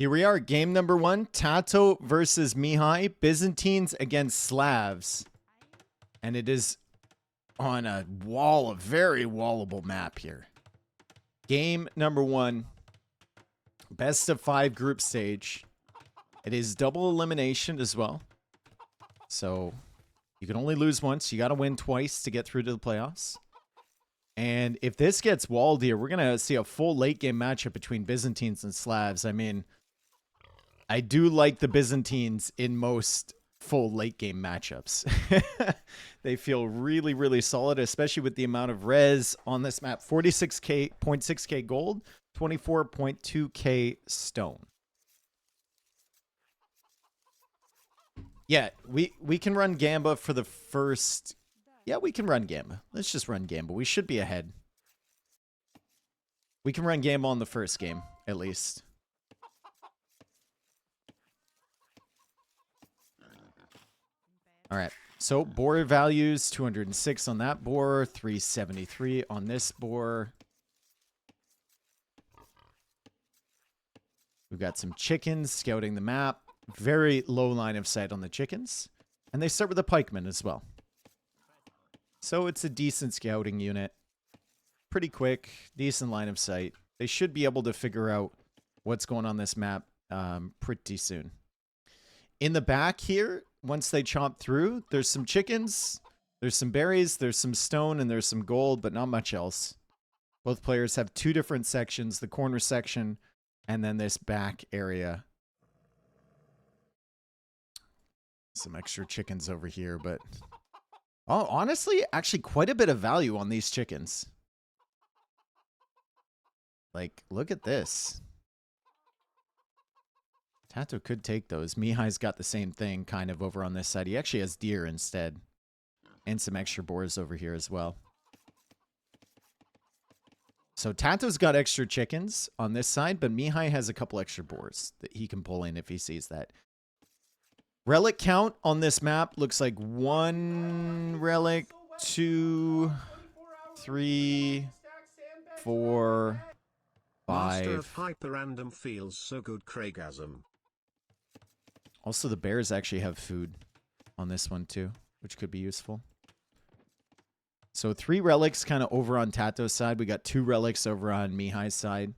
Here we are, game number 1, TaToH versus Mihai, Byzantines against Slavs. And it is on a very wallable map here. Game number 1, best of 5 group stage. It is double elimination as well. So you can only lose once. You got to win twice to get through to the playoffs. And if this gets walled here, we're going to see a full late game matchup between Byzantines and Slavs. I mean, I do like the Byzantines in most full late game matchups. They feel really, really solid, especially with the amount of res on this map. 46.6k gold, 24.2k stone. Yeah, we can run Gamba for the first... Yeah, we can run Gamba. Let's just run Gamba. We should be ahead. We can run Gamba on the first game, at least. All right, so boar values, 206 on that boar, 373 on this boar. We've got some chickens scouting the map. Very low line of sight on the chickens. And they start with a pikeman as well. So it's a decent scouting unit. Pretty quick, decent line of sight. They should be able to figure out what's going on this map pretty soon. In the back here, once they chomp through, there's some chickens, there's some berries, there's some stone, and there's some gold, but not much else. Both players have 2 different sections, the corner section and then this back area. Some extra chickens over here, but... Oh, honestly, actually quite a bit of value on these chickens. Like, look at this. TaToH could take those. Mihai's got the same thing kind of over on this side. He actually has deer instead. And some extra boars over here as well. So TaToH's got extra chickens on this side, but Mihai has a couple extra boars that he can pull in if he sees that. Relic count on this map looks like 1 relic, 2, 3, 4, 5. Master of HyperRandom feels so good, Craigasm. Also, the bears actually have food on this one too, which could be useful. So 3 relics kind of over on TaToH's side. We got 2 relics over on Mihai's side.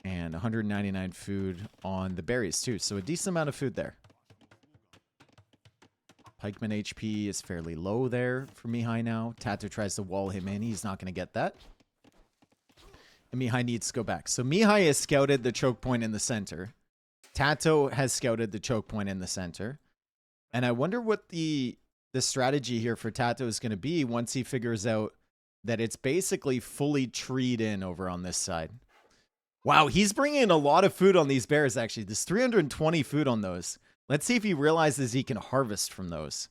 And 199 food on the berries too. So a decent amount of food there. Pikeman HP is fairly low there for Mihai now. TaToH tries to wall him in. He's not going to get that. And Mihai needs to go back. So Mihai has scouted the choke point in the center. TaToH has scouted the choke point in the center. And I wonder what the strategy here for TaToH is going to be once he figures out that it's basically fully treed in over on this side. Wow, he's bringing in a lot of food on these bears, actually. There's 320 food on those. Let's see if he realizes he can harvest from those.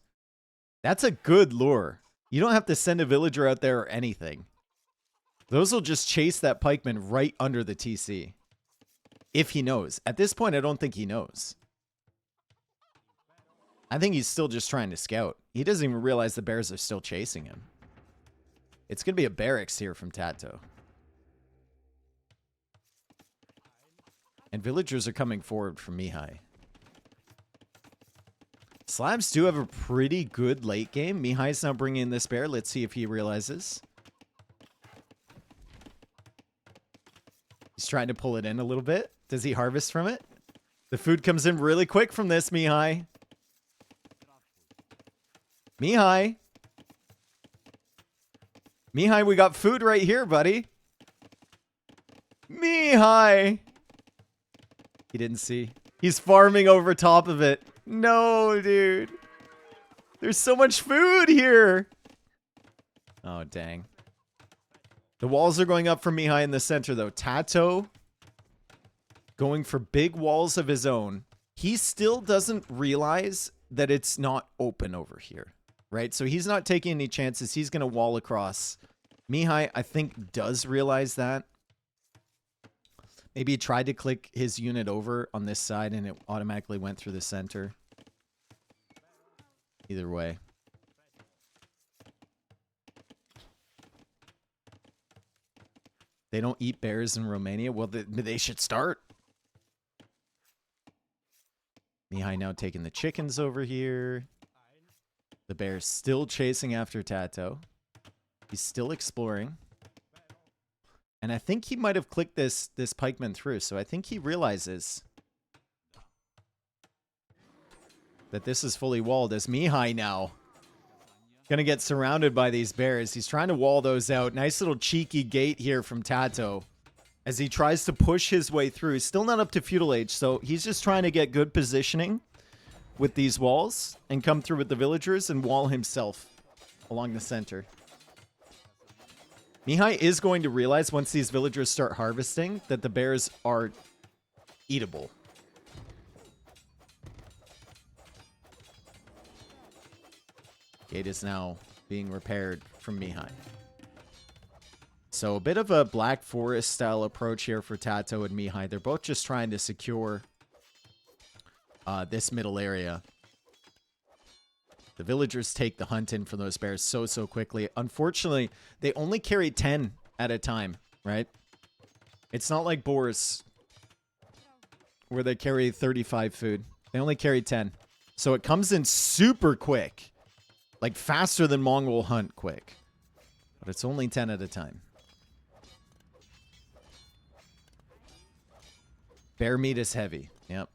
That's a good lure. You don't have to send a villager out there or anything. Those will just chase that pikeman right under the TC. If he knows. At this point, I don't think he knows. I think he's still just trying to scout. He doesn't even realize the bears are still chasing him. It's going to be a barracks here from TaToH. And villagers are coming forward from Mihai. Slavs do have a pretty good late game. Mihai's now bringing in this bear. Let's see if he realizes. He's trying to pull it in a little bit. Does he harvest from it? The food comes in really quick from this, Mihai. Mihai. Mihai, we got food right here, buddy. Mihai. He didn't see. He's farming over top of it. No, dude. There's so much food here. Oh, dang. The walls are going up for Mihai in the center, though. TaToH going for big walls of his own. He still doesn't realize that it's not open over here, right? So he's not taking any chances. He's going to wall across. Mihai, I think, does realize that. Maybe he tried to click his unit over on this side and it automatically went through the center. Either way. They don't eat bears in Romania. Well, they should start. Mihai now taking the chickens over here. The bear's still chasing after TaToH. He's still exploring. And I think he might have clicked this pikeman through. So I think he realizes that this is fully walled as Mihai now going to get surrounded by these bears. He's trying to wall those out. Nice little cheeky gate here from TaToH as he tries to push his way through. He's still not up to feudal age, so he's just trying to get good positioning with these walls and come through with the villagers and wall himself along the center. Mihai is going to realize once these villagers start harvesting that the bears are eatable. Gate is now being repaired from Mihai. So a bit of a Black Forest style approach here for TaToH and Mihai. They're both just trying to secure this middle area. The villagers take the hunt in for those bears so quickly. Unfortunately, they only carry 10 at a time, right? It's not like boars where they carry 35 food. They only carry 10. So it comes in super quick. Like faster than Mongol hunt quick. But it's only 10 at a time. Bear meat is heavy. Yep.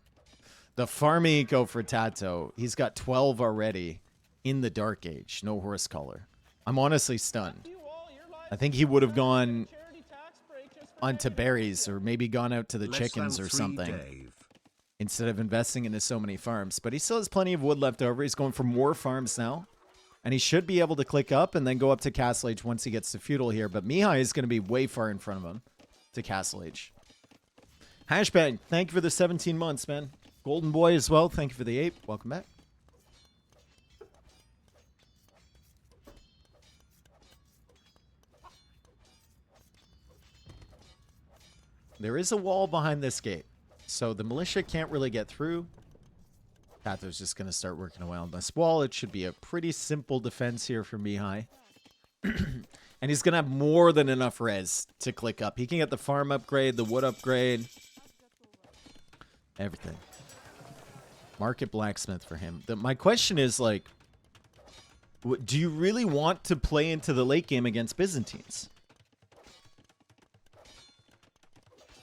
The farming eco for TaToH. He's got 12 already in the Dark Age. No horse collar. I'm honestly stunned. I think he would have gone onto berries or maybe gone out to the chickens or something instead of investing into so many farms. But he still has plenty of wood left over. He's going for more farms now. And he should be able to click up and then go up to Castle Age once he gets to feudal here. But Mihai is going to be way far in front of him to Castle Age. Hashbag, thank you for the 17 months, man. Golden Boy as well, thank you for the 8. Welcome back. There is a wall behind this gate, so the militia can't really get through. TaToH's just going to start working away on this wall. It should be a pretty simple defense here for Mihai. And he's going to have more than enough res to click up. He can get the farm upgrade, the wood upgrade. Everything. Market blacksmith for him. My question is, like, do you really want to play into the late game against Byzantines?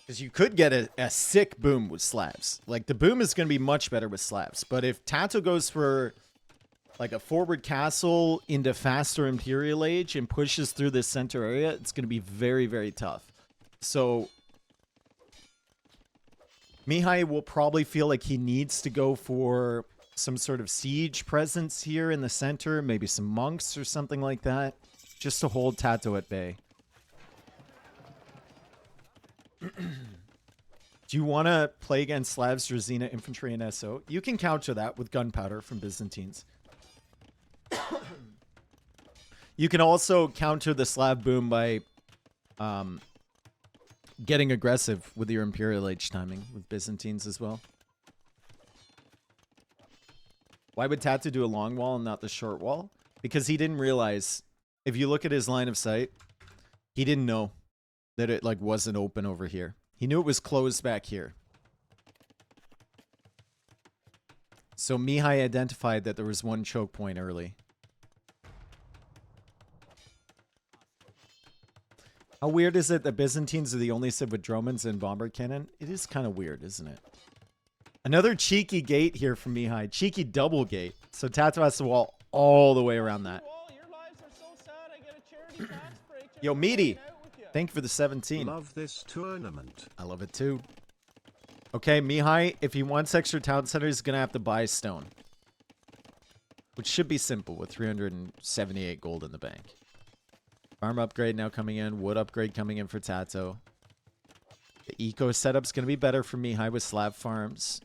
Because you could get a sick boom with Slavs. Like, the boom is going to be much better with Slavs. But if TaToH goes for, like, a forward castle into faster Imperial Age and pushes through this center area, it's going to be very, very tough. So Mihai will probably feel like he needs to go for some sort of siege presence here in the center. Maybe some monks or something like that. Just to hold TaToH at bay. Do you want to play against Slavs, Drazina, infantry, and SO? You can counter that with gunpowder from Byzantines. You can also counter the Slav boom by getting aggressive with your Imperial Age timing with Byzantines as well. Why would TaToH do a long wall and not the short wall? Because he didn't realize, if you look at his line of sight, he didn't know that it like wasn't open over here. He knew it was closed back here. So Mihai identified that there was one choke point early. How weird is it that Byzantines are the only civ with Dromans and bomber cannon? It is kind of weird, isn't it? Another cheeky gate here from Mihai. Cheeky double gate. So TaToH has to wall all the way around that. Yo, Meaty. Thank you for the 17. Love this tournament. I love it too. Okay, Mihai, if he wants extra town center, he's going to have to buy stone. Which should be simple with 378 gold in the bank. Farm upgrade now coming in. Wood upgrade coming in for TaToH. The eco setup's going to be better for Mihai with Slav farms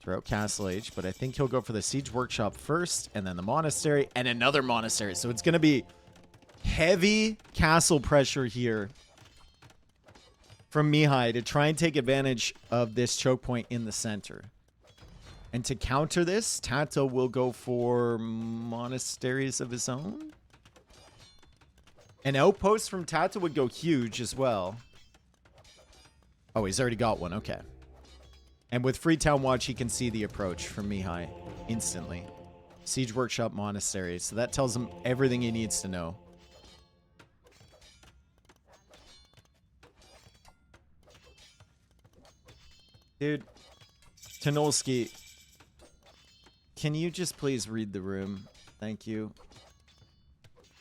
throughout Castle Age. But I think he'll go for the Siege Workshop first, and then the Monastery, and another Monastery. So it's going to be heavy castle pressure here from Mihai to try and take advantage of this choke point in the center. And to counter this, TaToH will go for monasteries of his own. An outpost from Tatau would go huge as well. Oh, he's already got one. Okay. And with Freetown Watch, he can see the approach from Mihai instantly. Siege Workshop Monastery. So that tells him everything he needs to know. Dude, Tanolski, can you just please read the room? Thank you.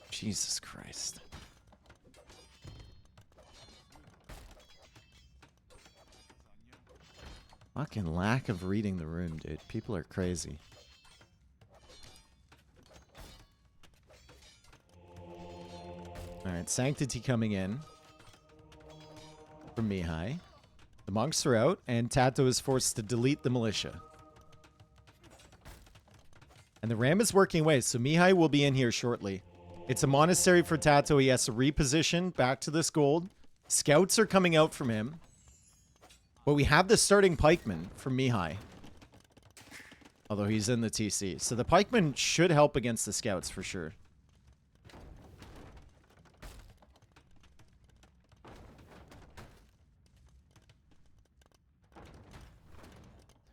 Jesus Christ. Fucking lack of reading the room, dude. People are crazy. Alright, Sanctity coming in from Mihai. The monks are out, and TaToH is forced to delete the militia. And the ram is working away, so Mihai will be in here shortly. It's a monastery for TaToH. He has to reposition back to this gold. Scouts are coming out from him. But we have the starting pikeman from Mihai. Although he's in the TC. So the pikeman should help against the scouts for sure.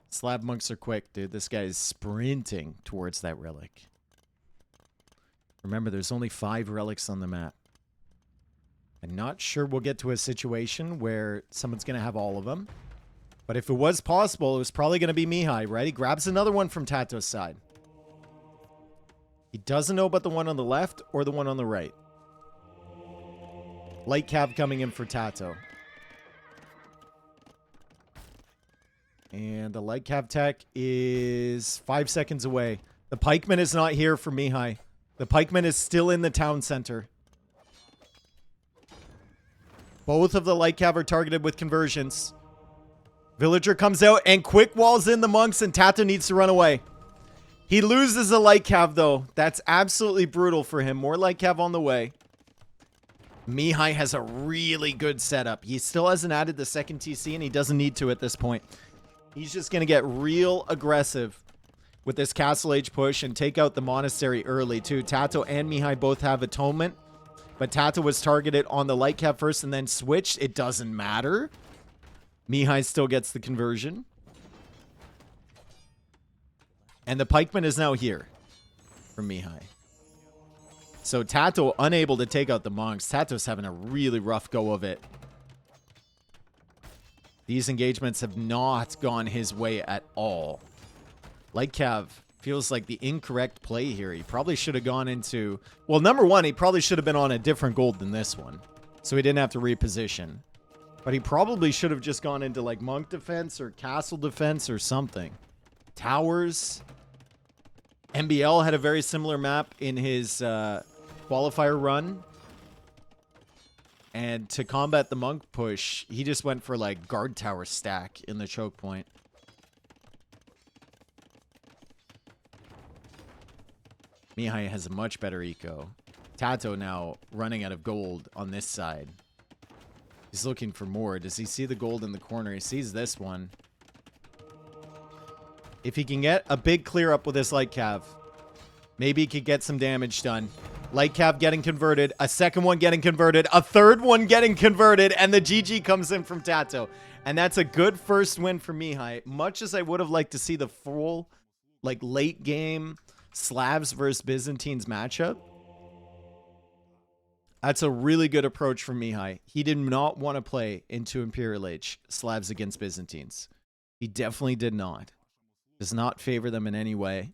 Slab monks are quick, dude. This guy is sprinting towards that relic. Remember, there's only 5 relics on the map. I'm not sure we'll get to a situation where someone's going to have all of them. But if it was possible, it was probably going to be Mihai, right? He grabs another one from TaToH's side. He doesn't know about the one on the left or the one on the right. Light cav coming in for TaToH. And the light cav tech is 5 seconds away. The pikeman is not here for Mihai. The pikeman is still in the town center. Both of the light cav are targeted with conversions. Villager comes out and quick walls in the monks, and TaToH needs to run away. He loses a light cav, though. That's absolutely brutal for him. More light cav on the way. Mihai has a really good setup. He still hasn't added the second TC, and he doesn't need to at this point. He's just going to get real aggressive with this Castle Age push and take out the monastery early, too. TaToH and Mihai both have atonement, but TaToH was targeted on the light cav first and then switched. It doesn't matter. Mihai still gets the conversion. And the pikeman is now here from Mihai. So TaToH unable to take out the monks. TaToH's having a really rough go of it. These engagements have not gone his way at all. Light cav feels like the incorrect play here. He probably should have gone into... Well, number one, he probably should have been on a different gold than this one. So he didn't have to reposition. But he probably should have just gone into like monk defense or castle defense or something. Towers. MBL had a very similar map in his qualifier run. And to combat the monk push, he just went for like guard tower stack in the choke point. Mihai has a much better eco. TaToH now running out of gold on this side. He's looking for more. Does he see the gold in the corner? He sees this one. If he can get a big clear up with this light cav, maybe he could get some damage done. Light cav getting converted. A second one getting converted. A third one getting converted. And the GG comes in from TaToH. And that's a good first win for Mihai. Much as I would have liked to see the full, like, late game Slavs versus Byzantines matchup. That's a really good approach from Mihai. He did not want to play into Imperial Age Slavs against Byzantines. He definitely did not. Does not favor them in any way.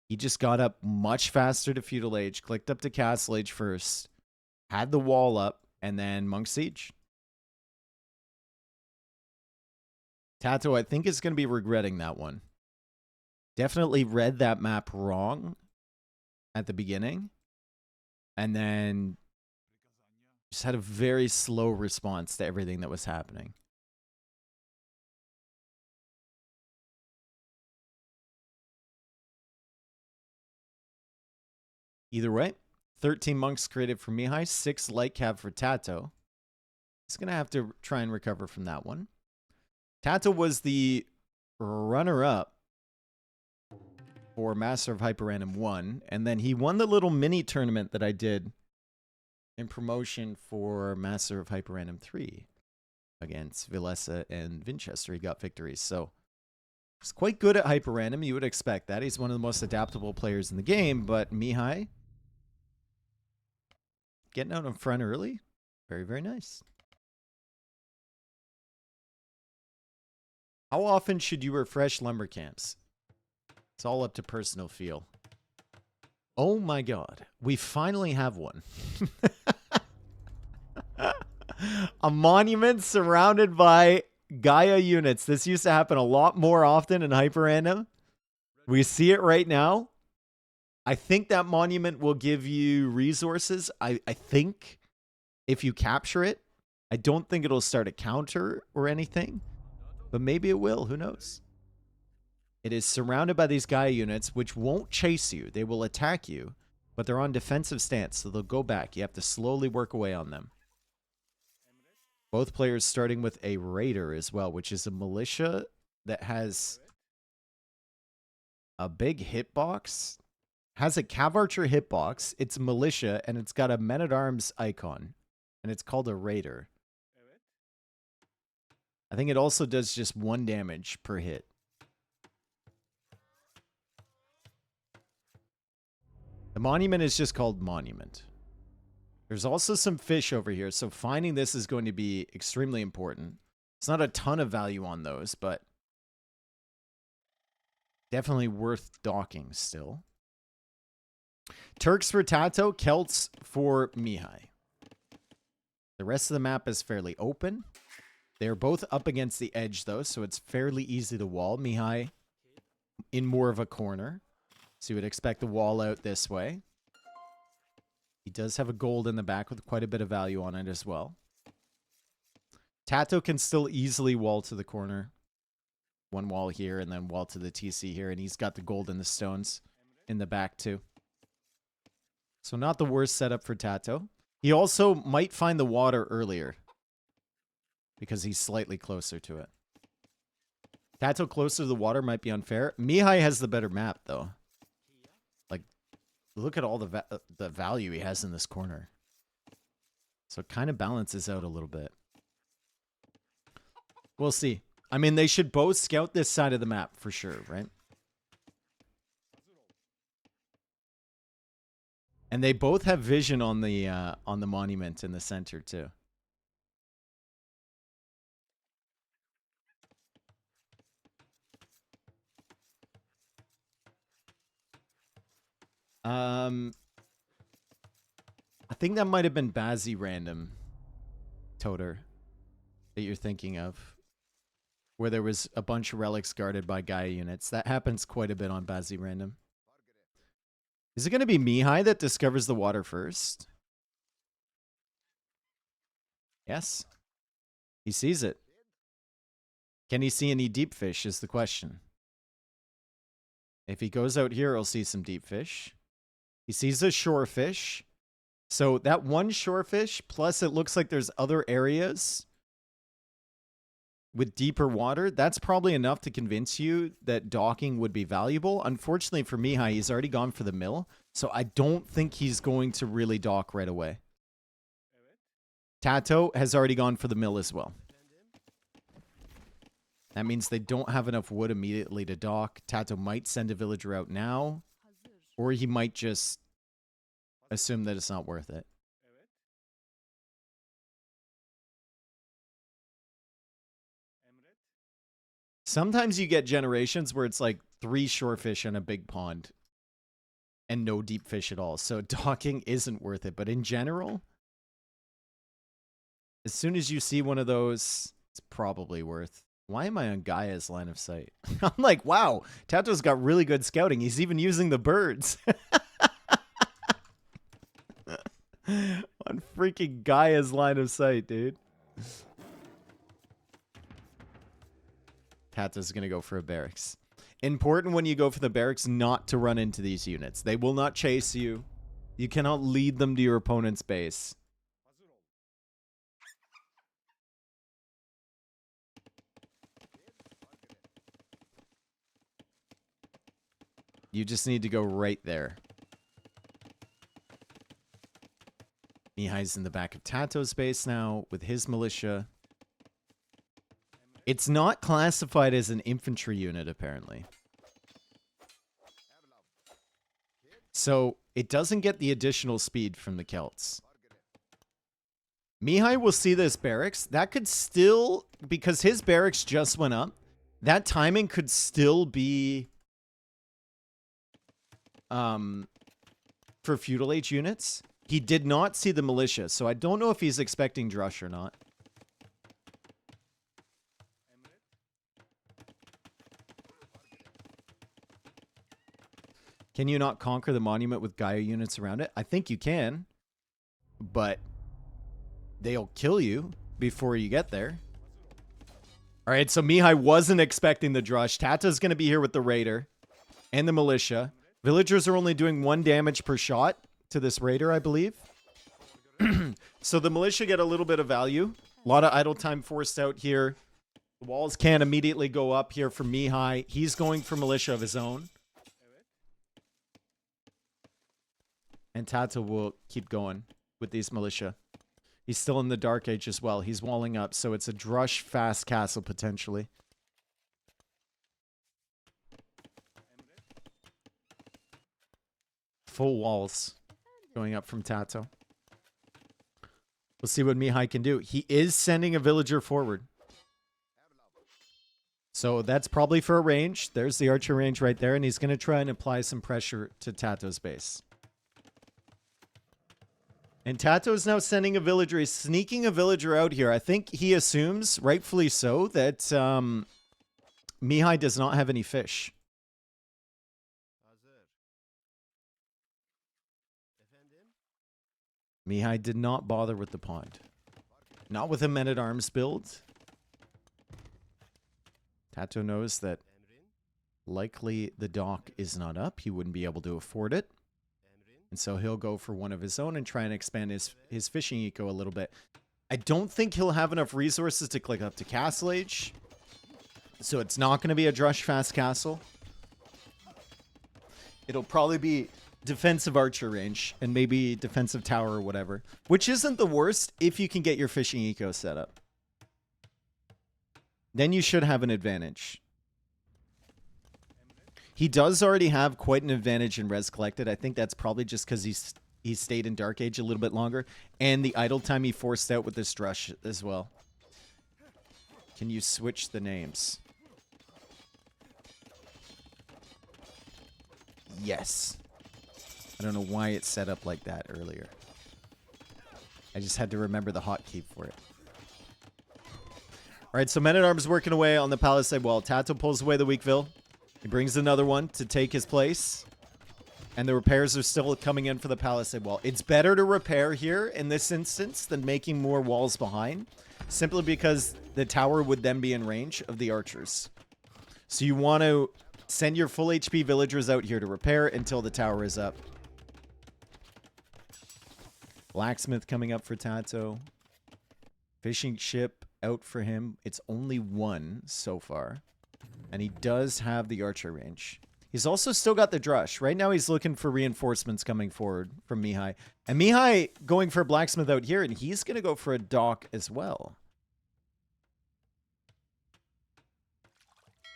He just got up much faster to Feudal Age, clicked up to Castle Age first, had the wall up, and then Monk Siege. TaToH, I think, is going to be regretting that one. Definitely read that map wrong at the beginning. And then just had a very slow response to everything that was happening. Either way, 13 monks created for Mihai, 6 light cav for TaToH. He's going to have to try and recover from that one. TaToH was the runner-up for Master of HyperRandom 1, and then he won the little mini tournament that I did in promotion for Master of HyperRandom 3 against Villesa and Winchester. He got victories, so he's quite good at HyperRandom. You would expect that. He's one of the most adaptable players in the game, but Mihai getting out in front early. Very, very nice. How often should you refresh lumber camps? It's all up to personal feel. Oh my god. We finally have one. A monument surrounded by Gaia units. This used to happen a lot more often in HyperRandom. We see it right now. I think that monument will give you resources. I think if you capture it. I don't think it'll start a counter or anything, but maybe it will. Who knows? It is surrounded by these Gaia units, which won't chase you. They will attack you, but they're on defensive stance, so they'll go back. You have to slowly work away on them. Both players starting with a raider as well, which is a militia that has a big hitbox. Has a cav archer hitbox. It's a militia, and it's got a men-at-arms icon, and it's called a raider. I think it also does just 1 damage per hit. The monument is just called Monument. There's also some fish over here, so finding this is going to be extremely important. It's not a ton of value on those, but definitely worth docking still. Turks for TaToH, Celts for Mihai. The rest of the map is fairly open. They're both up against the edge, though, so it's fairly easy to wall. Mihai in more of a corner, so you would expect the wall out this way. He does have a gold in the back with quite a bit of value on it as well. TaToH can still easily wall to the corner. 1 wall here and then wall to the TC here, and he's got the gold and the stones in the back too. So not the worst setup for TaToH. He also might find the water earlier because he's slightly closer to it. TaToH closer to the water might be unfair. Mihai has the better map, though. Like, look at all the value he has in this corner. So it kind of balances out a little bit. We'll see. I mean, they should both scout this side of the map for sure, right? And they both have vision on the monument in the center too. I think that might have been HyperRandom, TaToH, that you're thinking of, where there was a bunch of relics guarded by Gaia units. That happens quite a bit on HyperRandom. Is it going to be Mihai that discovers the water first? Yes. He sees it. Can he see any deep fish is the question. If he goes out here, he'll see some deep fish. He sees a shore fish. So that 1 shore fish, plus it looks like there's other areas with deeper water, that's probably enough to convince you that docking would be valuable. Unfortunately for Mihai, he's already gone for the mill, so I don't think he's going to really dock right away. TaToH has already gone for the mill as well. That means they don't have enough wood immediately to dock. TaToH might send a villager out now, or he might just assume that it's not worth it. Sometimes you get generations where it's like 3 shorefish in a big pond and no deep fish at all. So docking isn't worth it. But in general, as soon as you see one of those, it's probably worth. Why am I on Gaia's line of sight? I'm like, wow, TaToH's got really good scouting. He's even using the birds. On freaking Gaia's line of sight, dude. TaToH's going to go for a barracks. Important when you go for the barracks not to run into these units. They will not chase you. You cannot lead them to your opponent's base. You just need to go right there. Mihai's in the back of TaToH's base now with his militia. It's not classified as an infantry unit, apparently. So it doesn't get the additional speed from the Celts. Mihai will see this barracks. That could still, because his barracks just went up, that timing could still be for feudal age units. He did not see the militia, so I don't know if he's expecting Drush or not. Can you not conquer the monument with Gaia units around it? I think you can, but they'll kill you before you get there. All right, so Mihai wasn't expecting the Drush. TaToH's going to be here with the Raider and the militia. Villagers are only doing 1 damage per shot to this Raider, I believe. So the militia get a little bit of value. A lot of idle time forced out here. The walls can't immediately go up here for Mihai. He's going for militia of his own. And TaToH will keep going with these militia. He's still in the Dark Age as well. He's walling up, so it's a Drush fast castle potentially. Full walls going up from TaToH. We'll see what Mihai can do. He is sending a villager forward. So that's probably for a range. There's the archer range right there, and he's going to try and apply some pressure to TaToH's base. And TaToH is now sending a villager. He's sneaking a villager out here. I think he assumes, rightfully so, that Mihai does not have any fish. Mihai did not bother with the pond. Not with a men-at-arms build. TaToH knows that likely the dock is not up. He wouldn't be able to afford it. And so he'll go for one of his own and try and expand his fishing eco a little bit. I don't think he'll have enough resources to click up to Castle Age. So it's not going to be a Drush fast castle. It'll probably be defensive archer range and maybe defensive tower or whatever. Which isn't the worst if you can get your fishing eco set up. Then you should have an advantage. He does already have quite an advantage in res collected. I think that's probably just because he stayed in Dark Age a little bit longer. And the idle time he forced out with this Drush as well. Can you switch the names? Yes. I don't know why it's set up like that earlier. I just had to remember the hotkey for it. All right, so Men-at-Arms working away on the Palisade Wall. TaToH pulls away the Weakville. He brings another one to take his place. And the repairs are still coming in for the Palisade Wall. It's better to repair here in this instance than making more walls behind. Simply because the tower would then be in range of the archers. So you want to send your full HP villagers out here to repair until the tower is up. Blacksmith coming up for TaToH. Fishing ship out for him. It's only 1 so far. And he does have the archer range. He's also still got the Drush. Right now he's looking for reinforcements coming forward from Mihai. And Mihai going for a blacksmith out here, and he's going to go for a dock as well.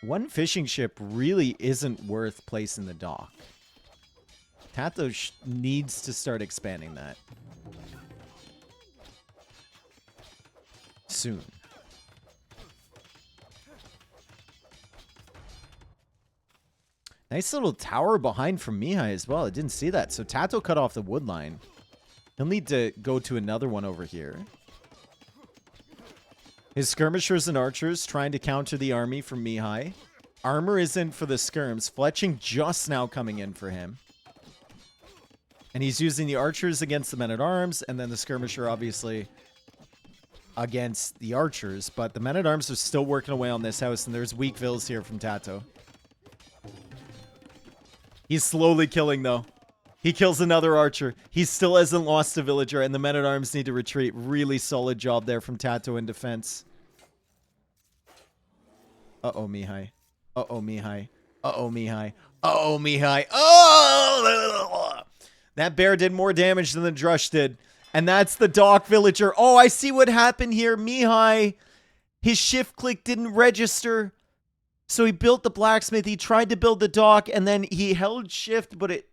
1 fishing ship really isn't worth placing the dock. TaToH needs to start expanding that. Soon. Nice little tower behind from Mihai as well. I didn't see that. So TaToH cut off the wood line. He'll need to go to another one over here. His skirmishers and archers trying to counter the army from Mihai. Armor is in for the skirms. Fletching just now coming in for him. And he's using the archers against the men-at-arms. And then the skirmisher, obviously, against the archers. But the men-at-arms are still working away on this house. And there's weak vills here from TaToH. He's slowly killing, though. He kills another archer. He still hasn't lost a villager, and the men-at-arms need to retreat. Really solid job there from TaToH in defense. Uh-oh, Mihai. Uh-oh, Mihai. Uh-oh, Mihai. Uh-oh, Mihai. Oh! That bear did more damage than the Drush did. And that's the dock villager. Oh, I see what happened here. Mihai, his shift click didn't register. So he built the blacksmith. He tried to build the dock, and then he held shift, but it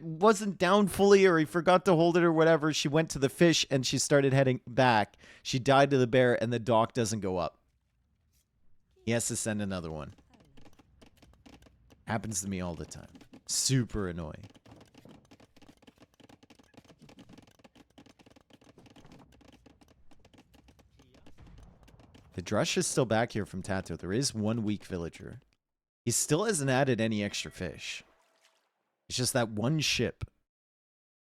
wasn't down fully or he forgot to hold it or whatever. She went to the fish and she started heading back. She died to the bear and the dock doesn't go up. He has to send another one. Happens to me all the time. Super annoying. The Drush is still back here from TaToH. There is one weak villager. He still hasn't added any extra fish. It's just that one ship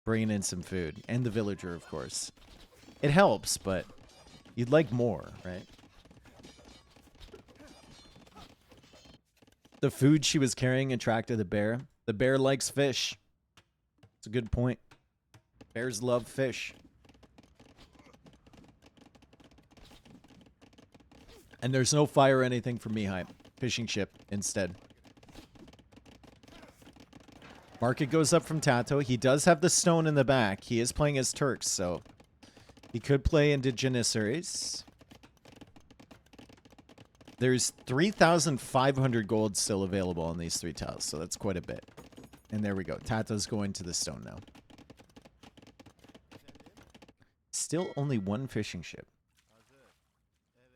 bringing in some food. And the villager, of course. It helps, but you'd like more, right? The food she was carrying attracted the bear. The bear likes fish. It's a good point. Bears love fish. And there's no fire or anything for Mihai. Fishing ship instead. Market goes up from TaToH. He does have the stone in the back. He is playing as Turks, so he could play Indigenissaries. There's 3,500 gold still available on these 3 tiles, so that's quite a bit. And there we go. TaToH's going to the stone now. Still only one fishing ship.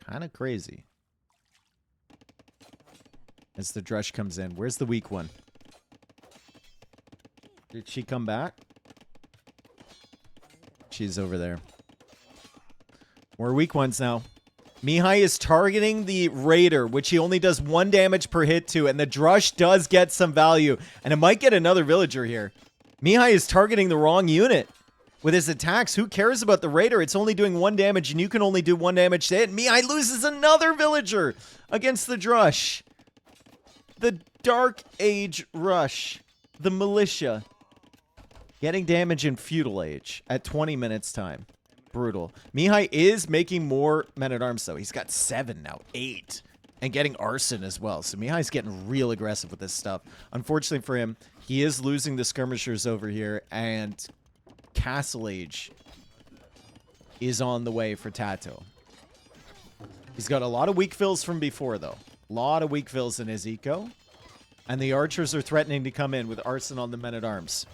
Kind of crazy. As the Drush comes in. Where's the weak one? Did she come back? She's over there. More weak ones now. Mihai is targeting the Raider, which he only does 1 damage per hit to, and the Drush does get some value. And it might get another villager here. Mihai is targeting the wrong unit. With his attacks, who cares about the Raider? It's only doing 1 damage, and you can only do 1 damage to it. Mihai loses another villager against the Drush. The Dark Age Rush. The Militia. Getting damage in Feudal Age at 20 minutes time. Brutal. Mihai is making more men-at-arms, though. He's got 7 now. 8. And getting Arson as well. So Mihai's getting real aggressive with this stuff. Unfortunately for him, he is losing the skirmishers over here, and Castle Age is on the way for TaToH. He's got a lot of weak fills from before, though. A lot of weak fills in his eco. And the archers are threatening to come in with Arson on the men-at-arms.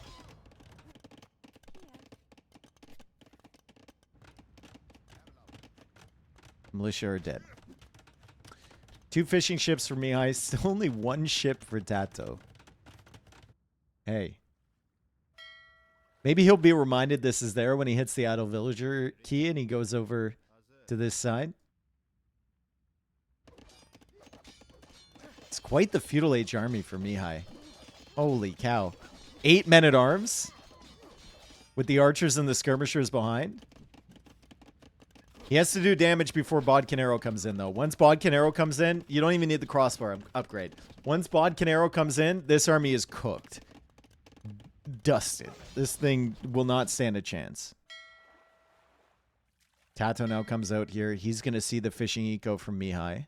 Militia are dead. 2 fishing ships for Mihai. Still only 1 ship for TaToH. Hey. Maybe he'll be reminded this is there when he hits the idle villager key and he goes over to this side. It's quite the feudal age army for Mihai. Holy cow. 8 men-at-arms with the archers and the skirmishers behind. He has to do damage before Bodcanero comes in, though. Once Bodcanero comes in, you don't even need the crossbar upgrade. Once Bodcanero comes in, this army is cooked. Dusted. This thing will not stand a chance. TaToH now comes out here. He's going to see the fishing eco from Mihai.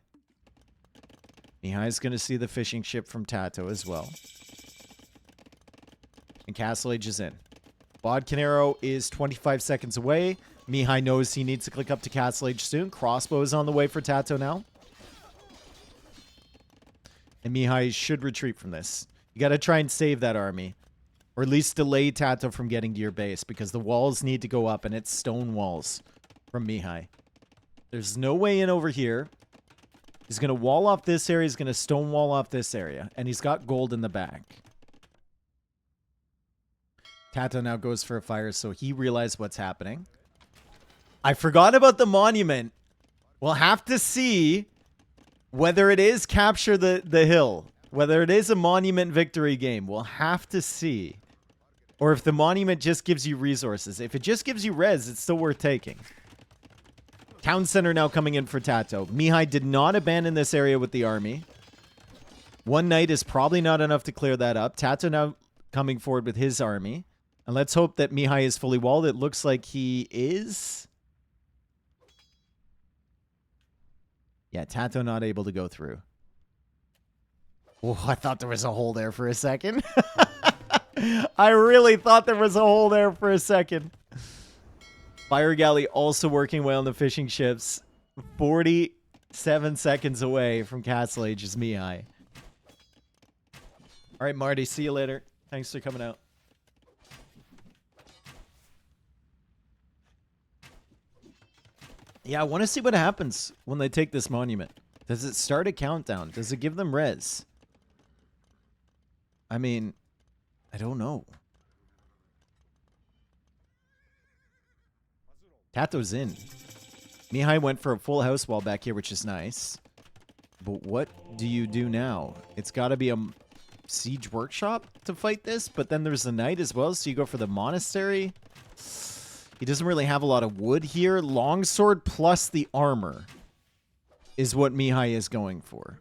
Mihai's going to see the fishing ship from TaToH as well. And Castle Age is in. Bodcanero is 25 seconds away. Mihai knows he needs to click up to Castle Age soon. Crossbow is on the way for TaToH now. And Mihai should retreat from this. You got to try and save that army. Or at least delay TaToH from getting to your base, because the walls need to go up, and it's stone walls from Mihai. There's no way in over here. He's going to wall off this area. He's going to stone wall off this area. And he's got gold in the back. TaToH now goes for a fire, so he realized what's happening. I forgot about the monument. We'll have to see whether it is capture the hill. Whether it is a monument victory game. We'll have to see. Or if the monument just gives you resources. If it just gives you res, it's still worth taking. Town center now coming in for TaToH. Mihai did not abandon this area with the army. 1 night is probably not enough to clear that up. TaToH now coming forward with his army. And let's hope that Mihai is fully walled. It looks like he is. Yeah, TaToH not able to go through. Oh, I thought there was a hole there for a second. I really thought there was a hole there for a second. Fire galley also working well on the fishing ships. 47 seconds away from Castle Age is Mihai. All right, Marty, see you later. Thanks for coming out. Yeah, I want to see what happens when they take this monument. Does it start a countdown? Does it give them res? I mean, I don't know. TaToH's in. Mihai went for a full house wall back here, which is nice. But what do you do now? It's got to be a siege workshop to fight this, but then there's the knight as well, so you go for the monastery. He doesn't really have a lot of wood here. Longsword plus the armor is what Mihai is going for.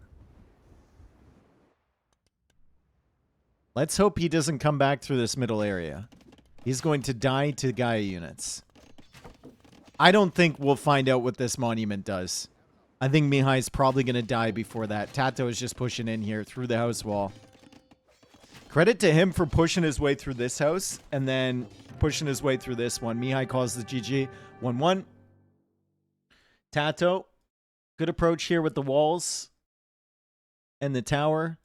Let's hope he doesn't come back through this middle area. He's going to die to Gaia units. I don't think we'll find out what this monument does. I think Mihai's probably going to die before that. TaToH is just pushing in here through the house wall. Credit to him for pushing his way through this house and then pushing his way through this one. Mihai calls the GG 1-1. TaToH, good approach here with the walls and the tower.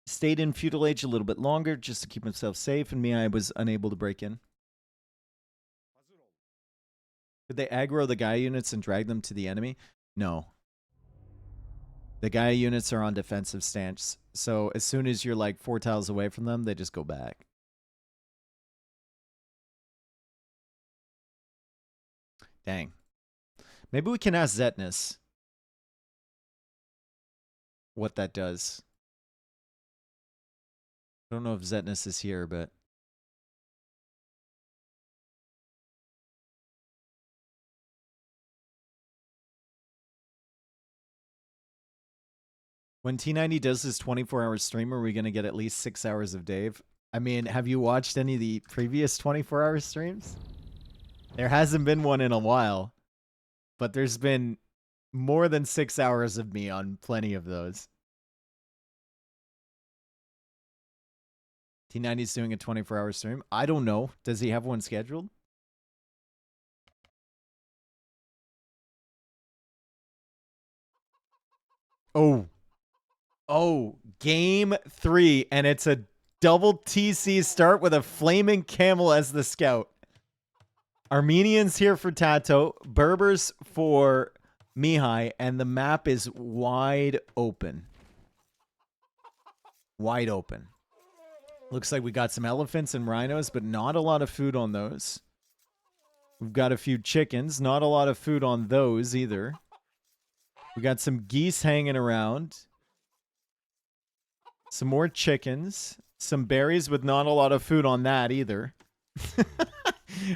Stayed in feudal age a little bit longer just to keep himself safe, and Mihai was unable to break in. Did they aggro the Gaia units and drag them to the enemy? No. The Gaia units are on defensive stance, so as soon as you're like 4 tiles away from them, they just go back. Dang. Maybe we can ask Zetnus what that does. I don't know if Zetnus is here, but... When T90 does his 24-hour stream, are we going to get at least 6 hours of Dave? I mean, have you watched any of the previous 24-hour streams? There hasn't been one in a while, but there's been more than 6 hours of me on plenty of those. T90's doing a 24-hour stream. I don't know. Does he have one scheduled? Oh, game 3, and it's a double TC start with a flaming camel as the scout. Armenians here for TaToH, Berbers for Mihai, and the map is wide open. Wide open. Looks like we got some elephants and rhinos, but not a lot of food on those. We've got a few chickens, not a lot of food on those either. We got some geese hanging around. Some more chickens. Some berries with not a lot of food on that either.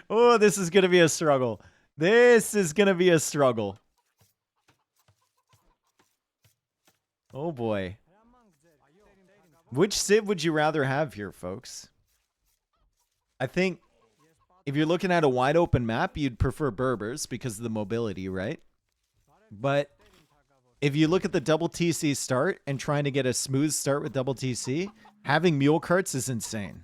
Oh, this is going to be a struggle. This is going to be a struggle. Oh, boy. Which civ would you rather have here, folks? I think if you're looking at a wide open map, you'd prefer Berbers because of the mobility, right? But if you look at the double TC start and trying to get a smooth start with double TC, having mule carts is insane.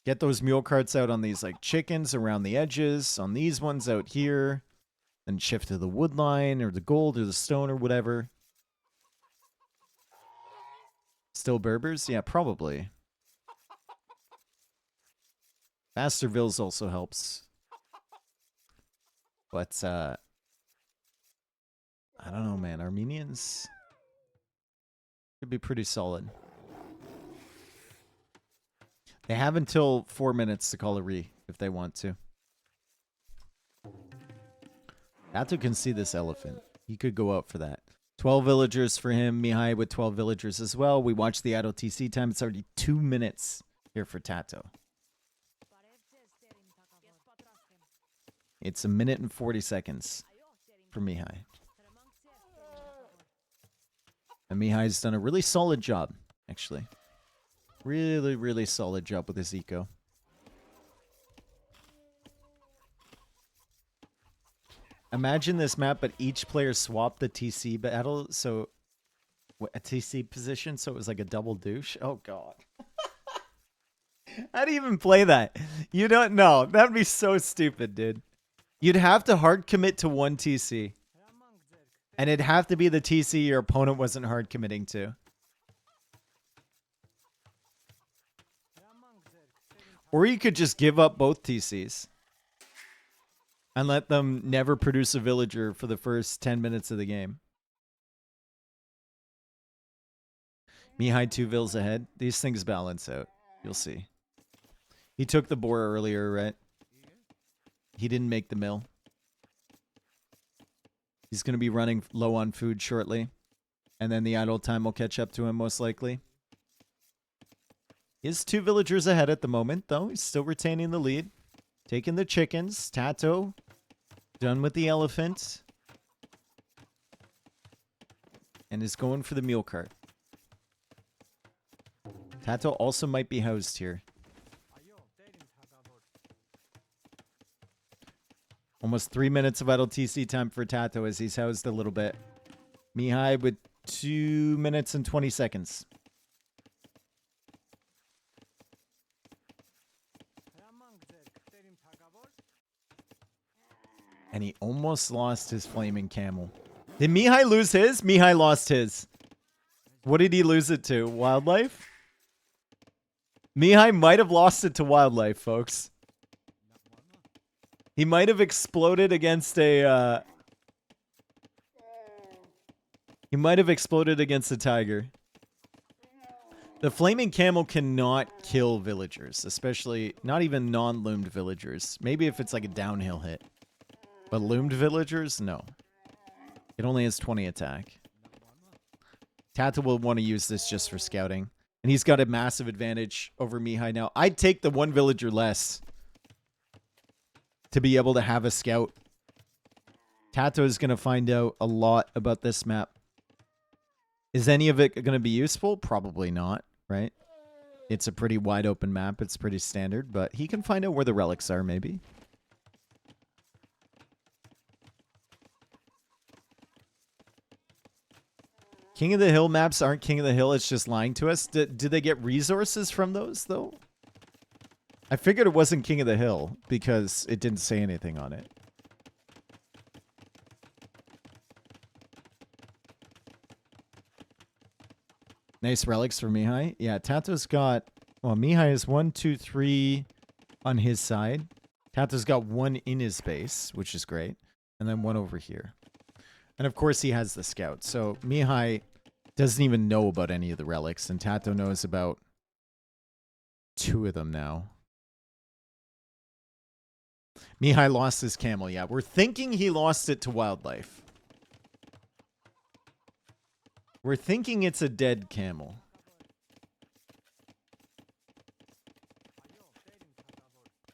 Get those mule carts out on these like chickens around the edges, on these ones out here, then shift to the wood line or the gold or the stone or whatever. Still Berbers? Yeah, probably. Fastervilles also helps. But, I don't know, man. Armenians could be pretty solid. They have until 4 minutes to call a re if they want to. TaToH can see this elephant. He could go out for that. 12 villagers for him. Mihai with 12 villagers as well. We watched the idle TC time. It's already 2 minutes here for TaToH. It's 1 minute and 40 seconds for Mihai. And Mihai's done a really solid job, actually. Really, really solid job with his eco. Imagine this map, but each player swapped the TC battle, so a TC position, so it was like a double douche. Oh, God. How do you even play that? You don't know. That'd be so stupid, dude. You'd have to hard commit to one TC. And it'd have to be the TC your opponent wasn't hard committing to. Or you could just give up both TCs. And let them never produce a villager for the first 10 minutes of the game. Mihai 2 vills ahead. These things balance out. You'll see. He took the boar earlier, right? He didn't make the mill. He's going to be running low on food shortly. And then the idle time will catch up to him most likely. He is 2 villagers ahead at the moment, though. He's still retaining the lead. Taking the chickens. TaToH. Done with the elephant. And is going for the mule cart. TaToH also might be housed here. Almost 3 minutes of idle TC time for TaToH as he's housed a little bit. Mihai with 2 minutes and 20 seconds. And he almost lost his flaming camel. Did Mihai lose his? Mihai lost his. What did he lose it to? Wildlife? Mihai might have lost it to wildlife, folks. He might have exploded against a... He might have exploded against a tiger. The flaming camel cannot kill villagers, especially not even non-loomed villagers. Maybe if it's like a downhill hit. But loomed villagers, no. It only has 20 attack. TaToH will want to use this just for scouting. And he's got a massive advantage over Mihai now. I'd take the 1 villager less to be able to have a scout. TaToH is going to find out a lot about this map. Is any of it going to be useful? Probably not, right? It's a pretty wide open map. It's pretty standard, but he can find out where the relics are, maybe. King of the Hill maps aren't King of the Hill. It's just lying to us. Did they get resources from those, though? I figured it wasn't King of the Hill because it didn't say anything on it. Nice relics for Mihai. Yeah, TaToH's got... Well, Mihai is 1, 2, 3 on his side. TaToH's got 1 in his base, which is great. And then 1 over here. And of course he has the scout. So Mihai doesn't even know about any of the relics. And TaToH knows about 2 of them now. Mihai lost his camel. Yeah, we're thinking he lost it to wildlife. We're thinking it's a dead camel.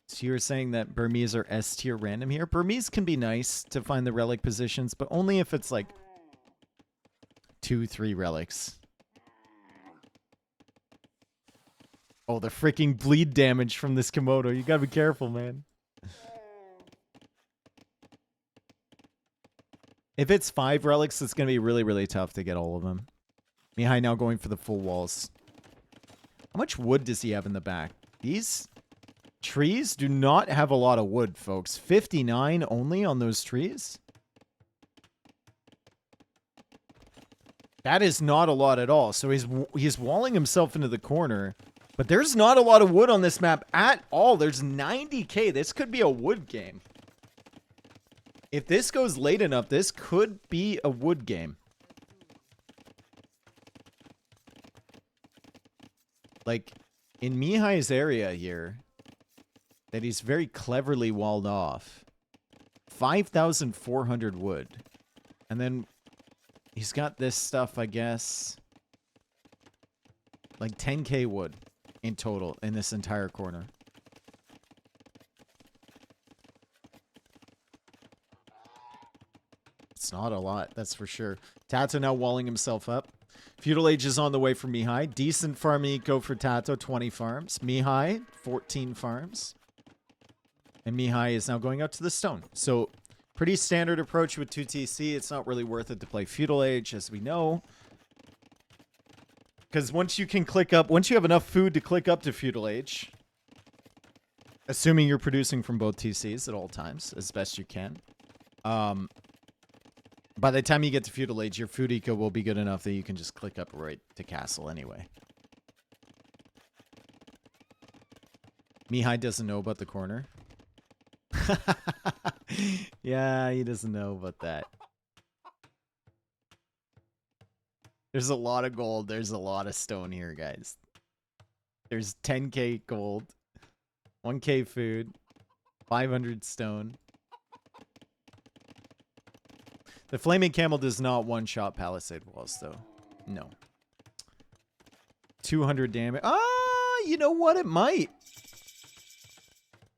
So you're saying that Burmese are S tier random here? Burmese can be nice to find the relic positions, but only if it's like 2, 3 relics. Oh, the freaking bleed damage from this Komodo. You gotta be careful, man. If it's 5 relics, it's gonna be really, really tough to get all of them. Mihai now going for the full walls. How much wood does he have in the back? These trees do not have a lot of wood, folks. 59 only on those trees? That is not a lot at all. So he's walling himself into the corner. But there's not a lot of wood on this map at all. There's 90k. This could be a wood game. If this goes late enough, this could be a wood game. Like, in Mihai's area here, that he's very cleverly walled off. 5,400 wood. And then he's got this stuff, I guess. Like 10k wood in total in this entire corner. It's not a lot, that's for sure. TaToH now walling himself up. Feudal Age is on the way for Mihai. Decent farming eco for TaToH, 20 farms. Mihai, 14 farms. And Mihai is now going out to the stone. So, pretty standard approach with 2TC. It's not really worth it to play Feudal Age, as we know. Because once you can click up, once you have enough food to click up to Feudal Age, Assuming you're producing from both TCs at all times, as best you can. By the time you get to feudal age, your food eco will be good enough that you can just click up right to castle anyway. Mihai doesn't know about the corner. Yeah, he doesn't know about that. There's a lot of gold. There's a lot of stone here, guys. There's 10k gold, 1k food, 500 stone. The flaming camel does not one-shot palisade walls, though. No. 200 damage. Ah, you know what? It might.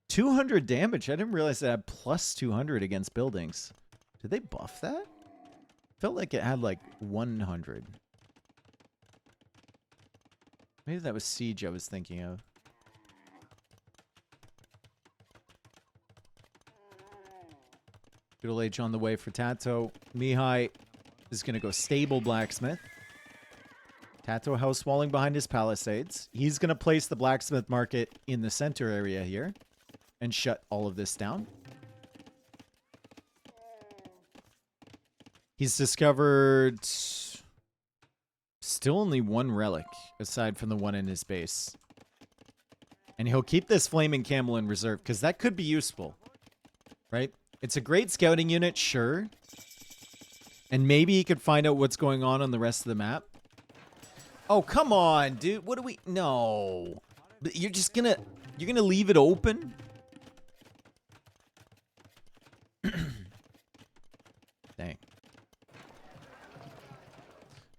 200 damage. I didn't realize it had plus 200 against buildings. Did they buff that? Felt like it had like 100. Maybe that was siege I was thinking of. Feudal age on the way for TaToH. Mihai is going to go stable blacksmith. TaToH house walling behind his palisades. He's going to place the blacksmith market in the center area here and shut all of this down. He's discovered still only one relic aside from the one in his base. And he'll keep this flaming camel in reserve because that could be useful, right? It's a great scouting unit, sure. And maybe he could find out what's going on the rest of the map. Oh, come on, dude. What do we... No. You're just gonna... You're gonna leave it open? Dang.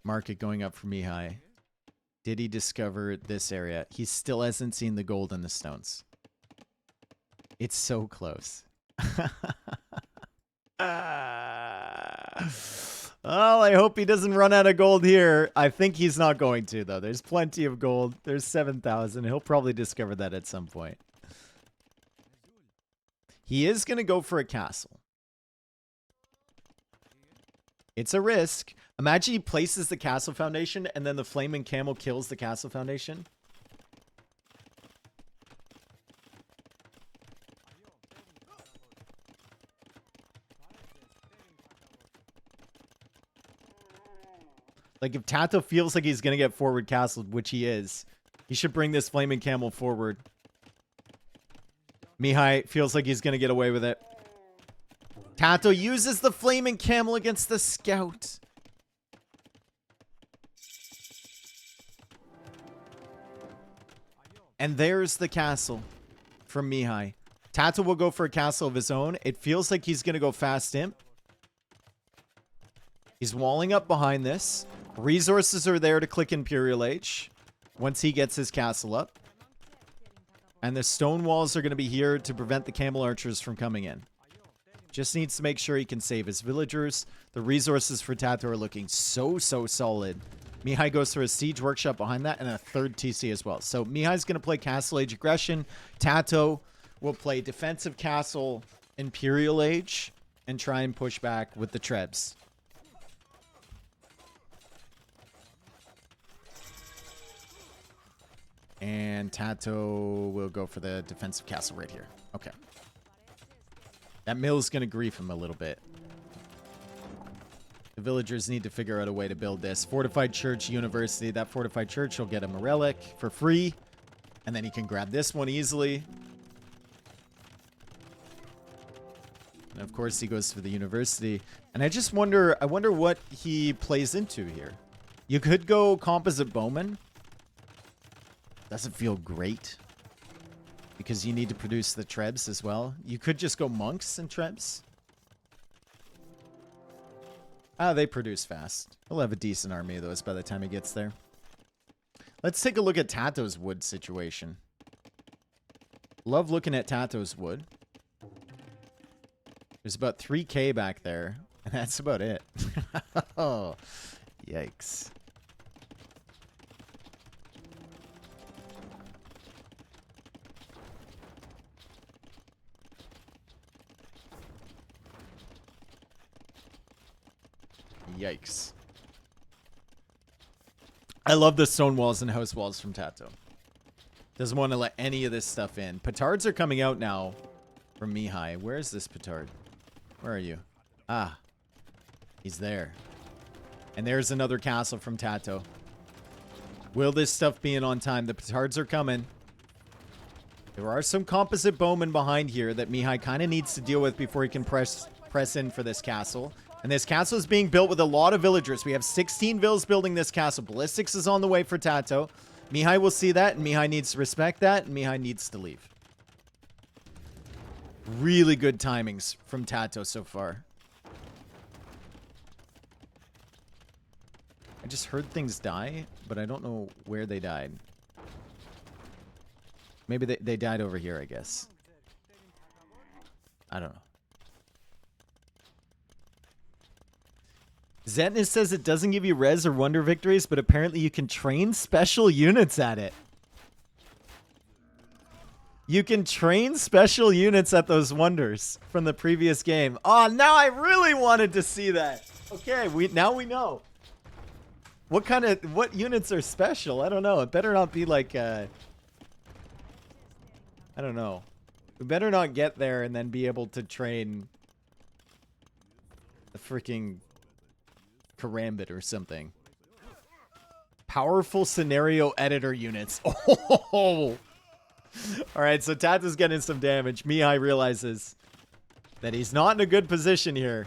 Market going up for Mihai. Did he discover this area? He still hasn't seen the gold and the stones. It's so close. Well, I hope he doesn't run out of gold here. I think he's not going to, though. There's plenty of gold. There's 7,000. He'll probably discover that at some point. He is going to go for a castle. It's a risk. Imagine he places the castle foundation and then the flaming camel kills the castle foundation. Like, if TaToH feels like he's going to get forward castled, which he is, he should bring this flaming camel forward. Mihai feels like he's going to get away with it. TaToH uses the flaming camel against the scout. And there's the castle from Mihai. TaToH will go for a castle of his own. It feels like he's going to go fast imp. He's walling up behind this. Resources are there to click Imperial Age once he gets his castle up. And the stone walls are going to be here to prevent the camel archers from coming in. Just needs to make sure he can save his villagers. The resources for TaToH are looking so solid. Mihai goes for a siege workshop behind that and a third TC as well. So Mihai's going to play Castle Age Aggression. TaToH will play Defensive Castle Imperial Age and try and push back with the Trebs. And TaToH will go for the Defensive Castle right here. Okay. That mill's going to grief him a little bit. The villagers need to figure out a way to build this. Fortified Church University. That Fortified Church will get him a relic for free. And then he can grab this one easily. And of course he goes for the university. And I just wonder, I wonder what he plays into here. You could go Composite Bowman. Doesn't feel great. Because you need to produce the Trebs as well. You could just go Monks and Trebs. Ah, they produce fast. He'll have a decent army of those by the time he gets there. Let's take a look at TaToH's wood situation. Love looking at TaToH's wood. There's about 3k back there. And that's about it. Oh, yikes. Yikes. I love the stone walls and house walls from TaToH. Doesn't want to let any of this stuff in. Petards are coming out now from Mihai. Where is this petard? Where are you? Ah. He's there. And there's another castle from TaToH. Will this stuff be in on time? The petards are coming. There are some composite bowmen behind here that Mihai kind of needs to deal with before he can press in for this castle. And this castle is being built with a lot of villagers. We have 16 vills building this castle. Ballistics is on the way for TaToH. Mihai will see that, and Mihai needs to respect that, and Mihai needs to leave. Really good timings from TaToH so far. I just heard things die, but I don't know where they died. Maybe they died over here, I guess. I don't know. Zetnus says it doesn't give you res or wonder victories, but apparently you can train special units at it. You can train special units at those wonders from the previous game. Oh, now I really wanted to see that. Okay, now we know. What units are special? I don't know. It better not be like I don't know. We better not get there and then be able to train the freaking Karambit or something. Powerful scenario editor units. Oh! Alright, so TaToH's getting some damage. Mihai realizes that he's not in a good position here.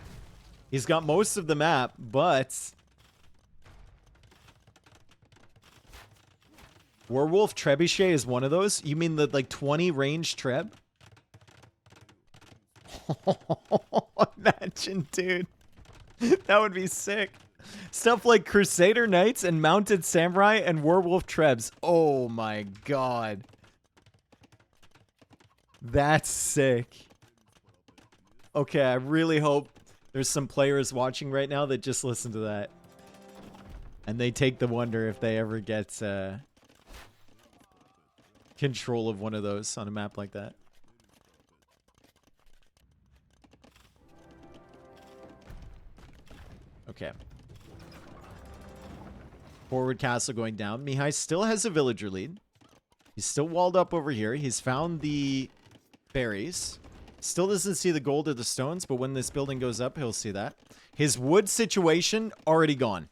He's got most of the map, but Werewolf Trebuchet is one of those? You mean the like 20 range Treb? Imagine, dude. That would be sick. Stuff like Crusader Knights and Mounted Samurai and Werewolf Trebs. Oh my god. That's sick. Okay, I really hope there's some players watching right now that just listen to that. And they take the wonder if they ever get control of one of those on a map like that. Okay. Forward castle going down. Mihai still has a villager lead. He's still walled up over here. He's found the berries. Still doesn't see the gold or the stones, but when this building goes up, he'll see that. His wood situation, already gone.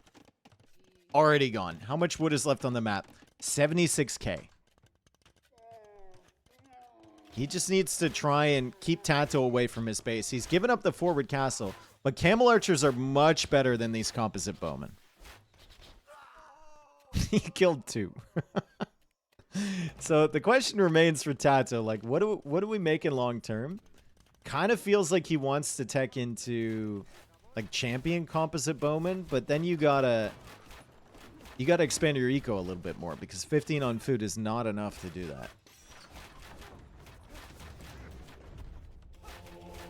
Already gone. How much wood is left on the map? 76k. He just needs to try and keep TaToH away from his base. He's given up the forward castle, but camel archers are much better than these composite bowmen. He killed 2. So the question remains for TaToH, like, what do we make in long term? Kind of feels like he wants to tech into like champion composite bowman, but then you gotta expand your eco a little bit more because 15 on food is not enough to do that.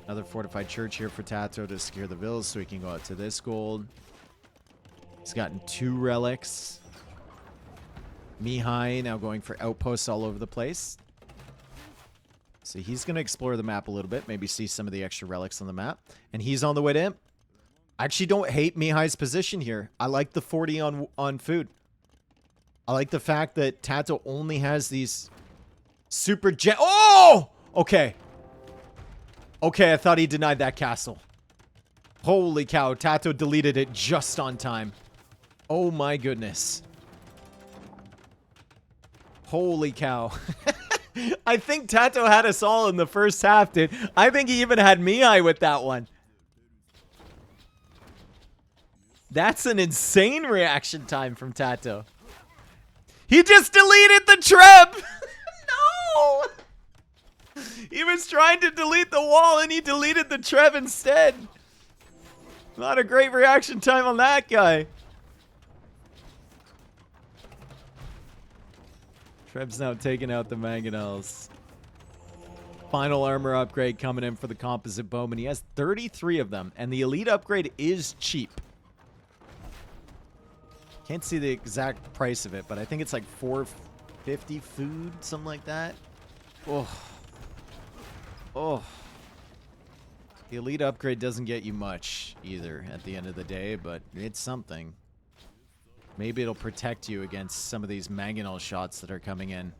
Another fortified church here for TaToH to secure the villas so he can go out to this gold. He's gotten 2 relics. Mihai now going for outposts all over the place. So he's going to explore the map a little bit. Maybe see some of the extra relics on the map. And he's on the way to Imp. I actually don't hate Mihai's position here. I like the 40 on food. I like the fact that TaToH only has these super jet. Oh! Okay. Okay, I thought he denied that castle. Holy cow, TaToH deleted it just on time. Oh my goodness. Holy cow. I think TaToH had us all in the first half, dude. I think he even had Mihai with that one. That's an insane reaction time from TaToH. He just deleted the Treb! No! He was trying to delete the wall and he deleted the Treb instead. Not a great reaction time on that guy. Treb's now taking out the mangonels. Final armor upgrade coming in for the composite bowman. He has 33 of them, and the elite upgrade is cheap. Can't see the exact price of it, but I think it's like $4.50 food, something like that. Oh. Oh. The elite upgrade doesn't get you much either at the end of the day, but it's something. Maybe it'll protect you against some of these mangonel shots that are coming in.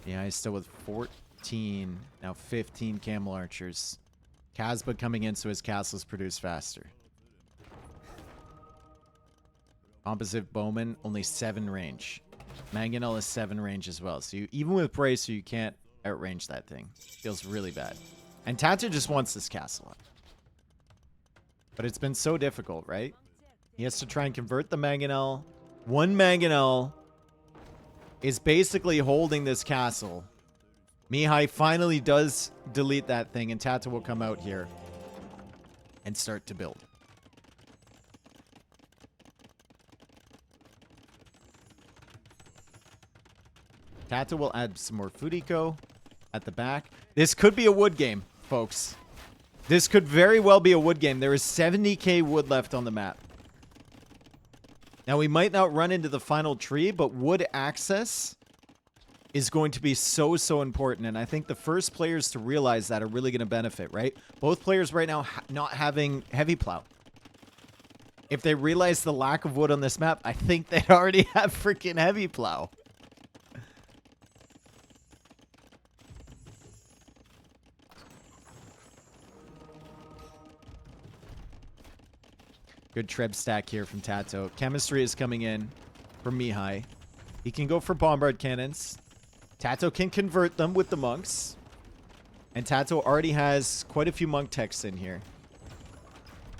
Yeah, he's still with 14, now 15 camel archers. Casbah coming in so his castles produce faster. Composite bowman, only 7 range. Mangonel is 7 range as well. So even with Bracer, you can't outrange that thing. Feels really bad. And TaToH just wants this castle up. But it's been so difficult, right? He has to try and convert the Mangonel. One Mangonel is basically holding this castle. Mihai finally does delete that thing, and TaToH will come out here and start to build. TaToH will add some more food eco at the back. This could be a wood game, folks. This could very well be a wood game. There is 70k wood left on the map. Now, we might not run into the final tree, but wood access is going to be so, so important. And I think the first players to realize that are really going to benefit, right? Both players right now not having heavy plow. If they realize the lack of wood on this map, I think they already have freaking heavy plow. Good Treb stack here from TaToH. Chemistry is coming in from Mihai. He can go for bombard cannons. TaToH can convert them with the monks. And TaToH already has quite a few monk techs in here.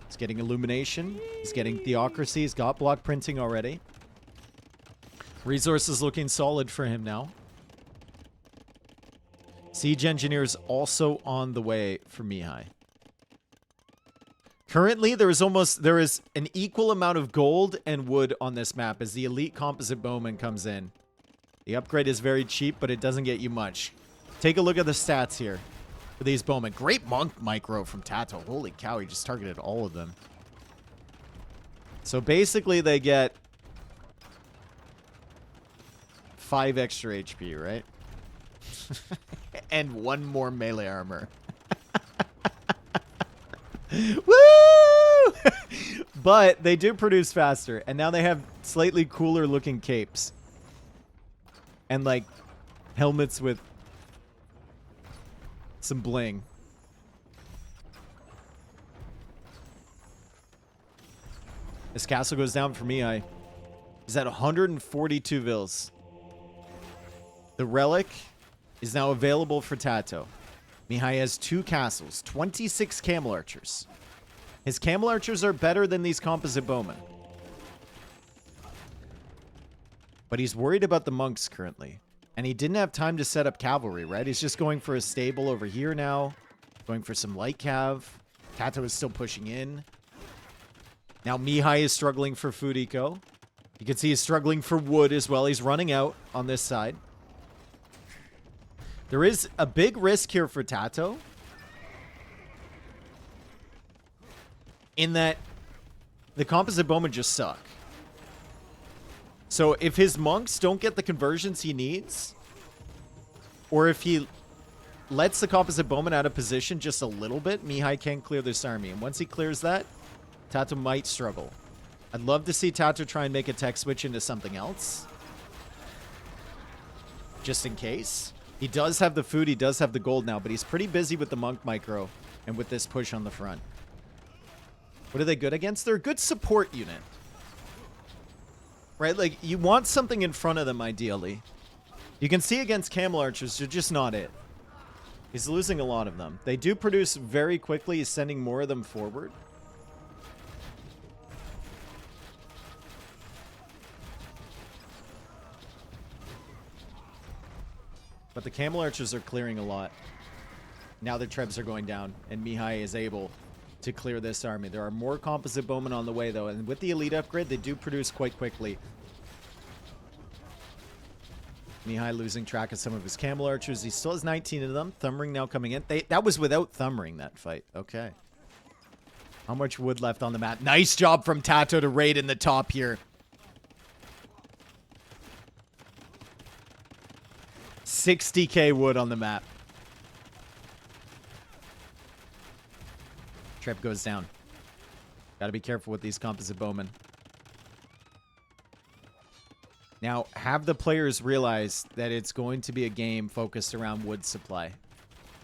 He's getting illumination. He's getting theocracy. He's got block printing already. Resources looking solid for him now. Siege engineers also on the way for Mihai. Currently, there is an equal amount of gold and wood on this map as the elite composite bowman comes in. The upgrade is very cheap, but it doesn't get you much. Take a look at the stats here for these bowmen. Great monk micro from TaToH. Holy cow, he just targeted all of them. So basically, they get 5 extra HP, right? And 1 more melee armor. Woo! But they do produce faster, and now they have slightly cooler looking capes. And like helmets with some bling. This castle goes down for Mihai. He's at 142 vils. The relic is now available for TaToH. Mihai has 2 castles, 26 camel archers. His camel archers are better than these composite bowmen. But he's worried about the monks currently. And he didn't have time to set up cavalry, right? He's just going for a stable over here now. Going for some light cav. TaToH is still pushing in. Now Mihai is struggling for food eco. You can see he's struggling for wood as well. He's running out on this side. There is a big risk here for TaToH. In that the composite bowmen just suck. So if his monks don't get the conversions he needs, or if he lets the composite bowman out of position just a little bit, Mihai can clear this army. And once he clears that, TaToH might struggle. I'd love to see TaToH try and make a tech switch into something else. Just in case. He does have the food, he does have the gold now, but he's pretty busy with the monk micro and with this push on the front. What are they good against? They're a good support unit. Right? Like, you want something in front of them, ideally. You can see against camel archers, they're just not it. He's losing a lot of them. They do produce very quickly. He's sending more of them forward. But the camel archers are clearing a lot. Now the trebs are going down, and Mihai is able to clear this army. There are more composite bowmen on the way, though, and with the elite upgrade, they do produce quite quickly. Mihai losing track of some of his camel archers. He still has 19 of them. Thumbring now coming in. That was without Thumbring, that fight. Okay. How much wood left on the map? Nice job from TaToH to raid in the top here. 60k wood on the map. Trip goes down. Gotta be careful with these composite bowmen. Now, have the players realize that it's going to be a game focused around wood supply?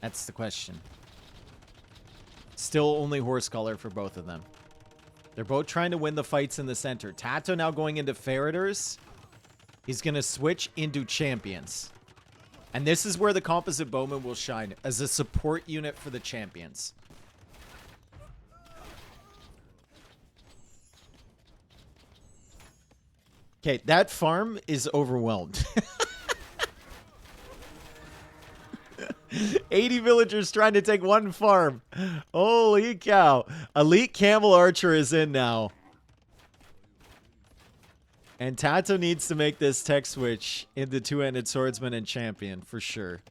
That's the question. Still only horse color for both of them. They're both trying to win the fights in the center. TaToH now going into Feriders. He's going to switch into champions. And this is where the composite bowman will shine as a support unit for the champions. Okay, that farm is overwhelmed. 80 villagers trying to take one farm. Holy cow. Elite Camel Archer is in now. And TaToH needs to make this tech switch into two-handed swordsman and champion for sure.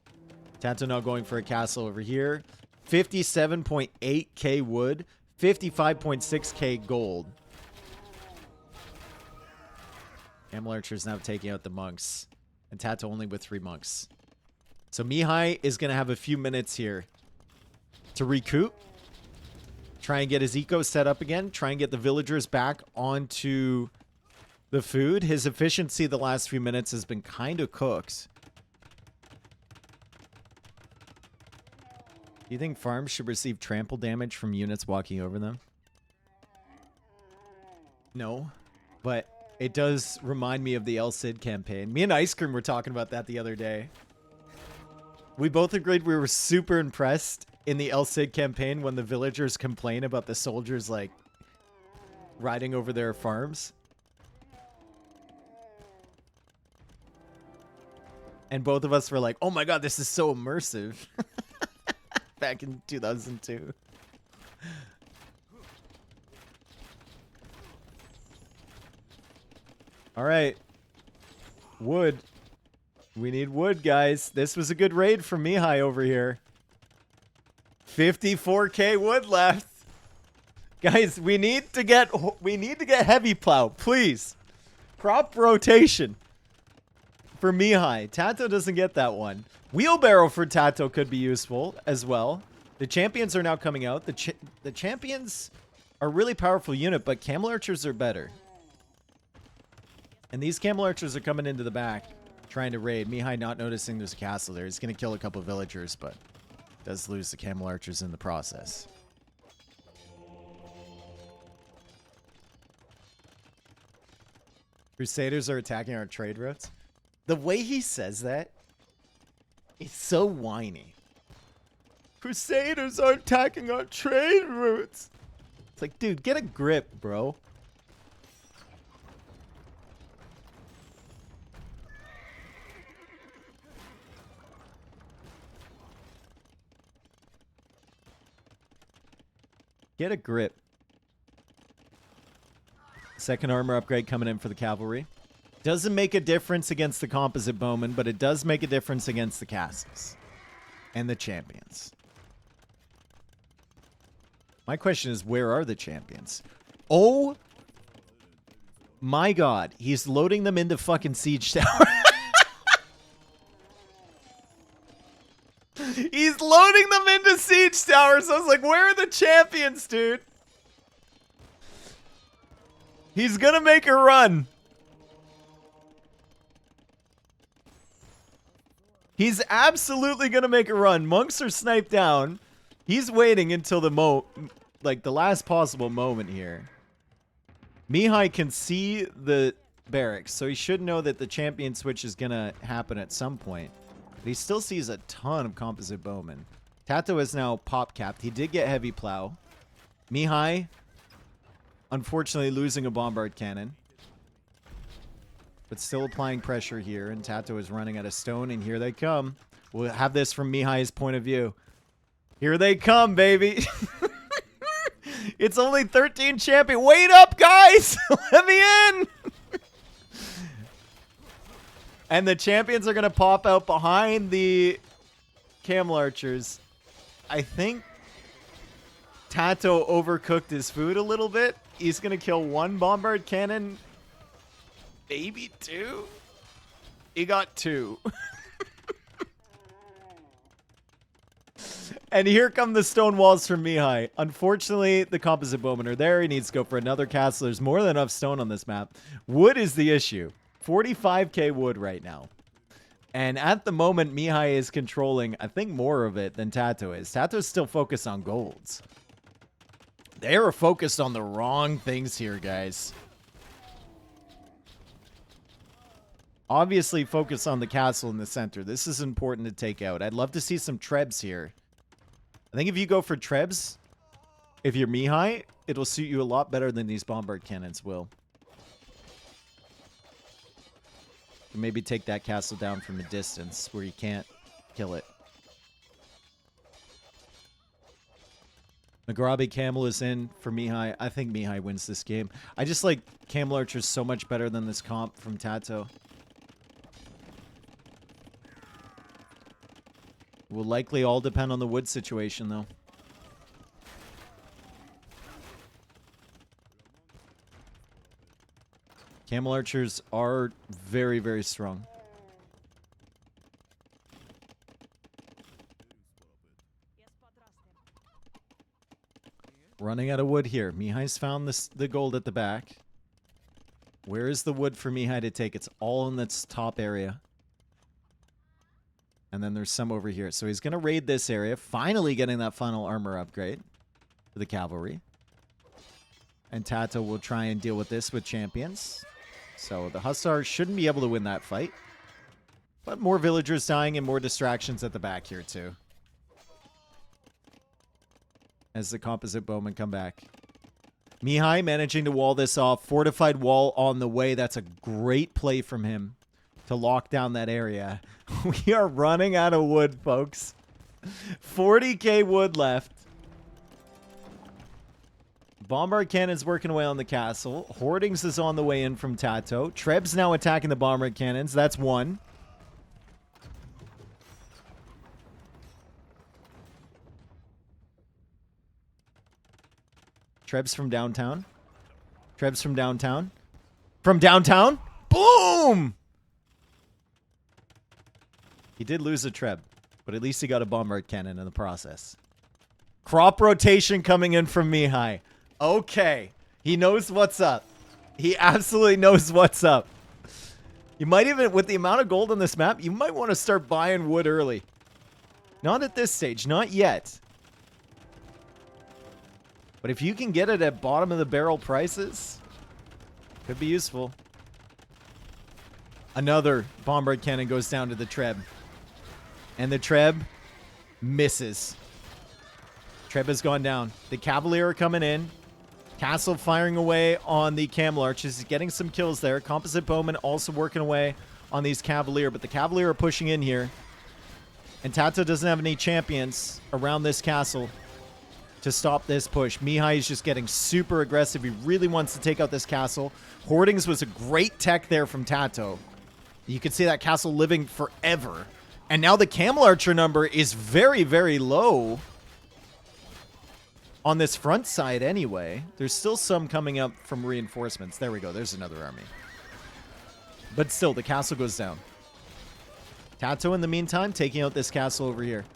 TaToH now going for a castle over here. 57.8k wood, 55.6k gold. Camel Archer is now taking out the monks. And TaToH only with 3 monks. So Mihai is going to have a few minutes here to recoup. Try and get his eco set up again. Try and get the villagers back onto the food. His efficiency the last few minutes has been kind of cooked. Do you think farms should receive trample damage from units walking over them? No, but it does remind me of the El Cid campaign. Me and Ice Cream were talking about that the other day. We both agreed we were super impressed in the El Cid campaign when the villagers complain about the soldiers, like, riding over their farms. And both of us were like, oh my god, this is so immersive. Back in 2002. All right. Wood. We need wood, guys. This was a good raid from Mihai over here. 54k wood left. Guys, we need to get heavy plow, please. Crop rotation for Mihai. TaToH doesn't get that one. Wheelbarrow for TaToH could be useful as well. The champions are now coming out. The champions are a really powerful unit, but camel archers are better. And these camel archers are coming into the back, trying to raid. Mihai not noticing there's a castle there. He's going to kill a couple of villagers, but does lose the camel archers in the process. Crusaders are attacking our trade routes. The way he says that, it's so whiny. Crusaders are attacking our trade routes. It's like, dude, get a grip, bro. Get a grip. Second armor upgrade coming in for the cavalry. Doesn't make a difference against the composite bowmen, but it does make a difference against the castles and the champions. My question is, where are the champions? Oh my god, he's loading them into fucking siege tower. He's loading them into siege towers. I was like, where are the champions, dude? He's gonna make a run. He's absolutely gonna make a run. Monks are sniped down. He's waiting until the the last possible moment here. Mihai can see the barracks, so he should know that the champion switch is gonna happen at some point. But he still sees a ton of composite bowmen. TaToH is now pop capped. He did get heavy plow. Mihai, unfortunately, losing a bombard cannon. But still applying pressure here. And TaToH is running out of stone. And here they come. We'll have this from Mihai's point of view. Here they come, baby. It's only 13 champion. Wait up, guys. Let me in. And the champions are going to pop out behind the camel archers. I think TaToH overcooked his food a little bit. He's going to kill one bombard cannon. Maybe 2. He got 2. And here come the stone walls from Mihai. Unfortunately, the composite bowmen are there. He needs to go for another castle. There's more than enough stone on this map. Wood is the issue. 45k wood right now. And at the moment, Mihai is controlling, I think, more of it than TaToH is. TaToH is still focused on golds. They are focused on the wrong things here, guys. Obviously, focus on the castle in the center. This is important to take out. I'd love to see some trebs here. I think if you go for trebs, if you're Mihai, it'll suit you a lot better than these bombard cannons will. And maybe take that castle down from a distance where you can't kill it. Maghrabi Camel is in for Mihai. I think Mihai wins this game. I just like Camel Archers so much better than this comp from TaToH. Will likely all depend on the wood situation, though. Camel Archers are very, very strong. Running out of wood here. Mihai's found the gold at the back. Where is the wood for Mihai to take? It's all in this top area. And then there's some over here. So he's going to raid this area. Finally getting that final armor upgrade for the cavalry. And TaToH will try and deal with this with champions. So the Hussars shouldn't be able to win that fight. But more villagers dying and more distractions at the back here too. As the composite bowmen come back. Mihai managing to wall this off. Fortified wall on the way. That's a great play from him to lock down that area. We are running out of wood, folks. 40k wood left. Bombard cannons working away on the castle. Hoardings is on the way in from TaToH. Treb's now attacking the bombard cannons. That's one. Treb's from downtown. Treb's from downtown. From downtown? Boom! He did lose a Treb, but at least he got a bombard cannon in the process. Crop rotation coming in from Mihai. Okay. He knows what's up. He absolutely knows what's up. You might even, with the amount of gold on this map, you might want to start buying wood early. Not at this stage. Not yet. But if you can get it at bottom of the barrel prices, could be useful. Another bombard cannon goes down to the Treb. And the Treb misses. Treb has gone down. The Cavalier are coming in. Castle firing away on the Camel Archers. He's getting some kills there. Composite Bowmen also working away on these Cavalier. But the Cavalier are pushing in here. And TaToH doesn't have any champions around this castle to stop this push. Mihai is just getting super aggressive. He really wants to take out this castle. Hoardings was a great tech there from TaToH. You can see that castle living forever. And now the Camel Archer number is very, very low. On this front side anyway. There's still some coming up from reinforcements. There we go. There's another army. But still, the castle goes down. TaToH, in the meantime, taking out this castle over here.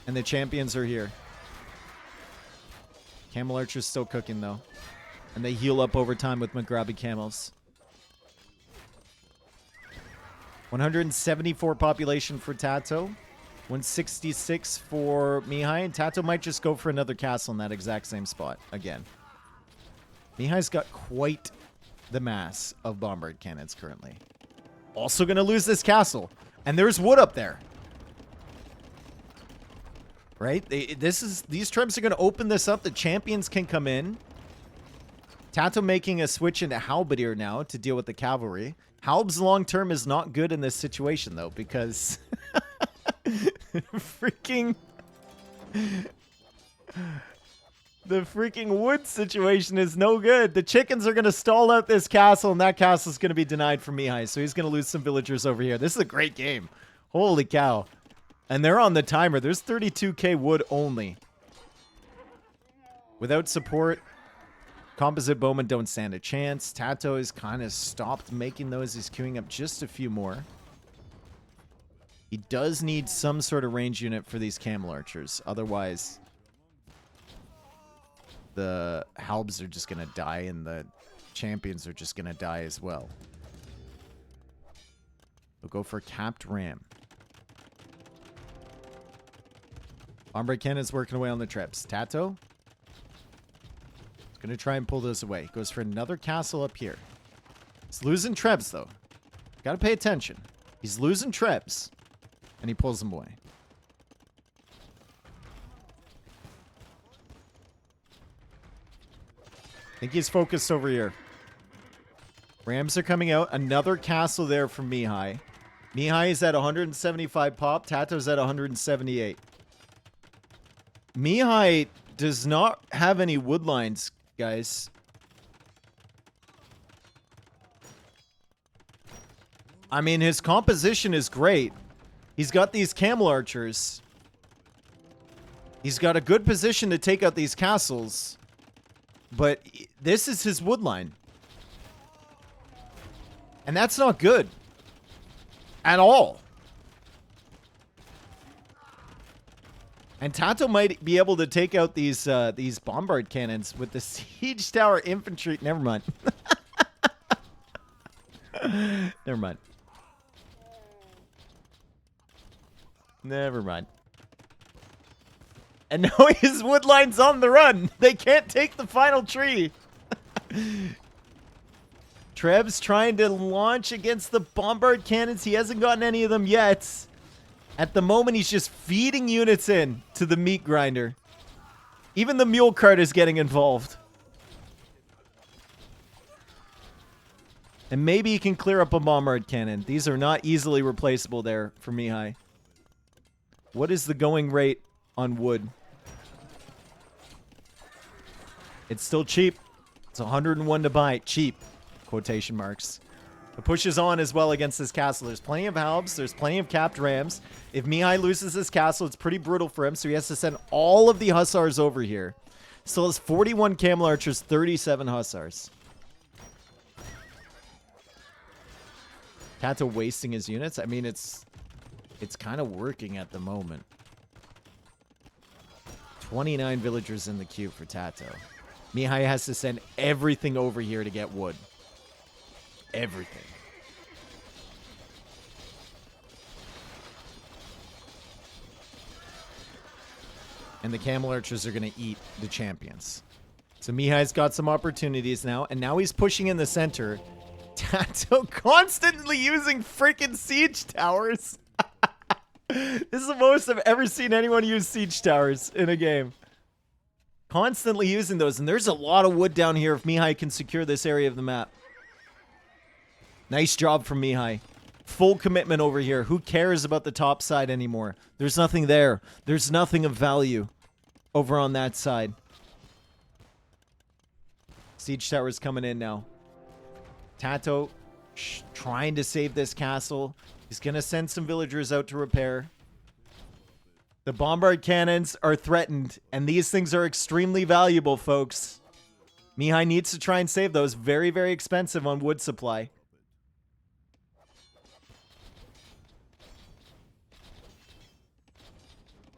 And the champions are here. Camel Archer's still cooking, though. And they heal up over time with Maghrabi Camels. 174 population for TaToH. 166 for Mihai. And TaToH might just go for another castle in that exact same spot again. Mihai's got quite the mass of bombard cannons currently. Also going to lose this castle. And there's wood up there. Right? These tribes are going to open this up. The champions can come in. TaToH making a switch into Halberdier now to deal with the cavalry. Halb's long term is not good in this situation, though, because the freaking wood situation is no good. The chickens are going to stall out this castle, and that castle is going to be denied from Mihai, so he's going to lose some villagers over here. This is a great game. Holy cow. And they're on the timer. There's 32k wood only. Without support, composite bowmen don't stand a chance. TaToH has kind of stopped making those. He's queuing up just a few more. He does need some sort of range unit for these Camel Archers. Otherwise, the Halbs are just going to die in the champions are just going to die as well. We'll go for capped ram. Bombard cannon's working away on the trips. TaToH is going to try and pull those away. Goes for another castle up here. He's losing trebs, though. Got to pay attention. He's losing trebs. And he pulls them away. I think he's focused over here. Rams are coming out. Another castle there from Mihai. Mihai is at 175 pop. TaToH's at 178. Mihai does not have any wood lines, guys. I mean, his composition is great. He's got these camel archers. He's got a good position to take out these castles. But this is his wood line. And that's not good. At all. And TaToH might be able to take out these bombard cannons with the siege tower infantry. Never mind. Never mind. Never mind. And now his wood line's on the run. They can't take the final tree. Treb's trying to launch against the bombard cannons. He hasn't gotten any of them yet. At the moment, he's just feeding units in to the meat grinder. Even the mule cart is getting involved. And maybe he can clear up a bombard cannon. These are not easily replaceable there for Mihai. What is the going rate on wood? It's still cheap. It's 101 to buy. Cheap. Quotation marks. It pushes on as well against this castle. There's plenty of halbs. There's plenty of capped rams. If Mihai loses this castle, it's pretty brutal for him. So he has to send all of the hussars over here. Still has 41 camel archers, 37 hussars. TaToH wasting his units. I mean, it's kind of working at the moment. 29 villagers in the queue for TaToH. Mihai has to send everything over here to get wood. Everything. And the camel archers are going to eat the champions. So Mihai's got some opportunities now. And now he's pushing in the center. TaToH constantly using freaking siege towers. This is the most I've ever seen anyone use siege towers in a game. Constantly using those. And there's a lot of wood down here if Mihai can secure this area of the map. Nice job from Mihai. Full commitment over here. Who cares about the top side anymore? There's nothing there. There's nothing of value over on that side. Siege tower's coming in now. TaToH trying to save this castle. He's going to send some villagers out to repair. The bombard cannons are threatened, and these things are extremely valuable, folks. Mihai needs to try and save those. Very, very expensive on wood supply.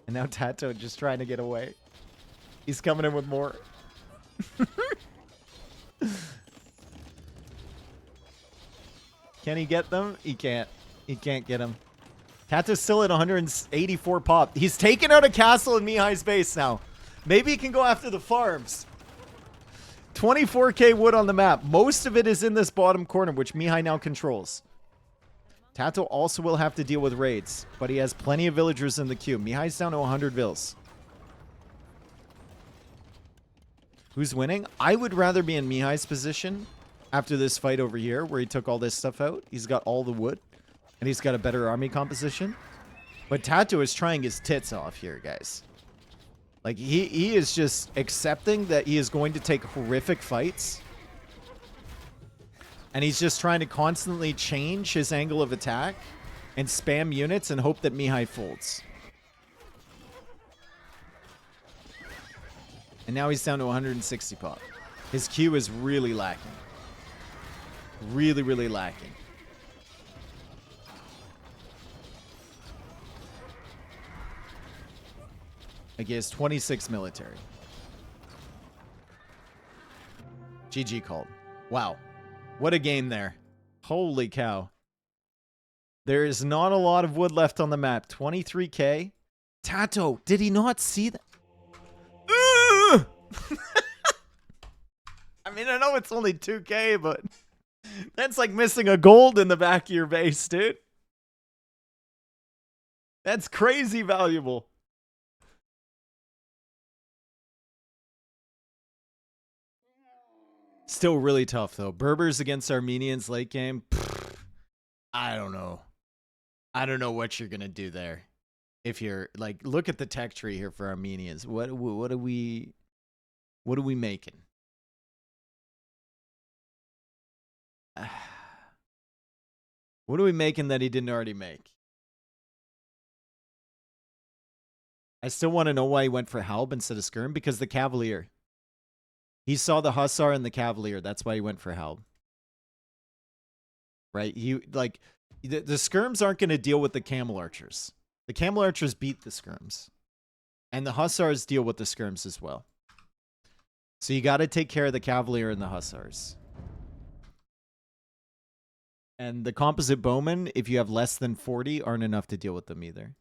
And now TaToH just trying to get away. He's coming in with more. Can he get them? He can't. He can't get them. TaToH's still at 184 pop. He's taken out a castle in Mihai's base now. Maybe he can go after the farms. 24k wood on the map. Most of it is in this bottom corner, which Mihai now controls. TaToH also will have to deal with raids, but he has plenty of villagers in the queue. Mihai's down to 100 vills. Who's winning? I would rather be in Mihai's position after this fight over here where he took all this stuff out. He's got all the wood, and he's got a better army composition. But TaToH is trying his tits off here, guys. Like, he is just accepting that he is going to take horrific fights. And he's just trying to constantly change his angle of attack and spam units and hope that Mihai folds. And now he's down to 160 pop. His Q is really lacking. Really, really lacking. Like, he has 26 military. GG called. Wow. What a game there. Holy cow. There is not a lot of wood left on the map. 23k. TaToH, did he not see that? I mean, I know it's only 2k, but that's like missing a gold in the back of your base, dude. That's crazy valuable. Still really tough, though. Berbers against Armenians late game. Pfft, I don't know. I don't know what you're going to do there. If you're like, look at the tech tree here for Armenians. What are we making? What are we making that he didn't already make? I still want to know why he went for Halb instead of Skirm, because the Cavalier. He saw the Hussar and the Cavalier. That's why he went for Halb. Right? The Skirms aren't going to deal with the Camel Archers. The Camel Archers beat the Skirms. And the Hussars deal with the Skirms as well. So you got to take care of the Cavalier and the Hussars. And the Composite Bowmen, if you have less than 40, aren't enough to deal with them either.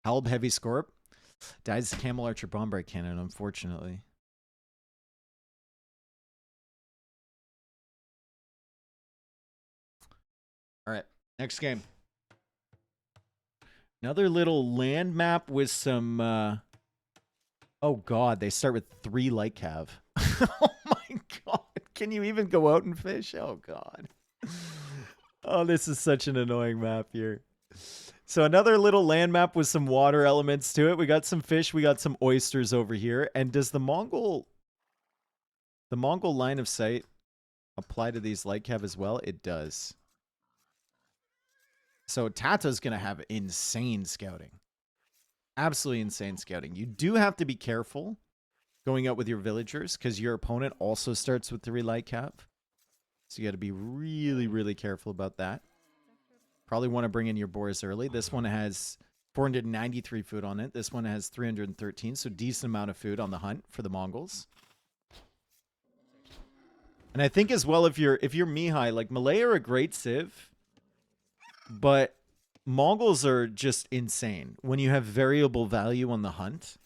Halb Heavy Scorp. Dies the Camel Archer Bombard Cannon, unfortunately. All right, next game. Another little land map with some... Oh, God, they start with 3 light cav. Oh, my God. Can you even go out and fish? Oh, God. Oh, this is such an annoying map here. So another little land map with some water elements to it. We got some fish. We got some oysters over here. And does the Mongol line of sight apply to these light cav as well? It does. So TaToH's going to have insane scouting. Absolutely insane scouting. You do have to be careful going out with your villagers because your opponent also starts with 3 light cav. So you got to be really, really careful about that. Probably want to bring in your boars early. This one has 493 food on it. This one has 313, so decent amount of food on the hunt for the Mongols. And I think as well, if you're Mihai, like Malay are a great civ, but Mongols are just insane when you have variable value on the hunt.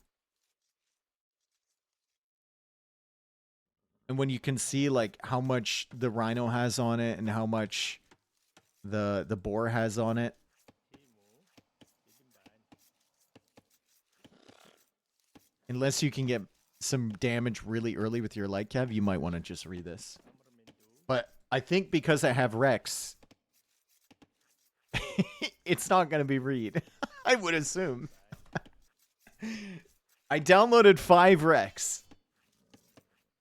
And when you can see like how much the rhino has on it and how much the boar has on it. Unless you can get some damage really early with your light cav, you might want to just read this. But I think because I have Rex, it's not going to be read. I would assume. I downloaded 5 Rex.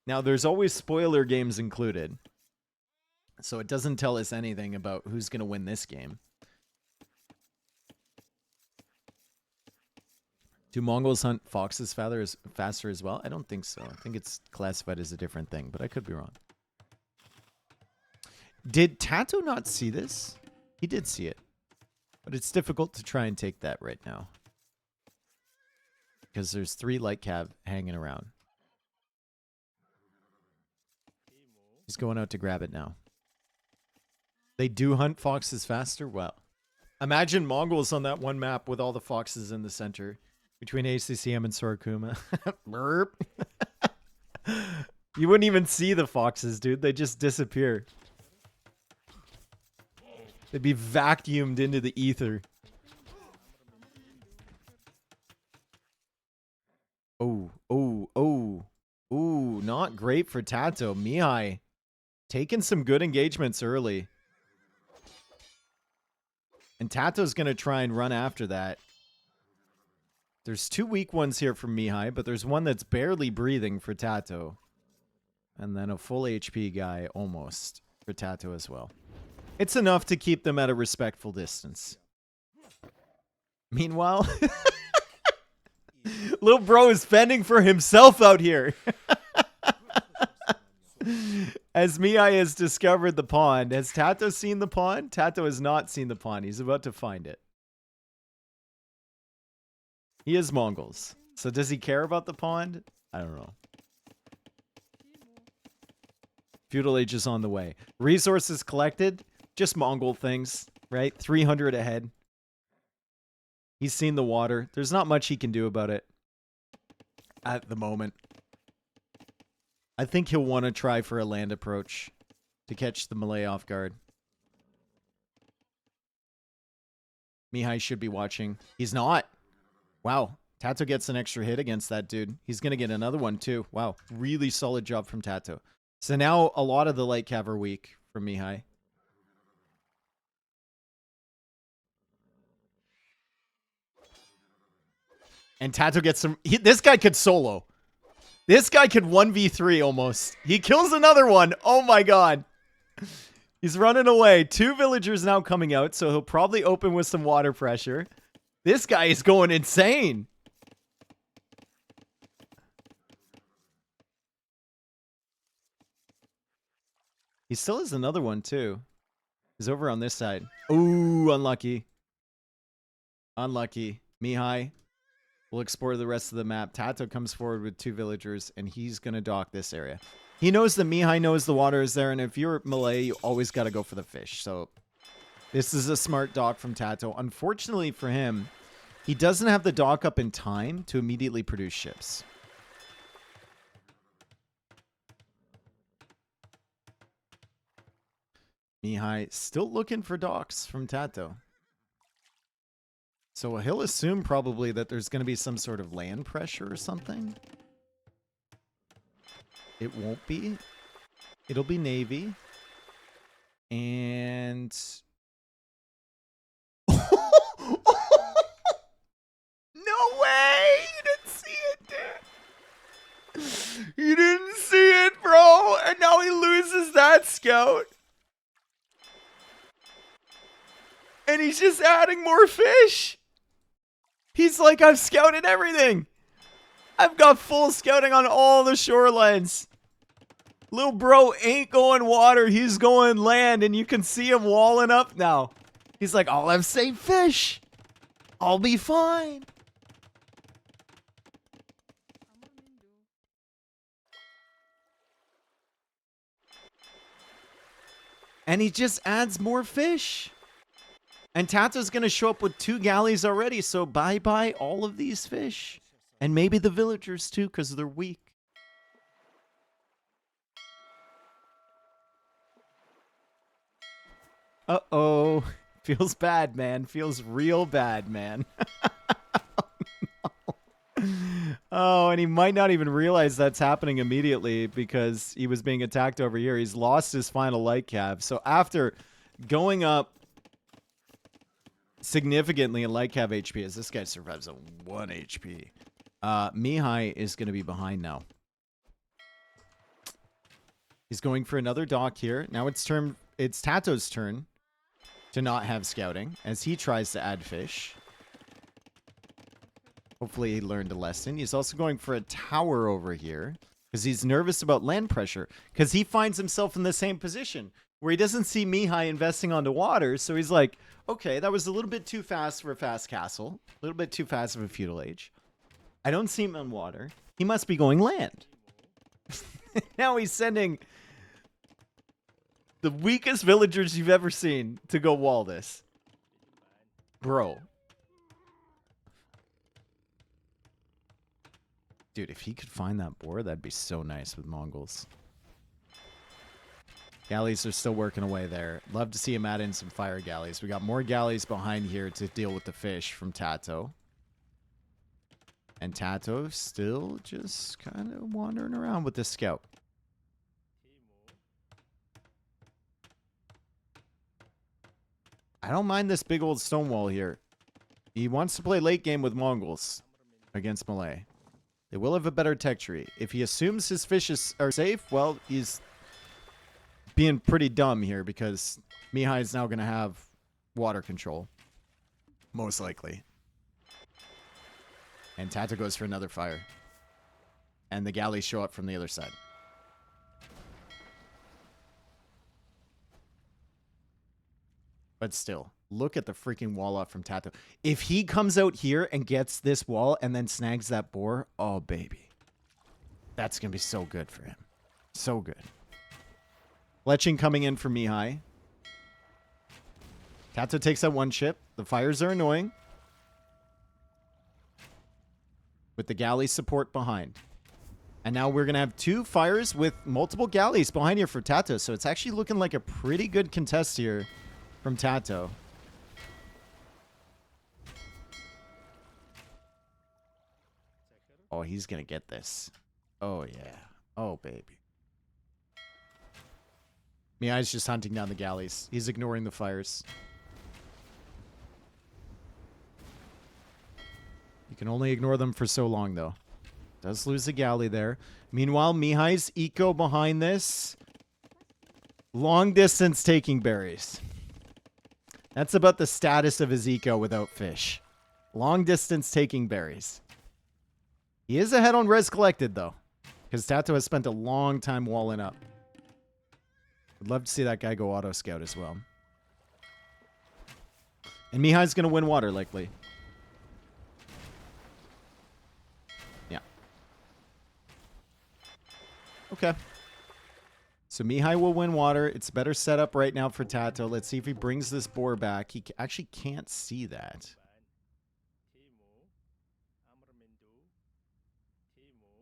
Now, there's always spoiler games included. So it doesn't tell us anything about who's going to win this game. Do Mongols hunt foxes faster as well? I don't think so. I think it's classified as a different thing, but I could be wrong. Did TaToH not see this? He did see it. But it's difficult to try and take that right now. Because there's 3 light cav hanging around. He's going out to grab it now. They do hunt foxes faster? Well, imagine Mongols on that one map with all the foxes in the center between ACCM and Sorokuma. Burp. You wouldn't even see the foxes, dude. They just disappear. They'd be vacuumed into the ether. Oh, oh, oh. Ooh, not great for TaToH. Mihai taking some good engagements early. And TaToH's going to try and run after that. There's 2 weak ones here from Mihai, but there's one that's barely breathing for TaToH. And then a full HP guy almost for TaToH as well. It's enough to keep them at a respectful distance. Meanwhile, little bro is fending for himself out here. As Mihai has discovered the pond. Has TaToH seen the pond? TaToH has not seen the pond. He's about to find it. He is Mongols. So does he care about the pond? I don't know. Feudal age is on the way. Resources collected, just Mongol things, right? 300 ahead. He's seen the water. There's not much he can do about it at the moment. I think he'll want to try for a land approach to catch the Malay off guard. Mihai should be watching. He's not. Wow. TaToH gets an extra hit against that dude. He's going to get another one too. Wow. Really solid job from TaToH. So now a lot of the light cav are weak from Mihai. And TaToH gets some... this guy could solo. This guy could 1v3 almost. He kills another one. Oh my god. He's running away. 2 villagers now coming out, so he'll probably open with some water pressure. This guy is going insane. He still has another one, too. He's over on this side. Ooh, unlucky. Unlucky. Mihai will explore the rest of the map. TaToH comes forward with 2 villagers, and he's going to dock this area. He knows that Mihai knows the water is there, and if you're Malay, you always got to go for the fish. So this is a smart dock from TaToH. Unfortunately for him, he doesn't have the dock up in time to immediately produce ships. Mihai still looking for docks from TaToH. So he'll assume probably that there's going to be some sort of land pressure or something. It won't be. It'll be Navy. And... no way! You didn't see it, dude! You didn't see it, bro! And now he loses that scout! And he's just adding more fish! He's like, I've scouted everything! I've got full scouting on all the shorelines. Little bro ain't going water, he's going land, and you can see him walling up now. He's like, I'll have safe fish. I'll be fine. And he just adds more fish. And TaToH's going to show up with 2 galleys already, so bye-bye all of these fish. And maybe the villagers too, because they're weak. Uh-oh. Feels bad, man. Feels real bad, man. Oh, and he might not even realize that's happening immediately because he was being attacked over here. He's lost his final light cav. So after going up significantly in light cav HP, as this guy survives on 1 HP, Mihai is going to be behind now. He's going for another dock here. Now it's TaToH's turn to not have scouting as he tries to add fish. Hopefully he learned a lesson. He's also going for a tower over here because he's nervous about land pressure because he finds himself in the same position where he doesn't see Mihai investing onto water. So he's like, okay, that was a little bit too fast for a fast castle. A little bit too fast of a feudal age. I don't see him on water. He must be going land. Now he's sending the weakest villagers you've ever seen to go wall this. Bro. Dude, if he could find that boar, that'd be so nice with Mongols. Galleys are still working away there. Love to see him add in some fire galleys. We got more galleys behind here to deal with the fish from TaToH. And TaToH still just kind of wandering around with the scout. I don't mind this big old stone wall here. He wants to play late game with Mongols against Malay. They will have a better tech tree. If he assumes his fish are safe, well, he's being pretty dumb here because Mihai is now going to have water control. Most likely. And TaToH goes for another fire. And the galleys show up from the other side. But still, look at the freaking wall up from TaToH. If he comes out here and gets this wall and then snags that boar, oh, baby. That's going to be so good for him. So good. Fletching coming in for Mihai. Tatau takes out one ship. The fires are annoying. With the galley support behind. And now we're going to have 2 fires with multiple galleys behind here for TaToH. So it's actually looking like a pretty good contest here from TaToH. Oh, he's going to get this. Oh, yeah. Oh, baby. Mihai's just hunting down the galleys. He's ignoring the fires. You can only ignore them for so long, though. Does lose a galley there. Meanwhile, Mihai's eco behind this. Long distance taking berries. That's about the status of his eco without fish. Long distance taking berries. He is ahead on res collected, though. Because TaToH has spent a long time walling up. Would love to see that guy go auto scout as well. And Mihai's going to win water, likely. Yeah. Okay. So Mihai will win water. It's better set up right now for TaToH. Let's see if he brings this boar back. He actually can't see that.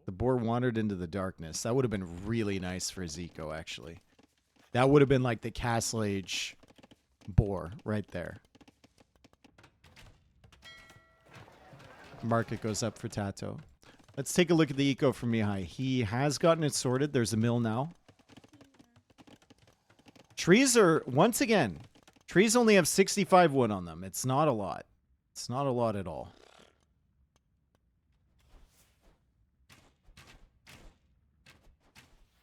The boar wandered into the darkness. That would have been really nice for his eco, actually. That would have been like the Castle Age boar right there. Market goes up for TaToH. Let's take a look at the eco from Mihai. He has gotten it sorted. There's a mill now. Trees are, once again, trees only have 65 wood on them. It's not a lot. It's not a lot at all.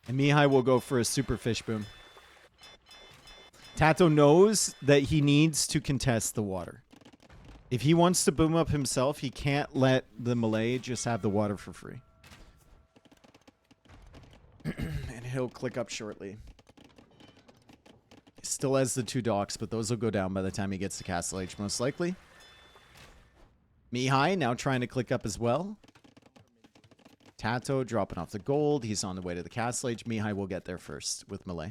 And Mihai will go for a super fish boom. TaToH knows that he needs to contest the water. If he wants to boom up himself, he can't let the Malay just have the water for free. And he'll click up shortly. He still has the 2 docks, but those will go down by the time he gets to Castle Age, most likely. Mihai now trying to click up as well. TaToH dropping off the gold. He's on the way to the Castle Age. Mihai will get there first with Malay.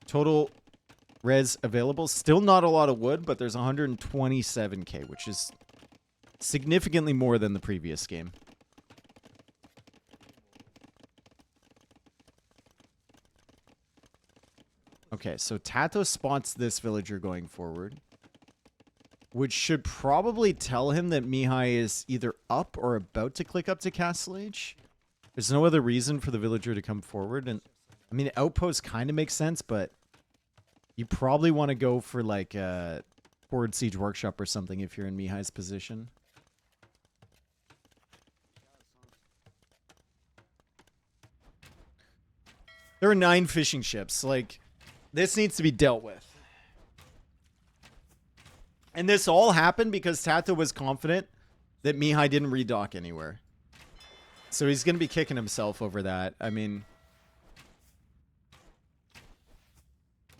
Total res available. Still not a lot of wood, but there's 127k, which is significantly more than the previous game. Okay, so TaToH spots this villager going forward, which should probably tell him that Mihai is either up or about to click up to Castle Age. There's no other reason for the villager to come forward. And I mean, outpost kind of makes sense, but you probably want to go for like a forward siege workshop or something if you're in Mihai's position. There are 9 fishing ships. Like, this needs to be dealt with. And this all happened because TaToH was confident that Mihai didn't redock anywhere. So he's going to be kicking himself over that. I mean,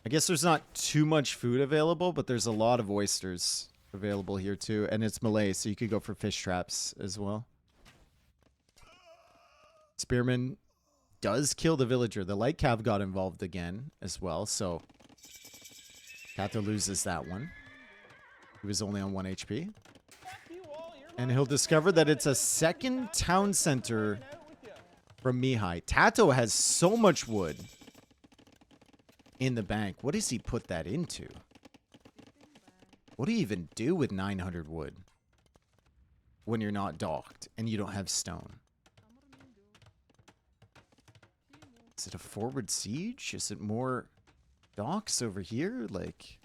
I guess there's not too much food available, but there's a lot of oysters available here too. And it's Malay, so you could go for fish traps as well. Spearman does kill the villager. The light cav got involved again as well, so TaToH loses that one. He was only on 1 HP. And he'll discover that it's a second town center from Mihai. TaToH has so much wood in the bank. What does he put that into? What do you even do with 900 wood when you're not docked and you don't have stone? Is it a forward siege? Is it more docks over here? Like,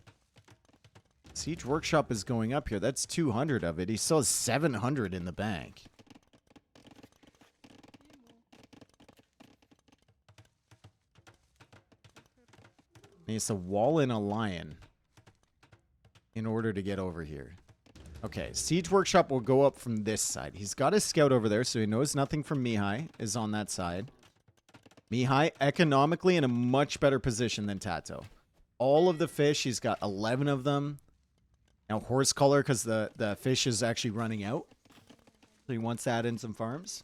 siege workshop is going up here. That's 200 of it. He still has 700 in the bank. He needs to wall in a lion in order to get over here. Okay, siege workshop will go up from this side. He's got his scout over there, so he knows nothing from Mihai is on that side. Mihai economically in a much better position than TaToH. All of the fish, he's got 11 of them. Now horse color because the fish is actually running out. So he wants that in some farms.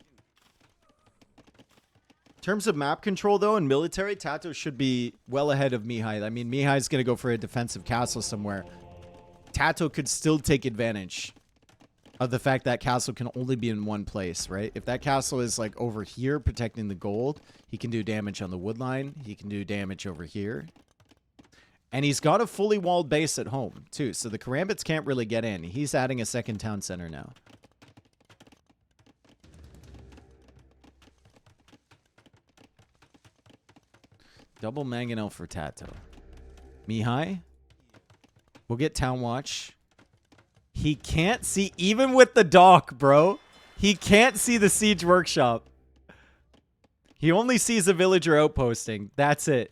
terms of map control, though, and military, TaToH should be well ahead of Mihai. I mean, Mihai's going to go for a defensive castle somewhere. TaToH could still take advantage of the fact that castle can only be in one place, right? If that castle is, like, over here protecting the gold, he can do damage on the wood line. He can do damage over here. And he's got a fully walled base at home, too, so the Karambits can't really get in. He's adding a second town center now. Double mangonel for TaToH. Mihai will get town watch. He can't see, even with the dock, bro. He can't see the siege workshop. He only sees a villager outposting. That's it.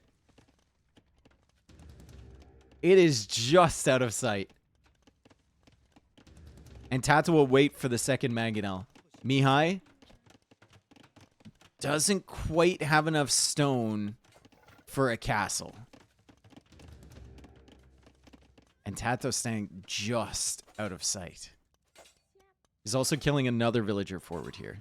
It is just out of sight. And TaToH will wait for the second mangonel. Mihai doesn't quite have enough stone for a castle. And TaToH staying just out of sight. He's also killing another villager forward here.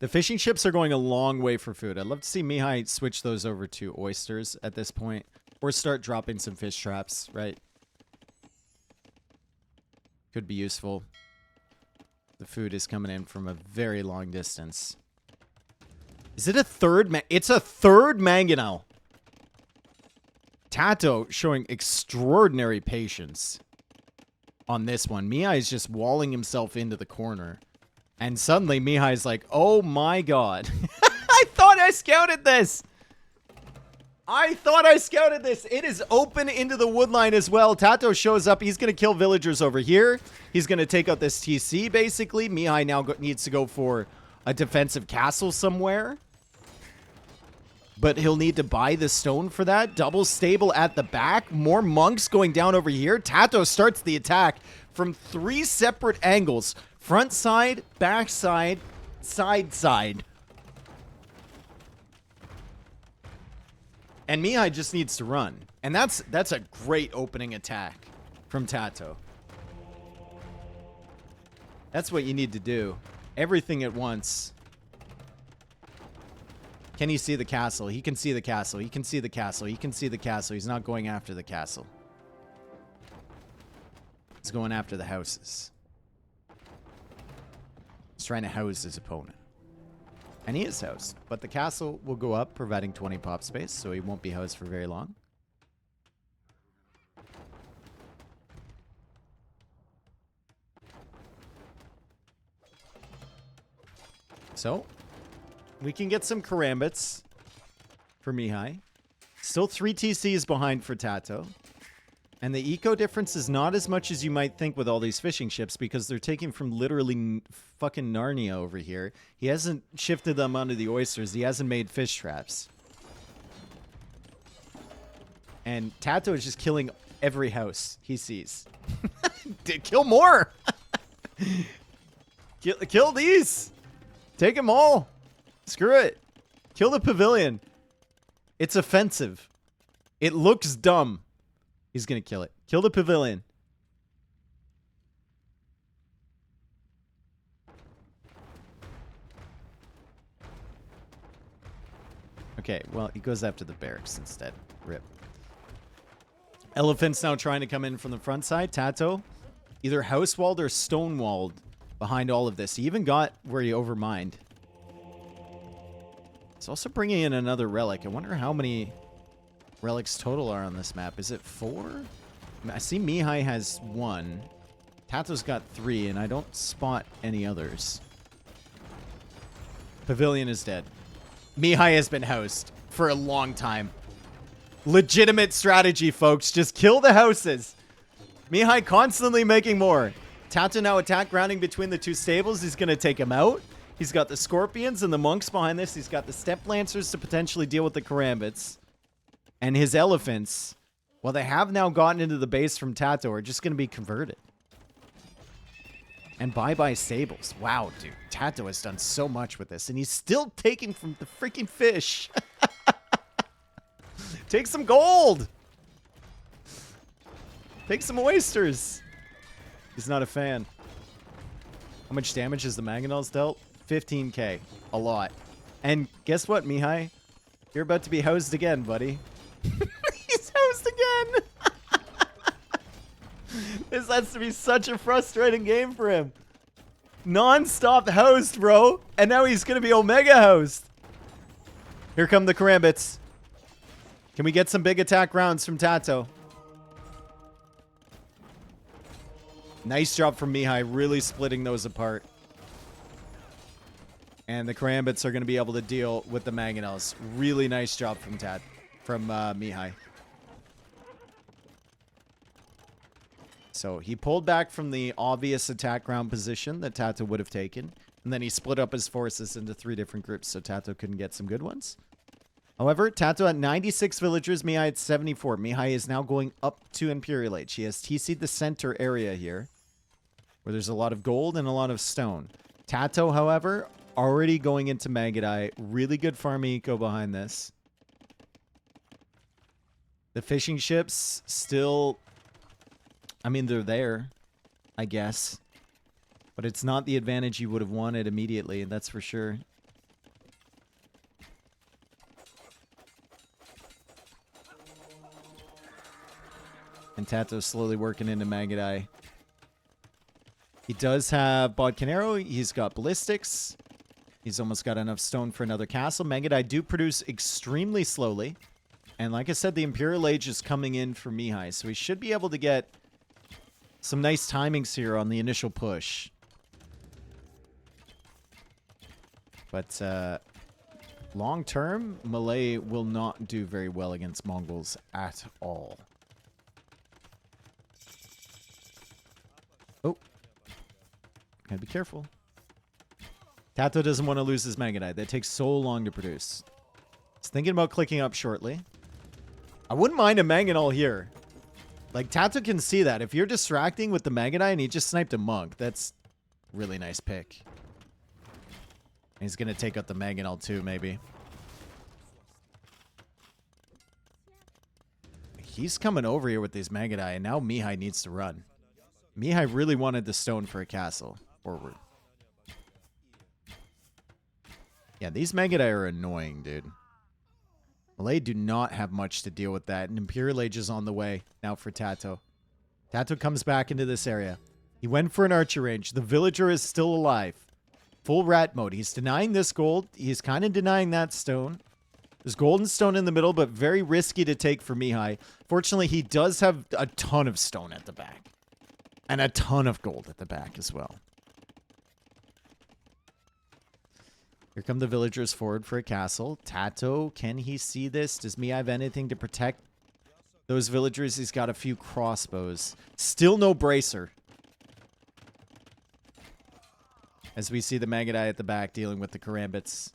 The fishing ships are going a long way for food. I'd love to see Mihai switch those over to oysters at this point. Or start dropping some fish traps, right? Could be useful. The food is coming in from a very long distance. Is it a third? It's a third mangonel. TaToH showing extraordinary patience on this one. Mihai is just walling himself into the corner. And suddenly Mihai's like, oh my god. I thought I scouted this. It is open into the wood line as well. TaToH shows up. He's going to kill villagers over here. He's going to take out this TC, basically. Mihai now needs to go for a defensive castle somewhere. But he'll need to buy the stone for that. Double stable at the back. More monks going down over here. TaToH starts the attack from 3 separate angles. Front side, back side, side. And Mihai just needs to run. And that's a great opening attack from TaToH. That's what you need to do. Everything at once. Can he see the castle? He can see the castle. He can see the castle. He can see the castle. He's not going after the castle. He's going after the houses. He's trying to house his opponent. And he is housed, but the castle will go up, providing 20 pop space, so he won't be housed for very long. So, we can get some Karambits for Mihai. Still 3 TCs behind for TaToH. And the eco difference is not as much as you might think with all these fishing ships, because they're taking from literally fucking Narnia over here. He hasn't shifted them onto the oysters. He hasn't made fish traps. And TaToH is just killing every house he sees. Kill more! Kill these! Take them all! Screw it! Kill the pavilion. It's offensive. It looks dumb. He's gonna kill it. Kill the pavilion. Okay, well, he goes after the barracks instead. Rip. Elephant's now trying to come in from the front side. TaToH, either house-walled or stone-walled behind all of this. He even got where he overmined. He's also bringing in another relic. I wonder how many relics total are on this map. Is it 4? I see Mihai has 1. TaToH's got 3, and I don't spot any others. Pavilion is dead. Mihai has been housed for a long time. Legitimate strategy, folks. Just kill the houses. Mihai constantly making more. TaToH now attack grounding between the 2 stables. He's going to take him out. He's got the scorpions and the monks behind this. He's got the step lancers to potentially deal with the Karambits. And his elephants, well, they have now gotten into the base from TaToH, are just going to be converted. And bye-bye stables. Wow, dude. TaToH has done so much with this. And he's still taking from the freaking fish. Take some gold. Take some oysters. He's not a fan. How much damage has the mangonels dealt? 15k. A lot. And guess what, Mihai? You're about to be housed again, buddy. He's housed again. This has to be such a frustrating game for him. Non-stop host, bro. And now he's going to be Omega host. Here come the Karambits. Can we get some big attack rounds from TaToH? Nice job from Mihai, really splitting those apart. And the Karambits are going to be able to deal with the Mangonels. Really nice job from Mihai. So he pulled back from the obvious attack ground position that TaToH would have taken. And then he split up his forces into 3 different groups so TaToH couldn't get some good ones. However, TaToH at 96 villagers, Mihai at 74. Mihai is now going up to Imperial Age. He has TC'd the center area here, where there's a lot of gold and a lot of stone. TaToH, however, already going into Magadai. Really good farm eco behind this. The fishing ships still... I mean, they're there, I guess. But it's not the advantage you would have wanted immediately, that's for sure. And TaToH's slowly working into Magadai. He does have Bodcanero. He's got ballistics. He's almost got enough stone for another castle. Magadai do produce extremely slowly. And like I said, the Imperial Age is coming in for Mihai. So he should be able to get some nice timings here on the initial push. But long term, Malay will not do very well against Mongols at all. Oh. Gotta be careful. TaToH doesn't want to lose his Magadai. That takes so long to produce. He's thinking about clicking up shortly. I wouldn't mind a Mangonel here. Like, TaToH can see that. If you're distracting with the Magadai and he just sniped a monk, that's a really nice pick. He's going to take out the Mangonel too, maybe. He's coming over here with these Magadai, and now Mihai needs to run. Mihai really wanted the stone for a castle. Forward. Yeah, these Magadai are annoying, dude. Malay do not have much to deal with that, and Imperial Age is on the way now for TaToH. TaToH comes back into this area. He went for an archer range. The villager is still alive. Full rat mode. He's denying this gold. He's kind of denying that stone. There's golden stone in the middle, but very risky to take for Mihai. Fortunately, he does have a ton of stone at the back. And a ton of gold at the back as well. Here come the villagers forward for a castle. TaToH, can he see this? Does Mihai have anything to protect those villagers? He's got a few crossbows. Still no bracer. As we see the Magadai at the back dealing with the Karambits.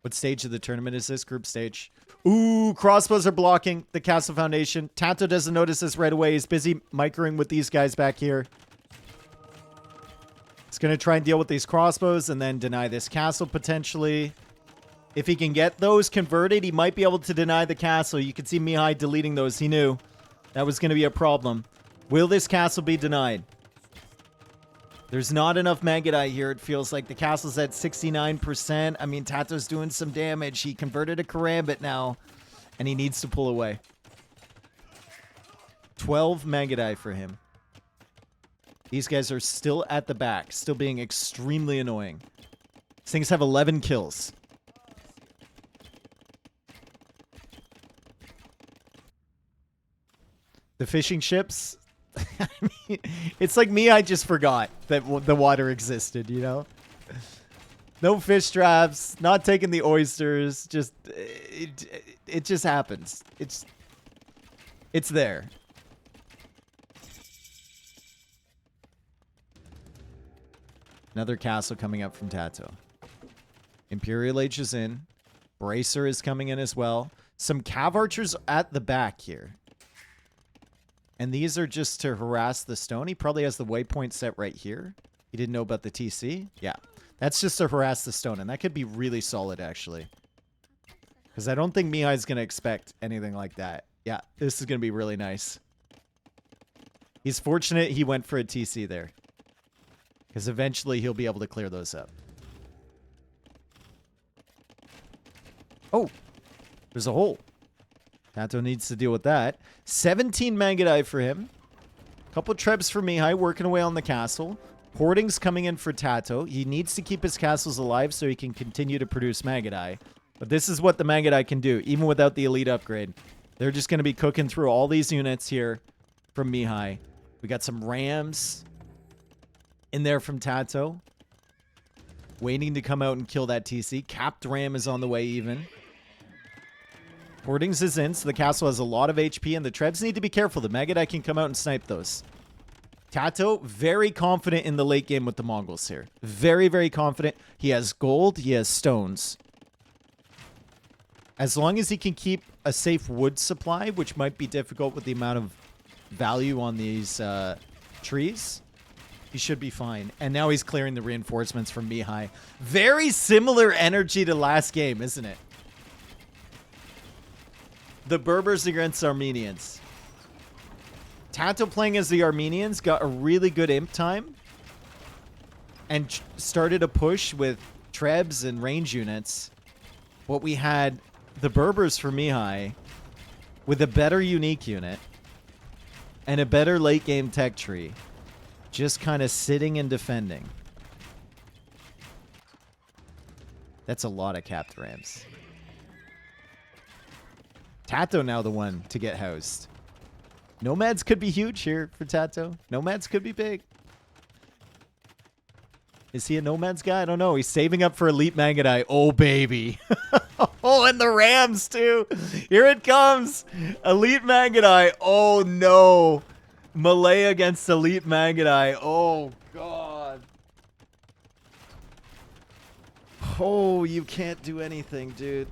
What stage of the tournament is this? Group stage. Ooh, crossbows are blocking the castle foundation. TaToH doesn't notice this right away. He's busy microing with these guys back here. He's going to try and deal with these crossbows and then deny this castle potentially. If he can get those converted, he might be able to deny the castle. You can see Mihai deleting those. He knew that was going to be a problem. Will this castle be denied? There's not enough Magadai here, it feels like. The castle's at 69%. I mean, TaToH's doing some damage. He converted a Karambit now, and he needs to pull away. 12 Magadai for him. These guys are still at the back, still being extremely annoying. These things have 11 kills. The fishing ships... I mean, it's like me, I just forgot that the water existed, you know? No fish traps, not taking the oysters, just... It just happens. It's there. Another castle coming up from TaToH. Imperial Age is in. Bracer is coming in as well. Some cav archers at the back here. And these are just to harass the stone. He probably has the waypoint set right here. He didn't know about the TC? Yeah. That's just to harass the stone. And that could be really solid, actually. Because I don't think Mihai's going to expect anything like that. Yeah, this is going to be really nice. He's fortunate he went for a TC there. Because eventually he'll be able to clear those up. Oh, there's a hole. TaToH needs to deal with that. 17 Mangudai for him. Couple trebs for Mihai working away on the castle. Hoarding's coming in for TaToH. He needs to keep his castles alive so he can continue to produce Mangudai. But this is what the Mangudai can do, even without the elite upgrade. They're just going to be cooking through all these units here from Mihai. We got some rams in there from TaToH. Waiting to come out and kill that TC. Capped ram is on the way even. Hoardings is in, so the castle has a lot of HP, and the trebs need to be careful. The Mangudai can come out and snipe those. TaToH, very confident in the late game with the Mongols here. Very, very confident. He has gold. He has stones. As long as he can keep a safe wood supply, which might be difficult with the amount of value on these trees, he should be fine. And now he's clearing the reinforcements from Mihai. Very similar energy to last game, isn't it? The Berbers against Armenians. TaToH playing as the Armenians got a really good imp time and started a push with trebs and range units. What we had the Berbers for Mihai with a better unique unit and a better late game tech tree, just kind of sitting and defending. That's a lot of capped rams. TaToH now the one to get housed. Nomads could be huge here for TaToH. Nomads could be big. Is he a Nomads guy? I don't know. He's saving up for Elite Mangudai. Oh, baby. Oh, and the Rams, too. Here it comes. Elite Mangudai. Oh, no. Malay against Elite Mangudai. Oh, God. Oh, you can't do anything, dude.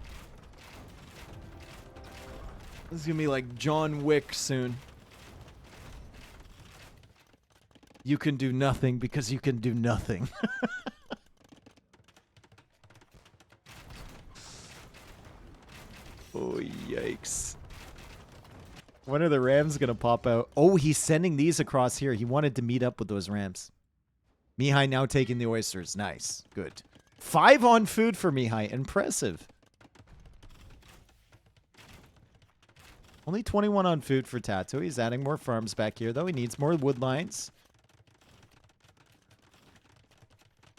This is going to be like John Wick soon. You can do nothing because you can do nothing. Oh, yikes. When are the rams going to pop out? Oh, he's sending these across here. He wanted to meet up with those rams. Mihai now taking the oysters. Nice. Good. 5 on food for Mihai. Impressive. Only 21 on food for TaToH. He's adding more farms back here, though. He needs more wood lines.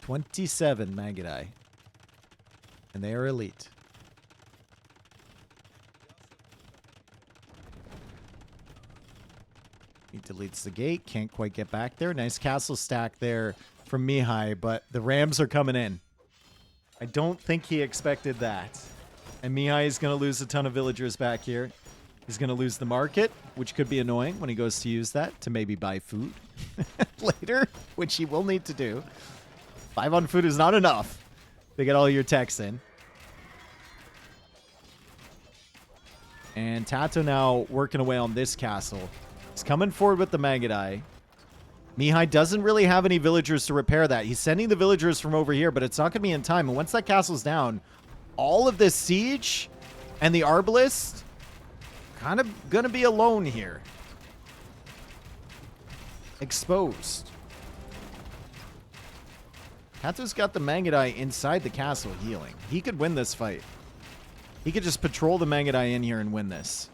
27 Mangudai. And they are elite. He deletes the gate. Can't quite get back there. Nice castle stack there from Mihai, but the rams are coming in. I don't think he expected that. And Mihai is going to lose a ton of villagers back here. He's going to lose the market, which could be annoying when he goes to use that to maybe buy food later, which he will need to do. 5 on food is not enough to get all your techs in. And TaToH now working away on this castle. He's coming forward with the Mangudai. Mihai doesn't really have any villagers to repair that. He's sending the villagers from over here, but it's not going to be in time. And once that castle's down, all of this siege and the arbalist kind of going to be alone here. Exposed. TaToH's got the Mangudai inside the castle healing. He could win this fight. He could just patrol the Mangudai in here and win this.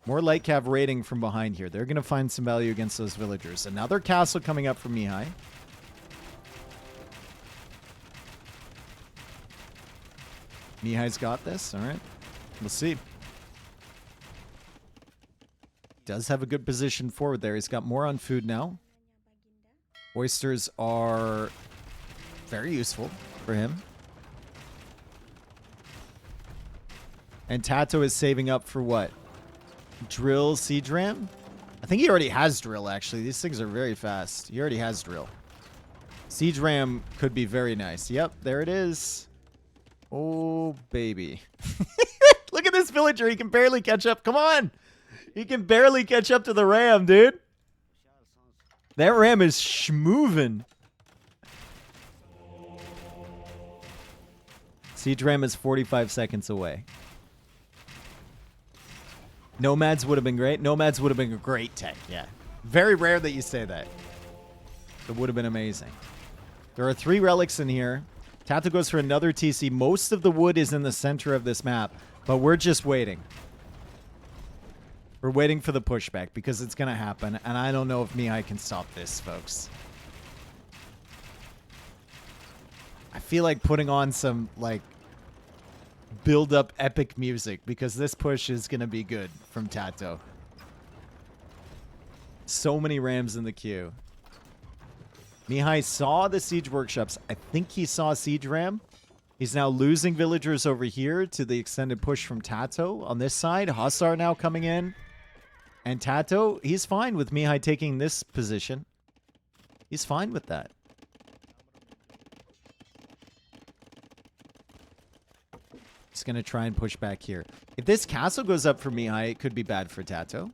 More light cav raiding from behind here. They're going to find some value against those villagers. Another castle coming up from Mihai. Mihai's got this. All right. We'll see. Does have a good position forward there. He's got more on food now. Oysters are very useful for him. And TaToH is saving up for what? Drill, siege ram? I think he already has drill, actually. These things are very fast. He already has drill. Siege ram could be very nice. Yep, there it is. Oh, baby. Look at this villager. He can barely catch up. Come on. He can barely catch up to the ram, dude. That ram is schmoovin'. Siege ram is 45 seconds away. Nomads would have been great. Nomads would have been a great tech, yeah. Very rare that you say that. It would have been amazing. There are 3 relics in here. TaToH goes for another TC. Most of the wood is in the center of this map, but we're just waiting. We're waiting for the pushback because it's going to happen, and I don't know if Mihai can stop this, folks. I feel like putting on some, like, build-up epic music because this push is going to be good from TaToH. So many rams in the queue. Mihai saw the siege workshops. I think he saw siege ram. He's now losing villagers over here to the extended push from TaToH on this side. Hussar now coming in. And TaToH, he's fine with Mihai taking this position. He's fine with that. He's going to try and push back here. If this castle goes up for Mihai, it could be bad for TaToH.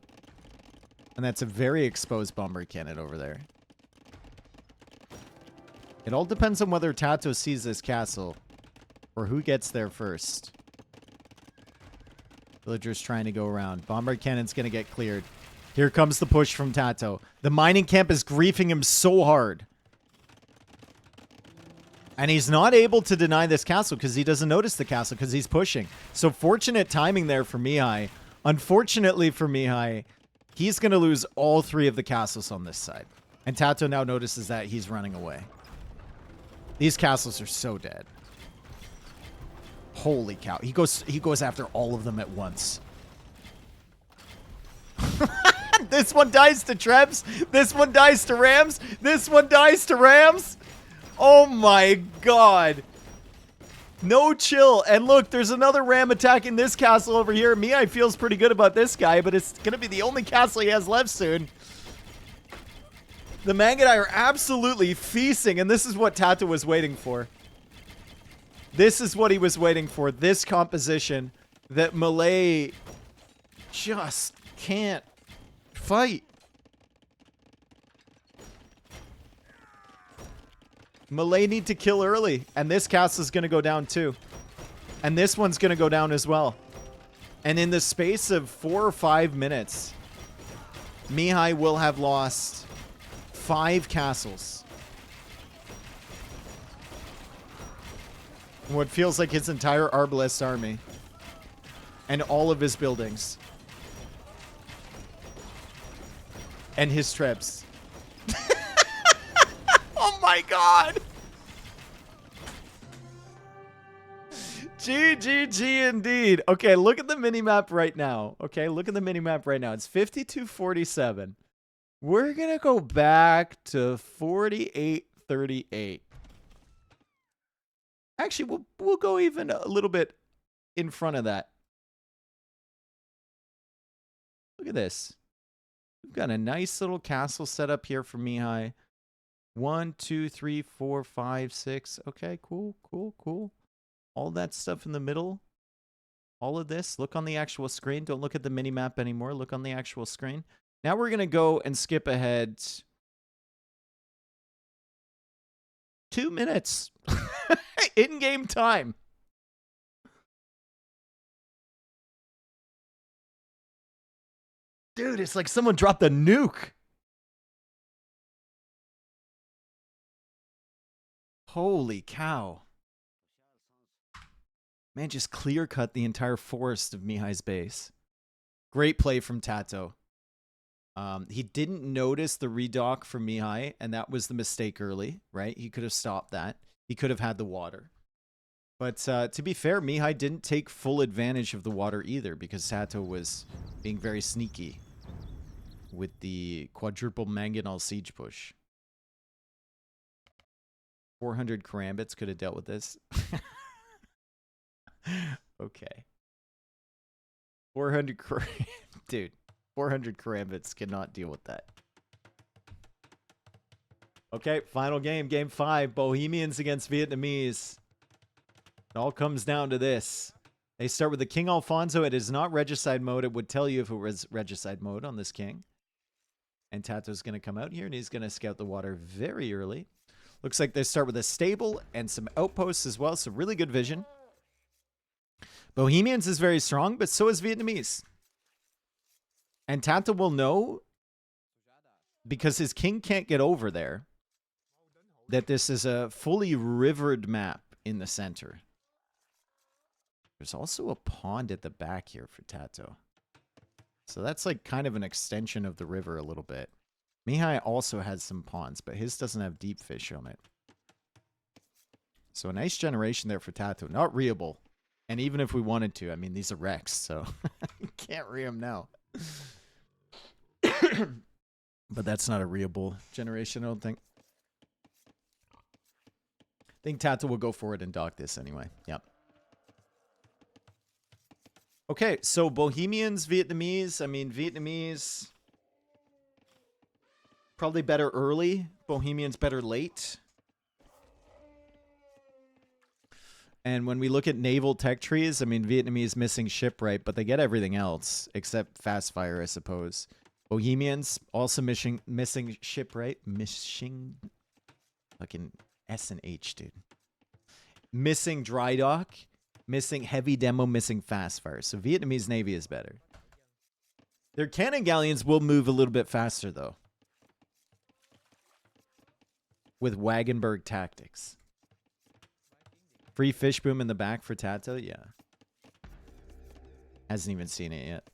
And that's a very exposed bomber cannon over there. It all depends on whether TaToH sees this castle or who gets there first. Villagers trying to go around. Bomber cannon's going to get cleared. Here comes the push from TaToH. The mining camp is griefing him so hard. And he's not able to deny this castle because he doesn't notice the castle because he's pushing. So fortunate timing there for Mihai. Unfortunately for Mihai, he's going to lose all 3 of the castles on this side. And TaToH now notices that he's running away. These castles are so dead. Holy cow. He goes after all of them at once. This one dies to Trebs. This one dies to Rams. This one dies to Rams. Oh my god. No chill. And look, there's another Ram attacking this castle over here. Mihai feels pretty good about this guy, but it's going to be the only castle he has left soon. The Mangadai are absolutely feasting, and this is what TaToH was waiting for. This is what he was waiting for. This composition that Malay just can't fight. Malay need to kill early, and this castle is going to go down too. And this one's going to go down as well. And in the space of 4 or 5 minutes, Mihai will have lost 5 castles. What feels like his entire Arbalest army. And all of his buildings. And his trebs. Oh my god! GGG indeed. Okay, look at the minimap right now. Okay, look at the minimap right now. It's 52-47. We're going to go back to 48-38. Actually, we'll go even a little bit in front of that. Look at this. We've got a nice little castle set up here for Mihai. 1, 2, 3, 4, 5, 6. Okay, cool, cool, cool. All that stuff in the middle. All of this. Look on the actual screen. Don't look at the mini-map anymore. Look on the actual screen. Now we're going to go and skip ahead 2 minutes. In-game time. Dude, it's like someone dropped a nuke. Holy cow. Man, just clear cut the entire forest of Mihai's base. Great play from TaToH. He didn't notice the redock from Mihai, and that was the mistake early, right? He could have stopped that. He could have had the water. But to be fair, Mihai didn't take full advantage of the water either because TaToH was being very sneaky with the quadruple mangonel siege push. 400 karambits could have dealt with this. Okay. 400 dude, 400 karambits cannot deal with that. Okay, final game, game 5. Bohemians against Vietnamese. It all comes down to this. They start with the King Alfonso. It is not regicide mode. It would tell you if it was regicide mode on this king. And TaToH's going to come out here, and he's going to scout the water very early. Looks like they start with a stable and some outposts as well, so really good vision. Bohemians is very strong, but so is Vietnamese. And TaToH will know because his king can't get over there. that this is a fully rivered map in the center. There's also a pond at the back here for TaToH. So that's like kind of an extension of the river a little bit. Mihai also has some ponds, but his doesn't have deep fish on it. So a nice generation there for TaToH. Not reable. And even if we wanted to, I mean, these are wrecks, so you can't re them now. But that's not a reable generation, I don't think. I think TaToH will go for it and dock this anyway. Yep. Okay, so Bohemians, Vietnamese. I mean, Vietnamese probably better early. Bohemians better late. And when we look at naval tech trees, I mean, Vietnamese missing shipwright, but they get everything else except fast fire, I suppose. Bohemians also missing shipwright. Missing fucking S and H, dude. Missing dry dock. Missing heavy demo, missing fast fire. So Vietnamese Navy is better. Their cannon galleons will move a little bit faster, though. With Wagenberg tactics. Free fish boom in the back for TaToH? Yeah. Hasn't even seen it yet.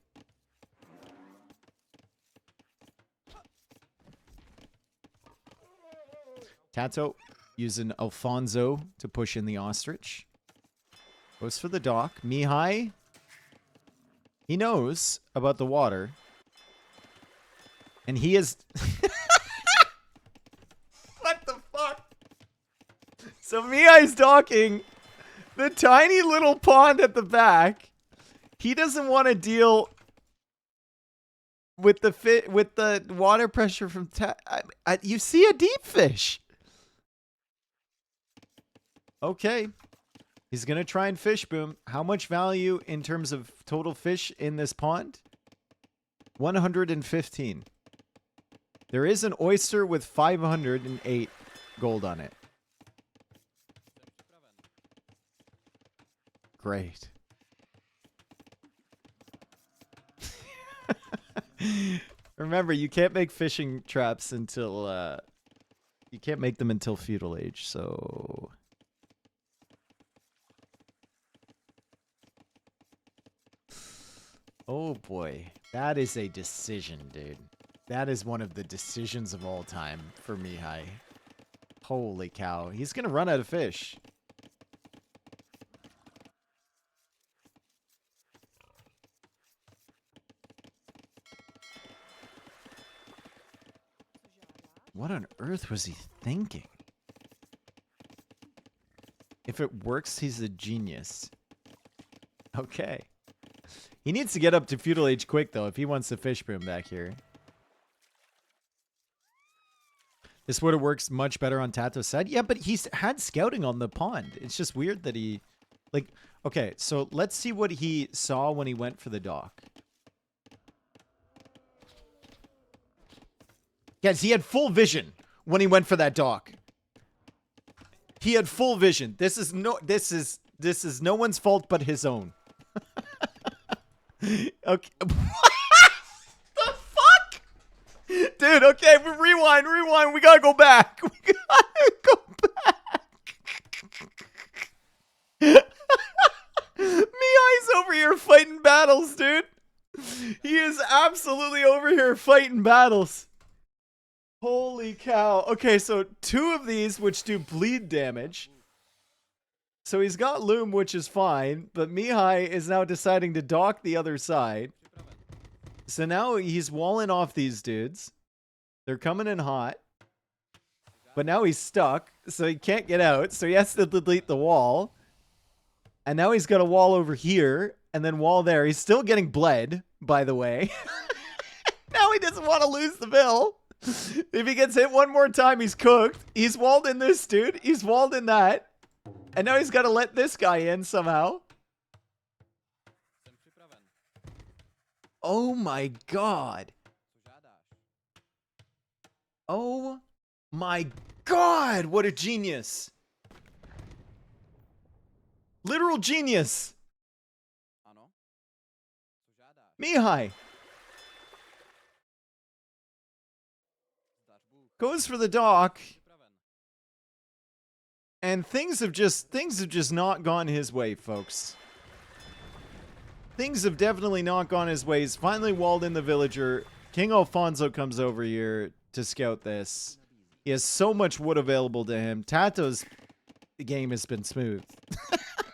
TaToH using Alfonso to push in the ostrich. Goes for the dock. Mihai. He knows about the water. And he is... What the fuck? So Mihai's docking the tiny little pond at the back. He doesn't want to deal with the water pressure from... you see a deep fish. Okay. He's going to try and fish boom. How much value in terms of total fish in this pond? 115. There is an oyster with 508 gold on it. Great. Remember, you can't make fishing traps until... you can't make them until feudal age, so... Oh boy, that is a decision, dude. That is one of the decisions of all time for Mihai. Holy cow, he's gonna run out of fish. What on earth was he thinking? If it works, he's a genius. Okay. He needs to get up to feudal age quick, though, if he wants the fish boom back here. This would have worked much better on TaToH's side. Yeah, but he's had scouting on the pond. It's just weird that he... Like, okay, so let's see what he saw when he went for the dock. Yes, he had full vision when he went for that dock. He had full vision. This is no one's fault but his own. Okay. What the fuck? Dude, okay, rewind. We gotta go back. We gotta go back. Mihai's over here fighting battles, dude. He is absolutely over here fighting battles. Holy cow. Okay, so 2 of these which do bleed damage. So he's got loom, which is fine, but Mihai is now deciding to dock the other side. So now he's walling off these dudes. They're coming in hot. But now he's stuck, so he can't get out, so he has to delete the wall. And now he's got a wall over here, and then wall there. He's still getting bled, by the way. Now he doesn't want to lose the bill. If he gets hit one more time, he's cooked. He's walled in this dude. He's walled in that. And now he's got to let this guy in somehow. Oh my god. Oh my god. What a genius. Literal genius. Mihai. Goes for the dock. And things have just not gone his way, folks. Things have definitely not gone his way. He's finally walled in the villager. King Alfonso comes over here to scout this. He has so much wood available to him. TaToH's game has been smooth.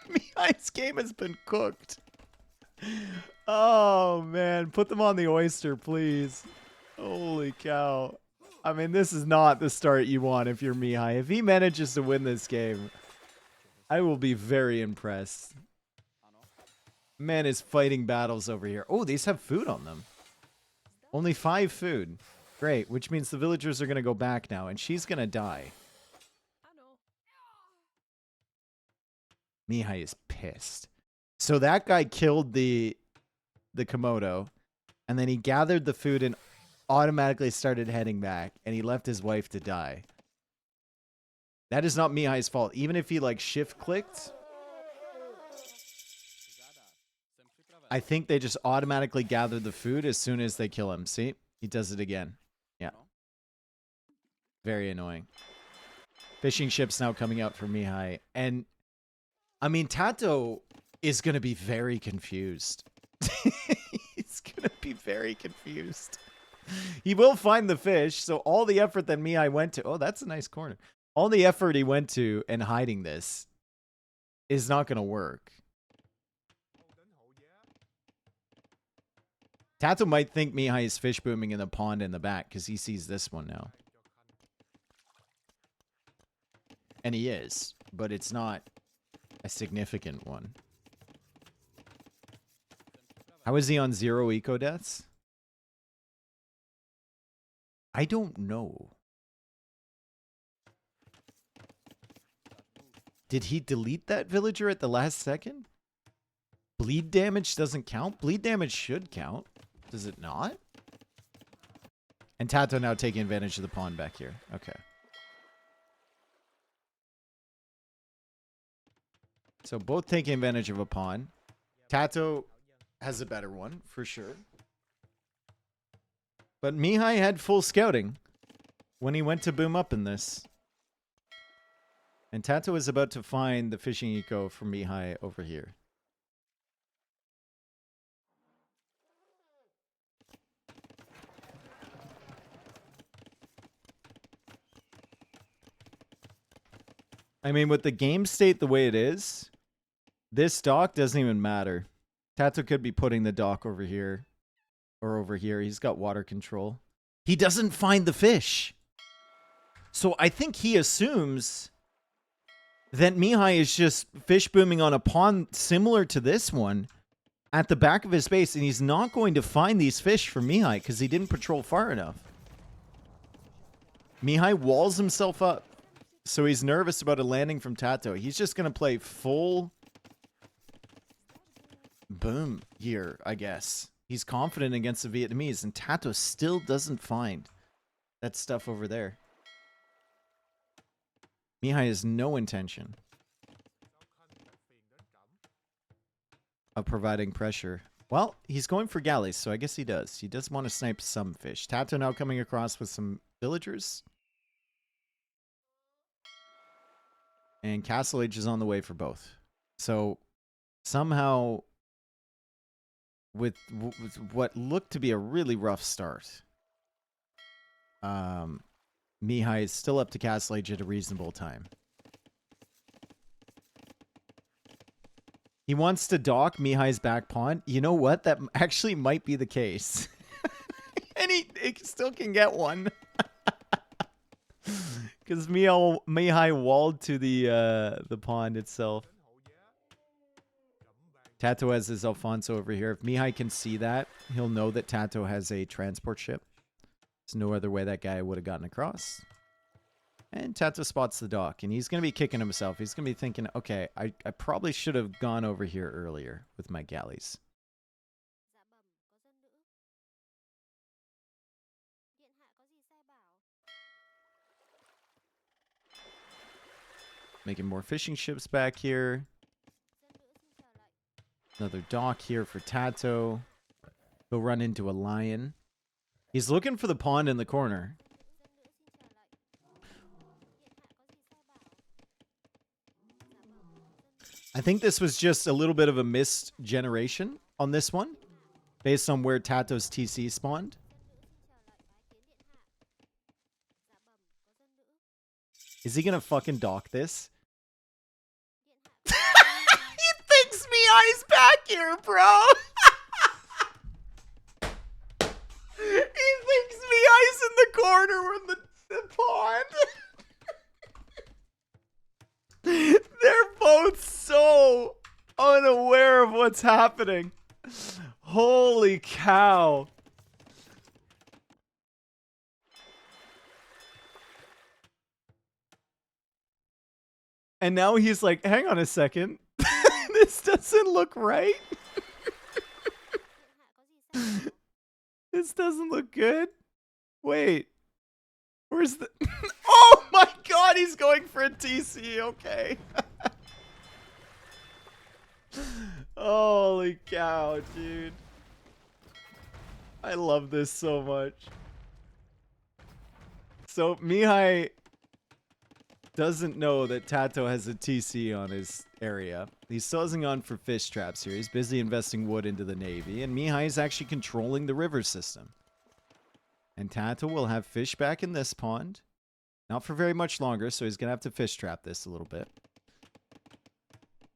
Mihai's game has been cooked. Oh, man. Put them on the oyster, please. Holy cow. I mean, this is not the start you want if you're Mihai. If he manages to win this game, I will be very impressed. Man is fighting battles over here. Oh, these have food on them. Only 5 food. Great, which means the villagers are going to go back now, and she's going to die. Mihai is pissed. So that guy killed the Komodo, and then he gathered the food and automatically started heading back, and he left his wife to die. That is not Mihai's fault. Even if he, like, shift-clicked, I think they just automatically gather the food as soon as they kill him. See? He does it again. Yeah. Very annoying. Fishing ship's now coming out for Mihai. And, I mean, TaToH is going to be very confused. He's going to be very confused. He will find the fish, so all the effort that Mihai went to... Oh, that's a nice corner. All the effort he went to in hiding this is not going to work. TaToH might think Mihai is fish booming in the pond in the back because he sees this one now. And he is, but it's not a significant one. How is he on 0 eco deaths? I don't know. Did he delete that villager at the last second? Bleed damage doesn't count? Bleed damage should count. Does it not? And TaToH now taking advantage of the pawn back here. Okay. So both taking advantage of a pawn. TaToH has a better one, for sure. But Mihai had full scouting when he went to boom up in this. And TaToH is about to find the fishing eco for Mihai over here. I mean, with the game state the way it is, this dock doesn't even matter. TaToH could be putting the dock over here or over here. He's got water control. He doesn't find the fish. So I think he assumes that Mihai is just fish booming on a pond similar to this one at the back of his base, and he's not going to find these fish for Mihai because he didn't patrol far enough. Mihai walls himself up. So he's nervous about a landing from TaToH. He's just going to play full boom here, I guess. He's confident against the Vietnamese, and TaToH still doesn't find that stuff over there. Mihai has no intention of providing pressure. Well, he's going for galleys, so I guess he does. He does want to snipe some fish. TaToH now coming across with some villagers. And Castle Age is on the way for both. So somehow, with what looked to be a really rough start, Mihai is still up to Castle Age at a reasonable time. He wants to dock Mihai's back pawn. You know what? That actually might be the case. And he still can get one. Because Mihai walled to the pond itself. TaToH has his Alfonso over here. If Mihai can see that, he'll know that TaToH has a transport ship. There's no other way that guy would have gotten across. And TaToH spots the dock, and he's going to be kicking himself. He's going to be thinking, okay, I probably should have gone over here earlier with my galleys. Making more fishing ships back here. Another dock here for TaToH. He'll run into a lion. He's looking for the pond in the corner. I think this was just a little bit of a missed generation on this one, based on where TaToH's TC spawned. Is he gonna fucking dock this? He thinks Mihai's back here, bro! He thinks Mihai's in the corner in the pond. They're both so unaware of what's happening. Holy cow. And now he's like, hang on a second. This doesn't look right. This doesn't look good. Wait. Where's the... Oh my god, he's going for a TC. Okay. Holy cow, dude. I love this so much. So Mihai doesn't know that TaToH has a TC on his area. He's still hasn't gone for fish traps here. He's busy investing wood into the navy, and Mihai is actually controlling the river system. And TaToH will have fish back in this pond. Not for very much longer, so he's going to have to fish trap this a little bit.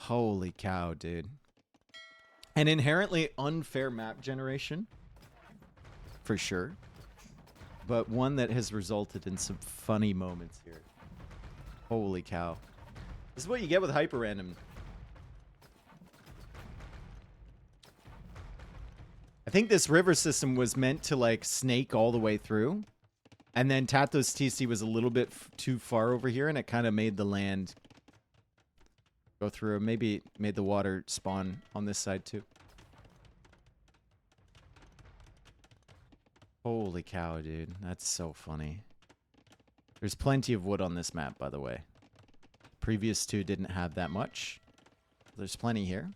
Holy cow, dude. An inherently unfair map generation. For sure. But one that has resulted in some funny moments here. Holy cow. This is what you get with HyperRandom. I think this river system was meant to like snake all the way through. And then TaToH's TC was a little bit too far over here, and it kind of made the land go through. Maybe made the water spawn on this side too. Holy cow, dude. That's so funny. There's plenty of wood on this map, by the way. Previous two didn't have that much. There's plenty here.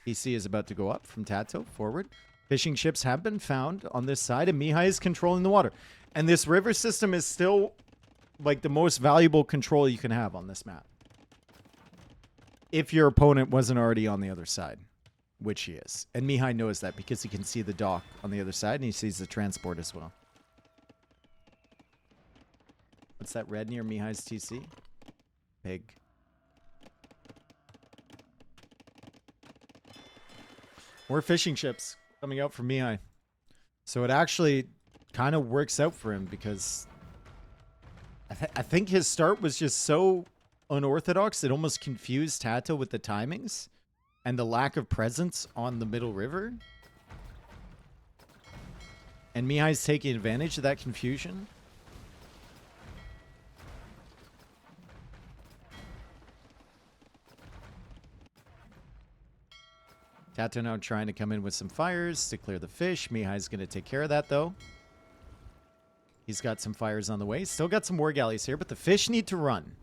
TC is about to go up from TaToH forward. Fishing ships have been found on this side, and Mihai is controlling the water. And this river system is still like the most valuable control you can have on this map. If your opponent wasn't already on the other side, which he is. And Mihai knows that because he can see the dock on the other side, and he sees the transport as well. What's that red near Mihai's TC? Pig. More fishing ships coming out from Mihai. So it actually kind of works out for him because I think his start was just so unorthodox it almost confused TaToH with the timings and the lack of presence on the middle river. And Mihai's taking advantage of that confusion. TaToH now trying to come in with some fires to clear the fish. Mihai's going to take care of that, though. He's got some fires on the way. Still got some war galleys here, but the fish need to run.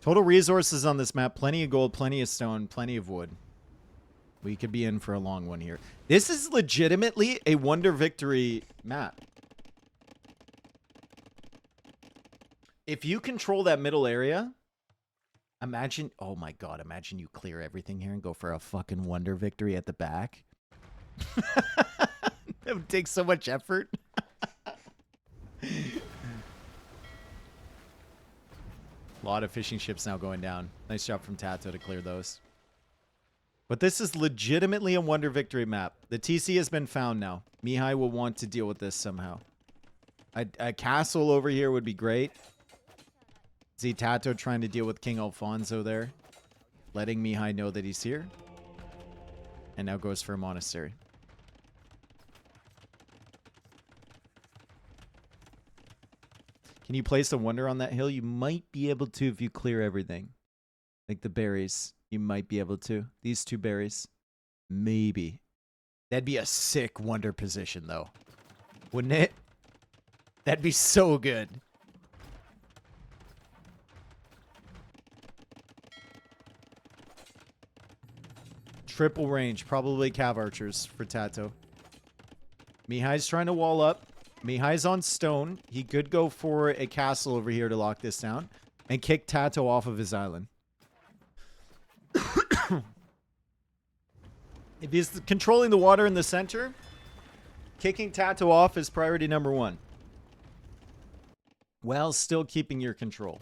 Total resources on this map. Plenty of gold, plenty of stone, plenty of wood. We could be in for a long one here. This is legitimately a wonder victory map. If you control that middle area... Imagine, oh my god, imagine you clear everything here and go for a fucking wonder victory at the back. It would take so much effort. A lot of fishing ships now going down. Nice job from TaToH to clear those. But this is legitimately a wonder victory map. The TC has been found now. Mihai will want to deal with this somehow. A castle over here would be great. See TaToH trying to deal with King Alfonso there. Letting Mihai know that he's here. And now goes for a monastery. Can you place a wonder on that hill? You might be able to if you clear everything. Like the berries. You might be able to. These two berries. Maybe. That'd be a sick wonder position though. Wouldn't it? That'd be so good. Triple range, probably cav archers for TaToH. Mihai's trying to wall up. Mihai's on stone. He could go for a castle over here to lock this down. and kick TaToH off of his island. If he's controlling the water in the center, kicking TaToH off is priority number 1. While still keeping your control.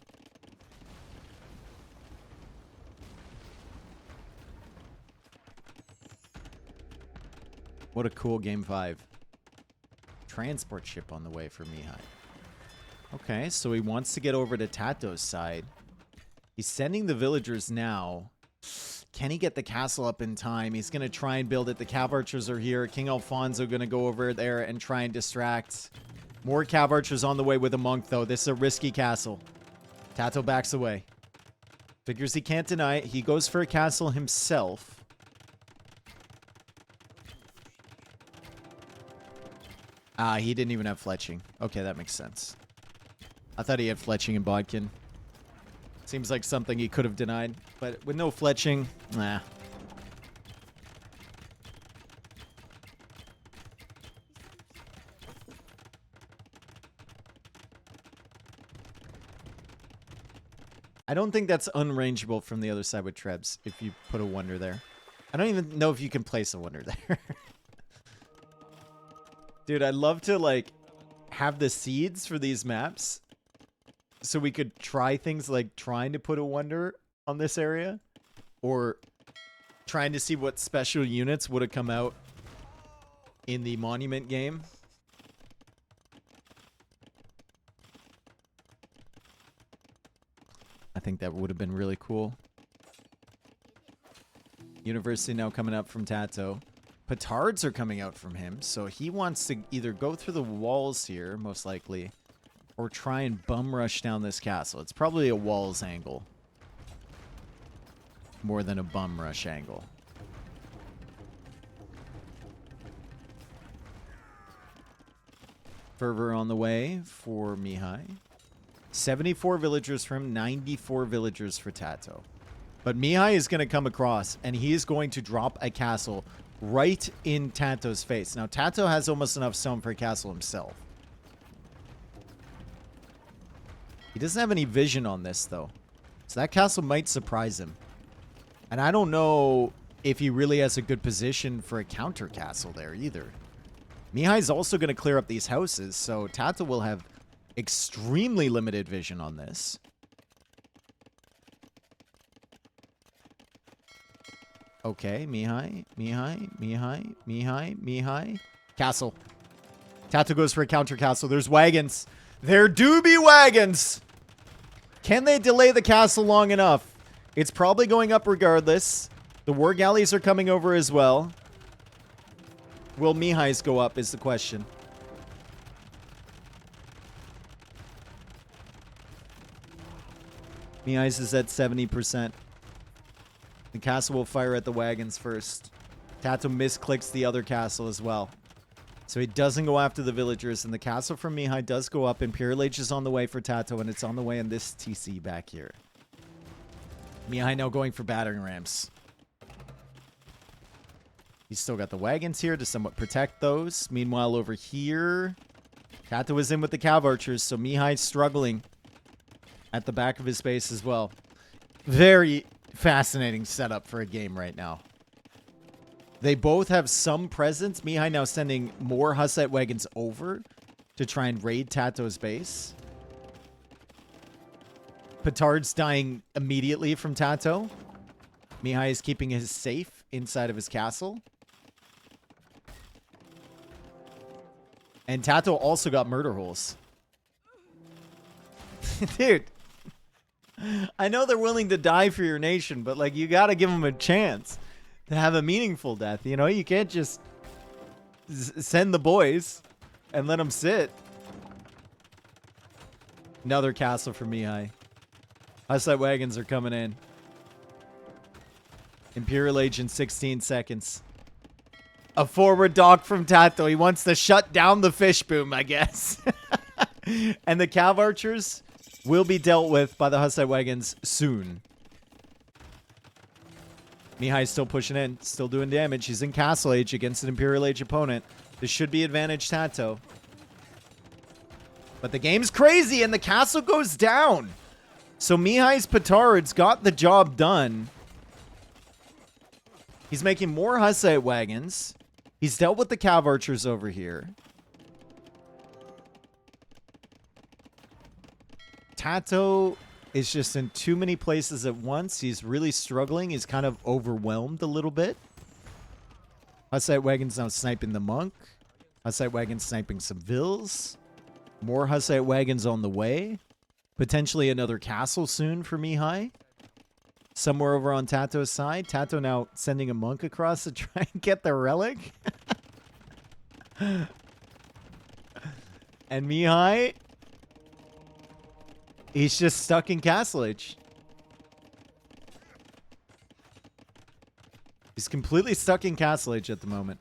What a cool game 5. Transport ship on the way for Mihai. Okay, so he wants to get over to TaToH's side. He's sending the villagers now. Can he get the castle up in time? He's going to try and build it. The cav archers are here. King Alfonso going to go over there and try and distract. More cav archers on the way with a monk, though. This is a risky castle. TaToH backs away. Figures he can't deny it. He goes for a castle himself. Ah, he didn't even have fletching. Okay, that makes sense. I thought he had fletching in Bodkin. Seems like something he could have denied. But with no fletching, nah. I don't think that's unrangeable from the other side with Trebs if you put a wonder there. I don't even know if you can place a wonder there. Dude, I'd love to, like, have the seeds for these maps so we could try things like trying to put a wonder on this area or trying to see what special units would have come out in the monument game. I think that would have been really cool. University now coming up from TaToH. Petards are coming out from him, so he wants to either go through the walls here, most likely, or try and bum rush down this castle. It's probably a walls angle more than a bum rush angle. Fervor on the way for Mihai. 74 villagers for him, 94 villagers for TaToH. But Mihai is going to come across, and he is going to drop a castle right in TaToH's face. Now, TaToH has almost enough stone for a castle himself. He doesn't have any vision on this, though. So that castle might surprise him. And I don't know if he really has a good position for a counter castle there either. Mihai's also going to clear up these houses, so TaToH will have extremely limited vision on this. Okay, Mihai. Castle. TaToH goes for a counter castle. There's wagons. There do be wagons. Can they delay the castle long enough? It's probably going up regardless. The war galleys are coming over as well. Will Mihai's go up is the question. Mihai's is at 70%. The castle will fire at the wagons first. TaToH misclicks the other castle as well. So he doesn't go after the villagers, and the castle from Mihai does go up. Imperial Age is on the way for TaToH, and it's on the way in this TC back here. Mihai now going for battering rams. He's still got the wagons here to somewhat protect those. Meanwhile, over here, TaToH is in with the cav archers, so Mihai's struggling at the back of his base as well. Very fascinating setup for a game right now. They both have some presence. Mihai now sending more Hussite wagons over to try and raid TaToH's base. Petard's dying immediately from TaToH. Mihai is keeping his safe inside of his castle. And TaToH also got murder holes. Dude. I know they're willing to die for your nation, but, like, you got to give them a chance to have a meaningful death. You know, you can't just send the boys and let them sit. Another castle for Mihai. Hussite wagons are coming in. Imperial Age in 16 seconds. A forward dock from TaToH. He wants to shut down the fish boom, I guess. And the cav archers will be dealt with by the Hussite wagons soon. Mihai's still pushing in, still doing damage. He's in Castle Age against an Imperial Age opponent. This should be advantage TaToH. But the game's crazy and the castle goes down. So Mihai's petards got the job done. He's making more Hussite wagons. He's dealt with the cav archers over here. TaToH is just in too many places at once. He's really struggling. He's kind of overwhelmed a little bit. Hussite wagons now sniping the monk. Hussite wagons sniping some vills. More Hussite wagons on the way. Potentially another castle soon for Mihai. Somewhere over on TaToH's side. TaToH now sending a monk across to try and get the relic. And Mihai, he's just stuck in castle age. He's completely stuck in castle age at the moment.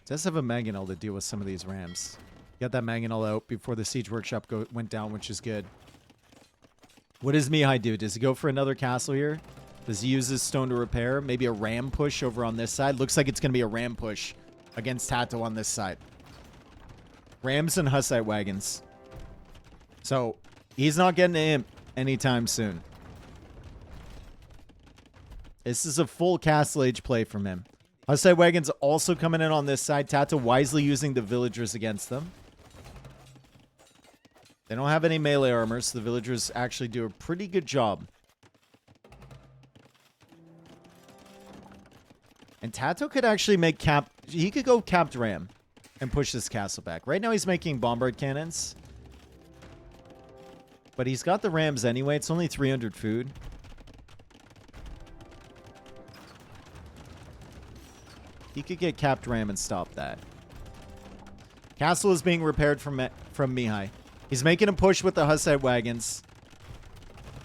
Does have a mangonel to deal with some of these rams. Got that mangonel out before the siege workshop went down, which is good. What does Mihai do? Does he go for another castle here? Does he use his stone to repair? Maybe a ram push over on this side? Looks like it's going to be a ram push against TaToH on this side. Rams and Hussite wagons. So, he's not getting to imp anytime soon. This is a full castle age play from him. Hussite wagons also coming in on this side. TaToH wisely using the villagers against them. They don't have any melee armor, so the villagers actually do a pretty good job. And TaToH could actually make he could go capped ram and push this castle back. Right now he's making bombard cannons. But he's got the rams anyway. It's only 300 food. He could get capped ram and stop that. Castle is being repaired from Mihai. He's making a push with the Hussite wagons.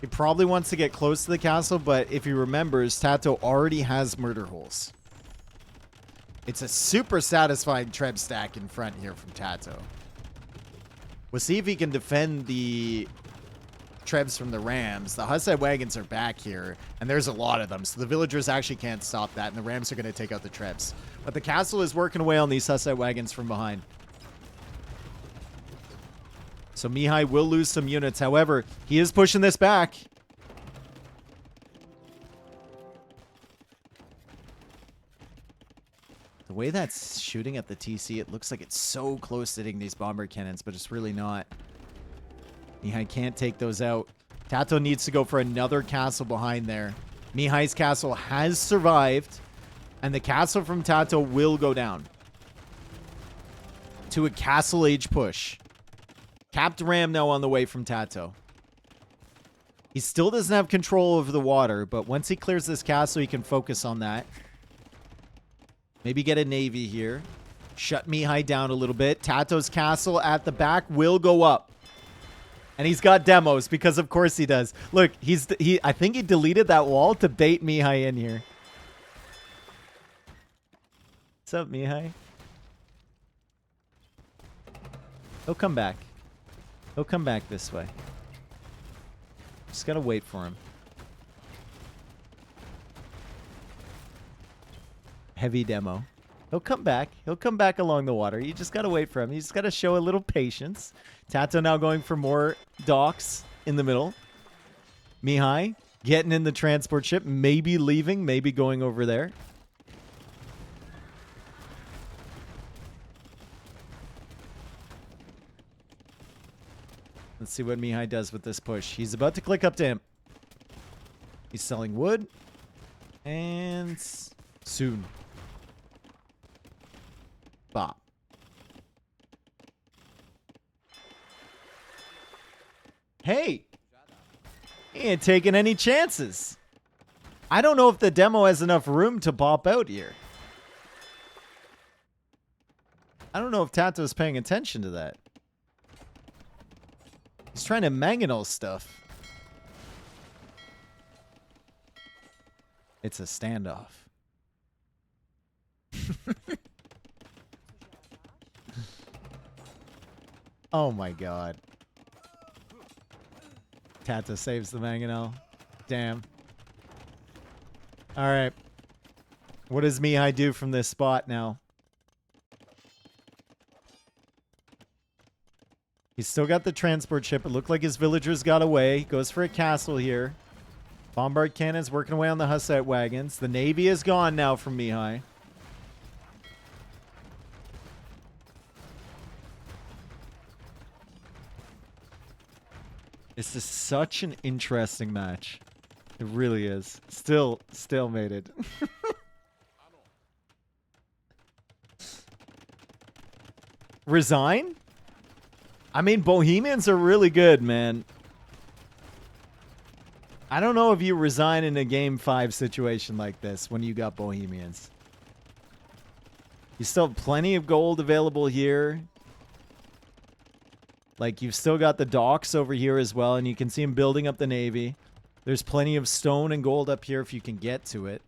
He probably wants to get close to the castle, but if he remembers, TaToH already has murder holes. It's a super satisfying treb stack in front here from TaToH. We'll see if he can defend the trebs from the rams. The Hussite wagons are back here, and there's a lot of them, so the villagers actually can't stop that, and the rams are going to take out the trebs. But the castle is working away on these Hussite wagons from behind. So Mihai will lose some units. However, he is pushing this back. The way that's shooting at the TC, it looks like it's so close to hitting these bomber cannons, but it's really not. Mihai can't take those out. TaToH needs to go for another castle behind there. Mihai's castle has survived, and the castle from TaToH will go down to a castle age push. Capped ram now on the way from TaToH. He still doesn't have control over the water, but once he clears this castle, he can focus on that. Maybe get a navy here. Shut Mihai down a little bit. TaToH's castle at the back will go up. And he's got demos, because of course he does. Look, I think he deleted that wall to bait Mihai in here. What's up, Mihai? He'll come back. He'll come back this way. Just gotta wait for him. Heavy demo. He'll come back. He'll come back along the water. You just gotta wait for him. You just gotta show a little patience. TaToH now going for more docks in the middle. Mihai getting in the transport ship. Maybe leaving. Maybe going over there. Let's see what Mihai does with this push. He's about to click up to him. He's selling wood. And soon. Bop. Hey! He ain't taking any chances. I don't know if the demo has enough room to pop out here. I don't know if TaToH's paying attention to that. He's trying to mangonel stuff. It's a standoff. Oh my god. TaToH saves the mangonel. Damn. Alright. What does Mihai do from this spot now? He's still got the transport ship. It looked like his villagers got away. Goes for a castle here. Bombard cannons working away on the Hussite wagons. The navy is gone now from Mihai. This is such an interesting match. It really is. Still stalemated. Resign? I mean, Bohemians are really good, man. I don't know if you resign in a game 5 situation like this when you got Bohemians. You still have plenty of gold available here. Like, you've still got the docks over here as well, and you can see him building up the navy. There's plenty of stone and gold up here if you can get to it.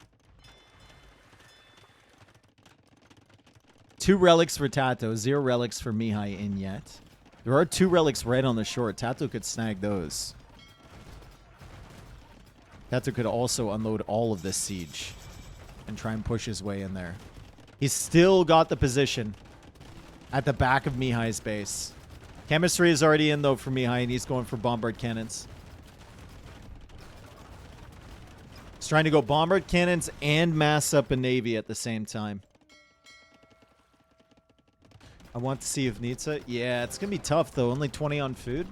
2 relics for TaToH, 0 relics for Mihai in yet. There are 2 relics right on the shore. TaToH could snag those. TaToH could also unload all of this siege and try and push his way in there. He's still got the position at the back of Mihai's base. Chemistry is already in, though, for Mihai, and he's going for bombard cannons. He's trying to go bombard cannons and mass up a navy at the same time. I want to see if Nitsa... Yeah, it's going to be tough, though. Only 20 on food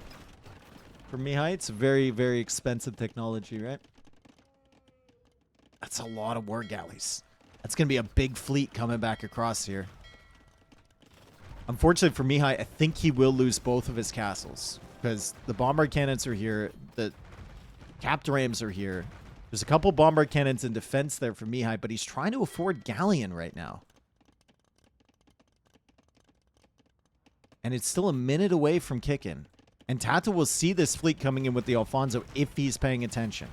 for Mihai. It's very, very expensive technology, right? That's a lot of war galleys. That's going to be a big fleet coming back across here. Unfortunately for Mihai, I think he will lose both of his castles. Because the bombard cannons are here. The capped rams are here. There's a couple bombard cannons in defense there for Mihai, but he's trying to afford galleon right now. And it's still a minute away from kicking. And TaToH will see this fleet coming in with the Alfonso if he's paying attention.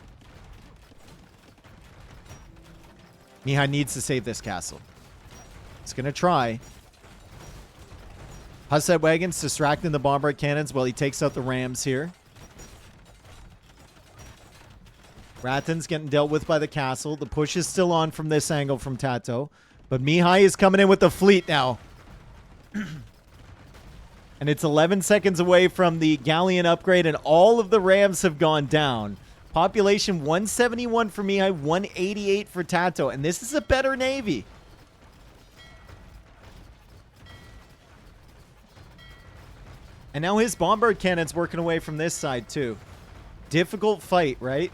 Mihai needs to save this castle. He's going to try. Hussite wagons distracting the bombard cannons while he takes out the rams here. Ratton's getting dealt with by the castle. The push is still on from this angle from TaToH. But Mihai is coming in with the fleet now. And it's 11 seconds away from the galleon upgrade, and all of the rams have gone down. Population 171 for Mihai, 188 for TaToH. And this is a better navy. And now his bombard cannon's working away from this side, too. Difficult fight, right?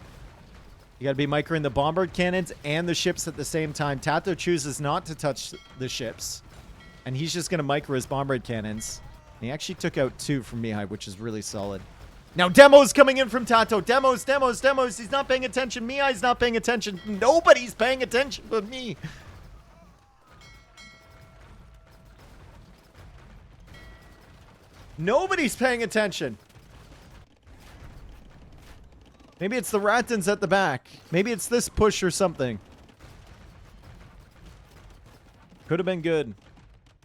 You got to be microing the bombard cannons and the ships at the same time. TaToH chooses not to touch the ships. And he's just going to micro his bombard cannons. And he actually took out 2 from Mihai, which is really solid. Now demos coming in from TaToH. Demos. He's not paying attention. Mihai's not paying attention. Nobody's paying attention but me. Nobody's paying attention. Maybe it's the Rattans at the back. Maybe it's this push or something. Could have been good.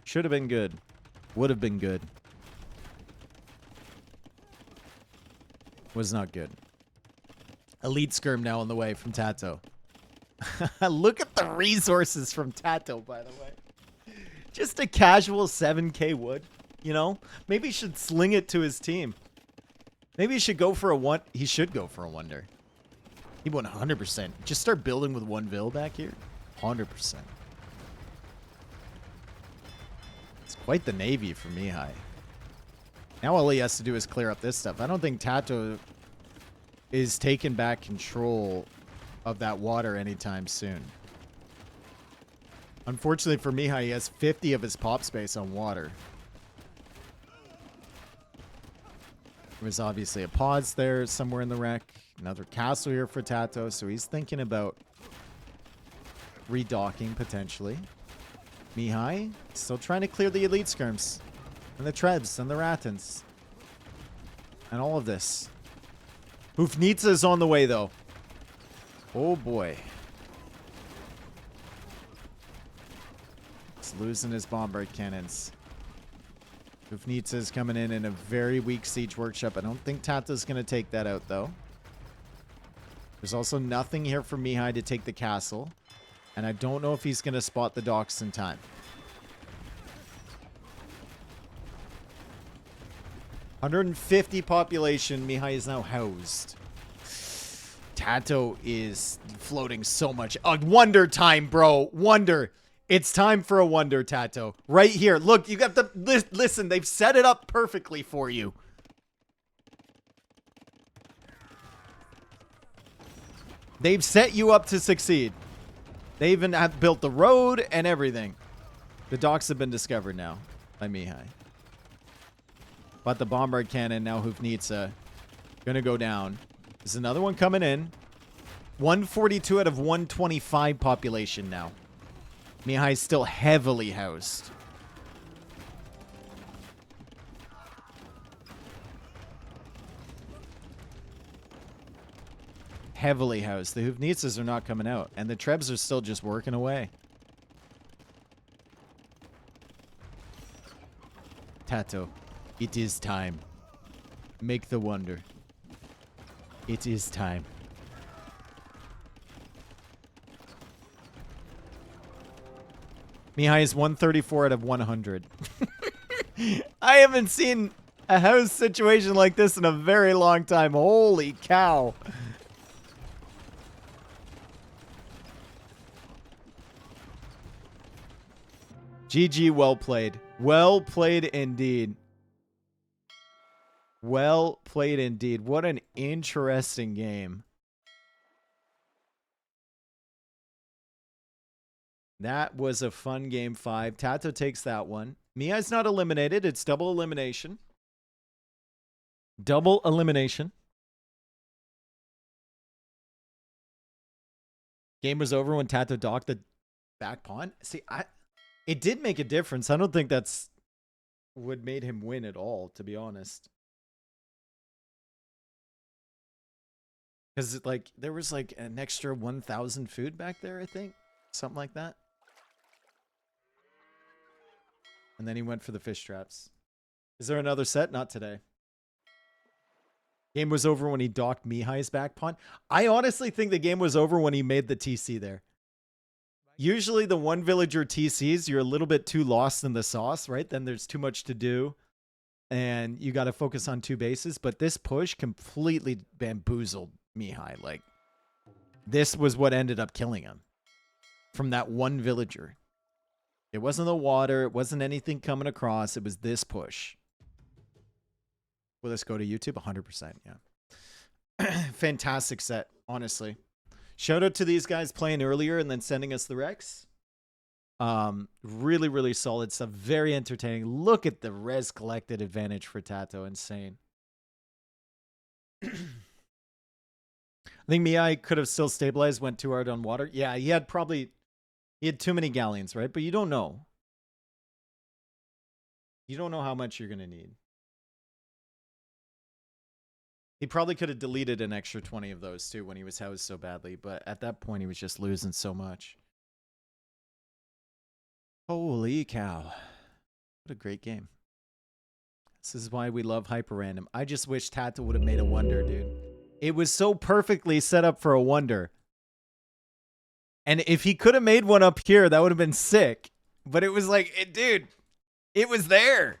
Should have been good. Would have been good. Was not good. Elite skirm now on the way from TaToH. Look at the resources from TaToH, by the way. Just a casual 7k wood, you know? Maybe he should sling it to his team. Maybe he should go for a one. He should go for a wonder. He 100%. Just start building with 1 vil back here. 100%. It's quite the navy for Mihai. Now all he has to do is clear up this stuff. I don't think TaToH is taking back control of that water anytime soon. Unfortunately for Mihai, he has 50 of his pop space on water. There was obviously a pause there somewhere in the wreck. Another castle here for TaToH, so he's thinking about redocking potentially. Mihai still trying to clear the elite skirms. And the Trebs and the Rattans. And all of this. Hufnitsa is on the way, though. Oh, boy. He's losing his bombard cannons. Hufnitsa is coming in a very weak siege workshop. I don't think TaToH's going to take that out, though. There's also nothing here for Mihai to take the castle. And I don't know if he's going to spot the docks in time. 150 population. Mihai is now housed. TaToH is floating so much. Wonder time, bro. Wonder. It's time for a wonder, TaToH. Right here. Look, you got the... Listen, they've set it up perfectly for you. They've set you up to succeed. They even have built the road and everything. The docks have been discovered now by Mihai. But the bombard cannon now Hufnitsa gonna go down. There's another one coming in. 142 out of 125 population now. Mihai's still heavily housed. Heavily housed. The Hufnitsas are not coming out. And the Trebs are still just working away. TaToH, it is time. Make the wonder. It is time. Mihai is 134 out of 100. I haven't seen a house situation like this in a very long time. Holy cow. GG, well played. Well played indeed. Well played indeed. What an interesting game. That was a fun game 5. TaToH takes that one. Mihai's not eliminated. It's double elimination. Double elimination. Game was over when TaToH docked the back pawn. See, it did make a difference. I don't think that's what made him win at all, to be honest. Because like there was like an extra 1,000 food back there, I think. Something like that. And then he went for the fish traps. Is there another set? Not today. Game was over when he docked Mihai's back pawn. I honestly think the game was over when he made the TC there. Usually the one villager TCs, you're a little bit too lost in the sauce, right? Then there's too much to do. And you got to focus on 2 bases. But this push completely bamboozled Mihai. Like, this was what ended up killing him. From that one villager. It wasn't the water. It wasn't anything coming across. It was this push. Will this go to YouTube? 100%, yeah. Fantastic set, honestly. Shout out to these guys playing earlier and then sending us the Rex. Really, really solid stuff. Very entertaining. Look at the res collected advantage for TaToH. Insane. I think Mihai could have still stabilized, went too hard on water. Yeah, he had too many galleons, right? But you don't know. You don't know how much you're going to need. He probably could have deleted an extra 20 of those too when he was housed so badly. But at that point, he was just losing so much. Holy cow. What a great game. This is why we love HyperRandom. I just wish TaToH would have made a wonder, dude. It was so perfectly set up for a wonder. And if he could have made one up here, that would have been sick. But it was like, dude, it was there.